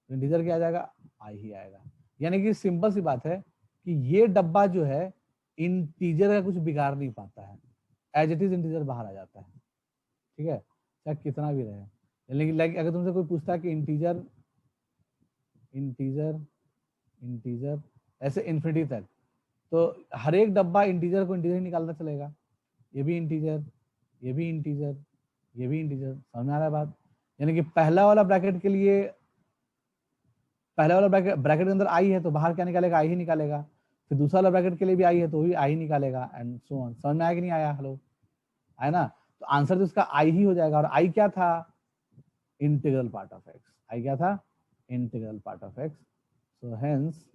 इंटीजर क्या आ जाएगा? आई ही आएगा। यानी कि सिंपल सी बात है कि ये डब्बा जो है इंटीजर का कुछ बिगाड़ नहीं पाता है, एज इट इज इंटीजर बाहर आ जाता है, ठीक है, चाहे कितना भी रहे। लेकिन लाइक अगर तुमसे कोई पूछता है कि इंटीजर इंटीजर इंटीजर ऐसे इन्फिनिटी तक, तो हर एक डब्बा इंटीजर को इंटीजर ही निकालता चलेगा। ये भी इंटीजर, ये भी इंटीजर, ये भी इंटीजर। समझ में आ रहा है बात? यानी कि पहला वाला ब्रैकेट के लिए, पहला वाला ब्रैकेट के अंदर आई है तो बाहर क्या निकालेगा? आई ही निकालेगा। फिर दूसरा वाला ब्रैकेट के लिए भी आई है तो भी आई निकालेगा, एंड सो ऑन। समझ में आया कि नहीं आया? हेलो, आया ना? तो आंसर तो इसका आई ही हो जाएगा। और आई क्या था? Integral part of x. I क्या था? Integral part of x. So hence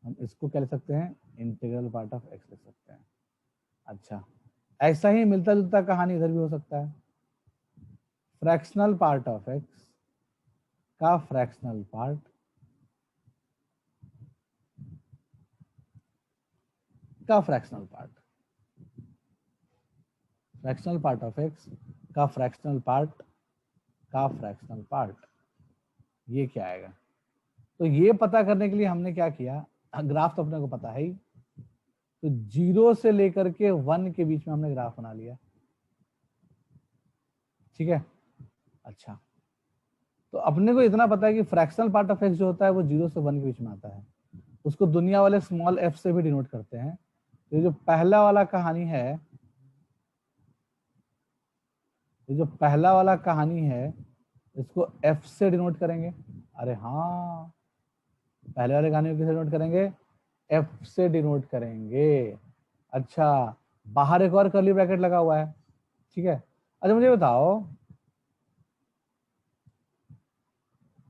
हम इसको क्या लिख सकते हैं? इंटीग्रल पार्ट ऑफ एक्स लिख सकते हैं। अच्छा, ऐसा ही मिलता जुलता कहानी इधर भी हो सकता है। फ्रैक्शनल पार्ट ऑफ एक्स का फ्रैक्शनल पार्ट का fractional part, fractional part of x का फ्रैक्शनल पार्ट का फ्रैक्शनल पार्ट, ये क्या आएगा? तो ये पता करने के लिए हमने क्या किया, ग्राफ तो अपने को पता है ही, तो 0 से लेकर के 1 के बीच में हमने ग्राफ बना लिया, ठीक है। अच्छा, तो अपने को इतना पता है कि फ्रैक्शनल पार्ट ऑफ एक्स जो होता है वो 0 से 1 के बीच में आता है, उसको दुनिया वाले स्मॉल एफ से भी डिनोट करते हैं। तो ये जो पहला वाला कहानी है, ये जो पहला वाला कहानी है इसको एफ से डिनोट करेंगे। अरे हाँ, पहले वाले कहानी को किससे डिनोट करेंगे? एफ से डिनोट करेंगे। अच्छा, बाहर एक और कर्ली ब्रैकेट लगा हुआ है, ठीक है। अच्छा मुझे बताओ,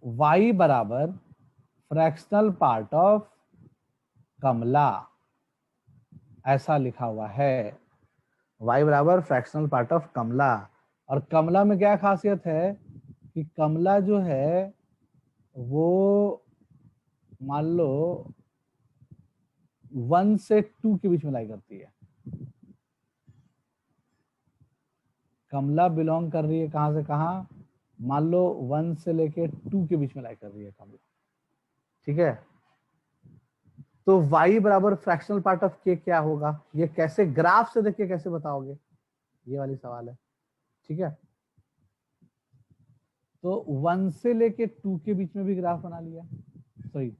y बराबर फ्रैक्शनल पार्ट ऑफ कमला, ऐसा लिखा हुआ है। y बराबर फ्रैक्शनल पार्ट ऑफ कमला। और कमला में क्या खासियत है कि कमला जो है वो मान लो 1 से 2 के बीच में लाई करती है। कमला बिलोंग कर रही है कहां से कहां? मान लो 1 से लेके 2 के बीच में लाई कर रही है कमला, ठीक है। तो y बराबर फ्रैक्शनल पार्ट ऑफ k क्या होगा, ये कैसे ग्राफ से देख के कैसे बताओगे, ये वाली सवाल है। ठीक है, तो 1 से लेके 2 के बीच में भी ग्राफ बना लिया, सॉरी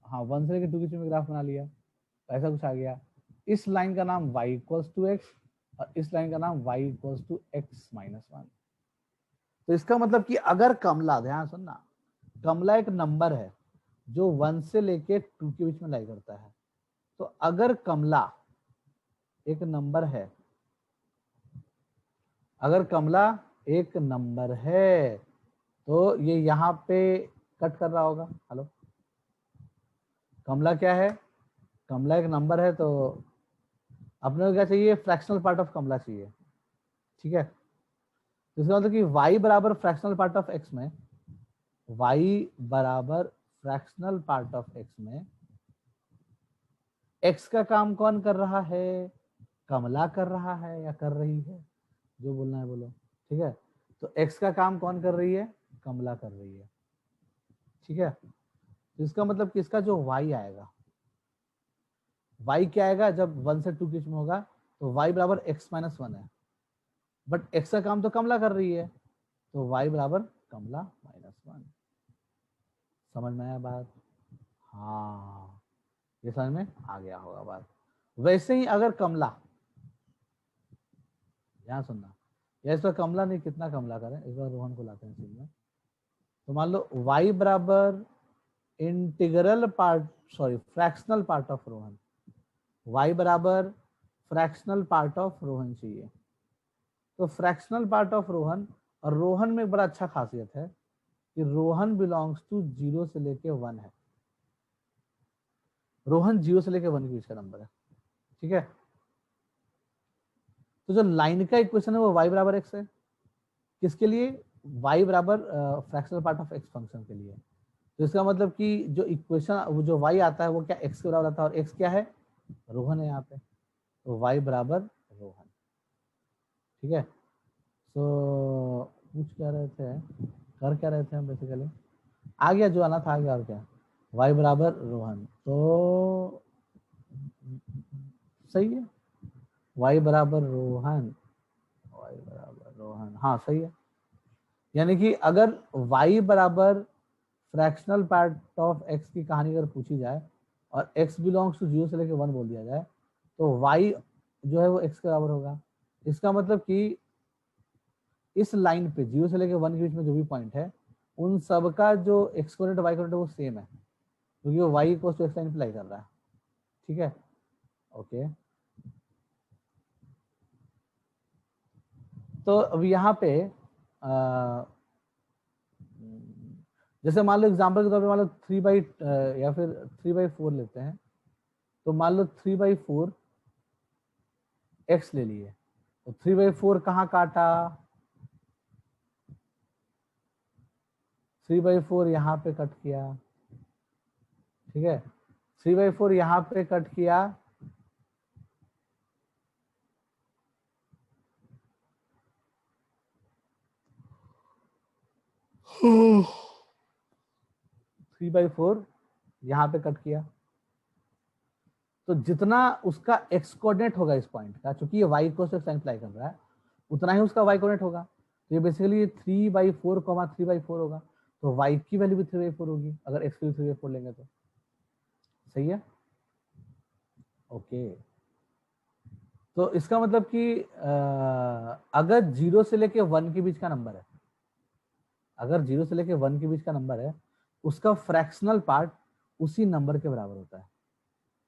हाँ 1 से लेके 2 के बीच में ग्राफ बना लिया, ऐसा कुछ आ गया। इस लाइन का नाम y इक्वल्स टू x और इस लाइन का नाम y equals to x minus 1। तो इसका मतलब कि अगर कमला, ध्यान सुनना, कमला एक नंबर है जो 1 से लेके 2 के बीच में लाई करता है। तो अगर कमला एक नंबर है, अगर कमला एक नंबर है तो ये यहाँ पे कट कर रहा होगा। हेलो, कमला क्या है, कमला एक नंबर है, तो अपने को क्या चाहिए, फ्रैक्शनल पार्ट ऑफ कमला चाहिए। ठीक है, तो इसका मतलब कि y बराबर फ्रैक्शनल पार्ट ऑफ x में, y बराबर फ्रैक्शनल पार्ट ऑफ x में x का काम कौन कर रहा है, कमला कर रहा है या कर रही है, जो बोलना है बोलो। ठीक है, तो x का काम कौन कर रही है, कमला कर रही है। ठीक है, तो इसका मतलब कि इसका जो y आएगा, y क्या आएगा, जब 1 से 2 के बीच में होगा तो y बराबर x माइनस 1 है, बट x का काम तो कमला कर रही है, तो y बराबर कमला माइनस 1। समझ में आया बात? हाँ, ये समझ में आ गया होगा बात। वैसे ही अगर कमला, ध्यान सुनना, या इस बार कमला नहीं, कितना कमला करें, इस बार रोहन को लाते हैं चीज में। तो मान लो y बराबर integral part, sorry fractional part of Rohan, y बराबर फ्रैक्शनल पार्ट ऑफ रोहन चाहिए। तो फ्रैक्शनल पार्ट ऑफ रोहन, और रोहन में बड़ा अच्छा खासियत है कि रोहन बिलोंग्स टू 0 से लेके 1 है। रोहन 0 से लेके 1 के बीच का नंबर है। ठीक है, तो जो लाइन का इक्वेशन है वो y बराबर x है, किसके लिए, y बराबर fractional part of x function के लिए। तो इसका मतलब कि जो इक्वेशन, वो जो y आता है वो क्या x के बराबर आता है, और x क्या है, रोहन है यहाँ पे, तो y बराबर रोहन। ठीक है, तो पूछ क्या रहे थे, कर क्या रहे थे हम बेसिकली, आ गया जो आना था, आ गया, और क्या, y बराबर रोहन, तो सही है, y बराबर रोहन, y बराबर रोहन, हाँ सही है। यानी कि अगर y बराबर फ्रैक्शनल पार्ट ऑफ x की कहानी अगर पूछी जाए और x बिलोंग्स टू 0 से लेकर 1 बोल दिया जाए, तो y जो है वो x के बराबर होगा। इसका मतलब कि इस लाइन पे 0 से लेकर 1 के बीच में जो भी पॉइंट है, उन सब का जो x कोऑर्डिनेट y कोऑर्डिनेट वो सेम है, क्योंकि वो y equals to x line पे लाई कर रहा है। ठीक है, ओके। तो अब यहाँ पे जैसे मान लो एग्जांपल के तौर पे मान लो 3 या फिर 3/4 लेते हैं, तो मान लो 3/4 x ले लिए, तो 3/4 कहाँ काटा, 3/4 यहाँ पे कट किया। ठीक है, 3/4 यहाँ पे कट किया, थ्री बाई फोर यहाँ पे कट किया, तो जितना उसका x कोऑर्डिनेट होगा इस पॉइंट का, चूंकि ये y को सिर्फ अप्लाई कर रहा है, उतना ही उसका y कोऑर्डिनेट होगा। तो ये बेसिकली 3/4, 3/4 होगा, तो y की वैल्यू भी 3/4 होगी अगर x की 3/4 लेंगे तो। सही है, ओके। तो इसका मतलब कि अगर 0 से लेके 1 के बीच का नंबर है, अगर 0 से लेके 1 के बीच का नंबर है, उसका फ्रैक्शनल पार्ट उसी नंबर के बराबर होता है।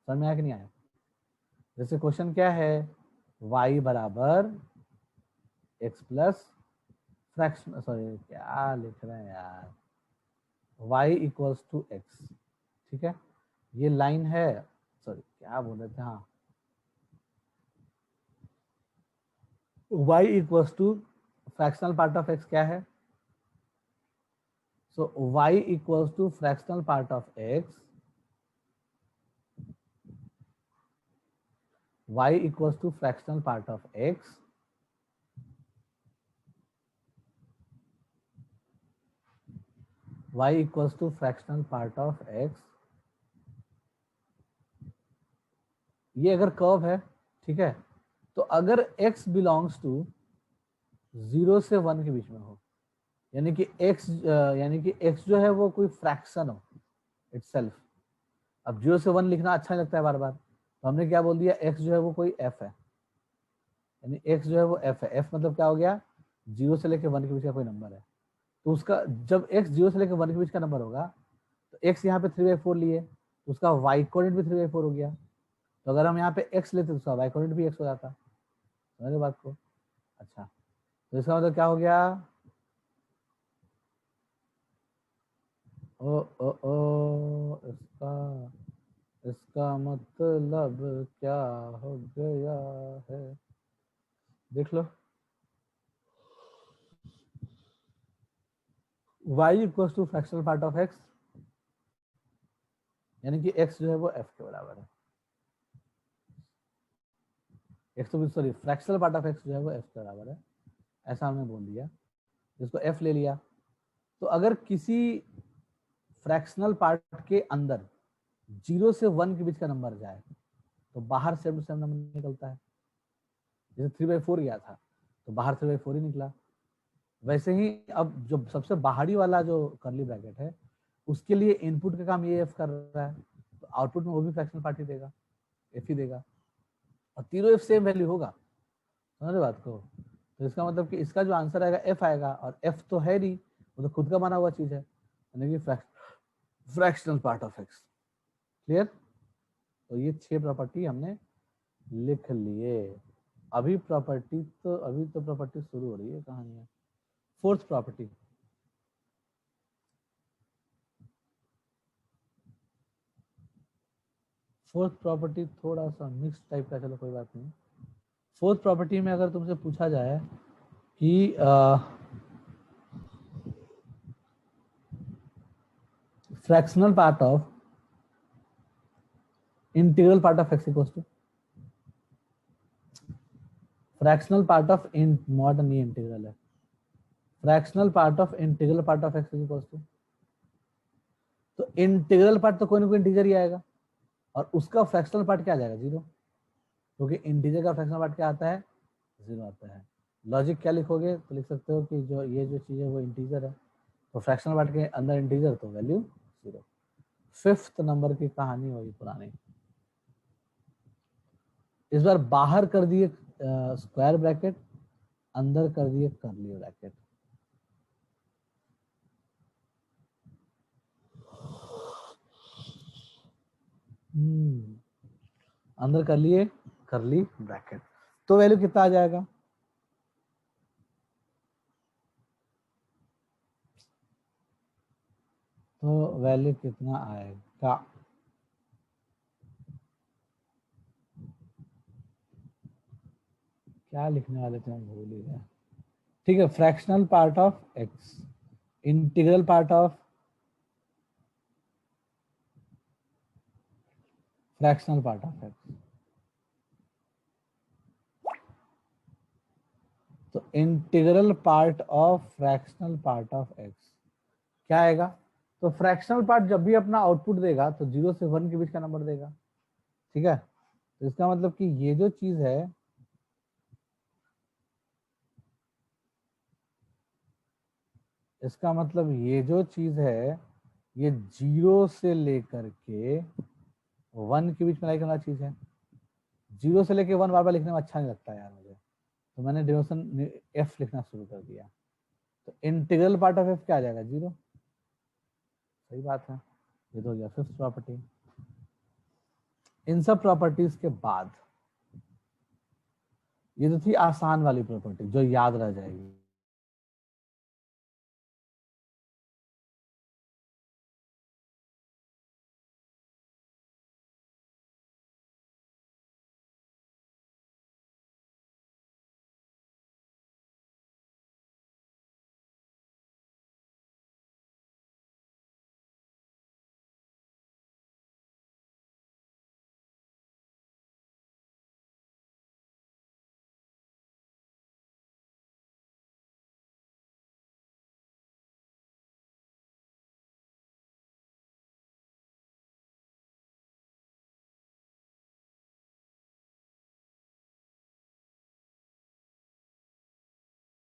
समझ में आया कि नहीं आया? जैसे क्वेश्चन क्या है, y बराबर x प्लस फ्रैक्शन, सॉरी क्या लिख रहे हैं यार, y इक्वल्स टू x। ठीक है, ये लाइन है, सॉरी क्या बोल रहे थे, हाँ y equals to fractional part of x क्या है, so y equals to fractional part of x, y equals to fractional part of x y equals to fractional part of x, ये अगर कर्व है, ठीक है, तो अगर x बिलोंग्स टू 0 से 1 के बीच में हो, यानी कि x जो है वो कोई फ्रैक्शन हो इटसेल्फ। अब 0 से 1 लिखना अच्छा नहीं लगता है बार बार, तो हमने क्या बोल दिया, x जो है वो कोई f है, यानी x जो है वो f है। f मतलब क्या हो गया, 0 से लेकर 1 के बीच का कोई नंबर है। तो उसका जब x 0 से लेकर 1 के बीच का नंबर होगा, तो x यहाँ पे 3/4 लिए, तो उसका y कोऑर्डिनेट भी 3/4 हो गया। तो अगर हम यहाँ पे x लेते तो उसका y कोऑर्डिनेट भी x हो जाता। समझ बात को? अच्छा, तो इसका मतलब क्या हो गया, इसका मतलब क्या हो गया है, देख लो। y equals to fractional part of x, यानी कि x जो है वो f के बराबर है। x तो sorry fractional part of x जो है वो f के बराबर है, ऐसा हमने बोल दिया, जिसको f ले लिया। तो अगर किसी फ्रैक्शनल पार्ट के अंदर 0 से 1 के बीच का नंबर जाए तो बाहर सेम टू सेम नंबर निकलता है। जैसे 3/4 गया था तो बाहर 3/4 ही निकला। वैसे ही अब जो सबसे बाहरी वाला जो करली ब्रैकेट है, उसके लिए इनपुट का काम ये f कर रहा है, तो आउटपुट में वो भी फ्रैक्शनल पार्ट ही देगा, f ही देगा, और तीनों f सेम वैल्यू होगा। समझ रहे बात को? तो इसका मतलब कि इसका जो आंसर आएगा f आएगा, और f तो है नहीं, वो तो खुद का बना हुआ चीज है, यानी कि fractional part of x। Clear? तो ये 6 प्रॉपर्टी हमने लिख लिए। अभी तो प्रॉपर्टी शुरू हो रही है, कहानी है। फोर्थ प्रॉपर्टी, थोड़ा सा मिक्स टाइप का, चलो कोई बात नहीं। फोर्थ प्रॉपर्टी में अगर तुमसे पूछा जाए कि fractional part of integral part of x equals to fractional part of not an integral है, fractional part of integral part of x equals to, तो इंटीग्रल पार्ट तो कोई ना कोई इंटीजर ही आएगा, और उसका फ्रैक्शनल पार्ट क्या आ जाएगा, 0, क्योंकि इंटीजर का फ्रैक्शनल पार्ट क्या आता है, 0 आता है। लॉजिक क्या लिखोगे, तो लिख सकते हो कि जो ये जो चीज है वो इंटीजर है, तो फ्रैक्शनल पार्ट के अंदर इंटीजर तो वैल्यू 0। फिफ्थ नंबर की कहानी वही पुरानी, इस बार बाहर कर दिए स्क्वायर ब्रैकेट, अंदर कर दिए कर्ली ब्रैकेट। अंदर कर लिए कर्ली ब्रैकेट, तो वैल्यू कितना आ जाएगा, तो वैल्यू कितना आएगा, क्या लिखने वाले थे हम भूल ही गए। ठीक है, fractional part of x, integral part of fractional part of x, तो integral part of fractional part of x क्या आएगा, तो फ्रैक्शनल पार्ट जब भी अपना आउटपुट देगा तो 0 से 1 के बीच का नंबर देगा। ठीक है, तो इसका मतलब कि ये जो चीज है, इसका मतलब ये जो चीज है ये 0 से लेकर के 1 के बीच में लाइक करना चीज है। 0 से लेके 1 बार बार लिखने में अच्छा नहीं लगता यार मुझे, तो मैंने डिनोशन f लिखना शुरू कर दिया। तो इंटीग्रल पार्ट ऑफ f क्या आ जाएगा, 0। सही बात है, ये तो हो गया फिफ्थ प्रॉपर्टी। इन सब प्रॉपर्टीज के बाद ये तो थी आसान वाली प्रॉपर्टी जो याद रह जाएगी।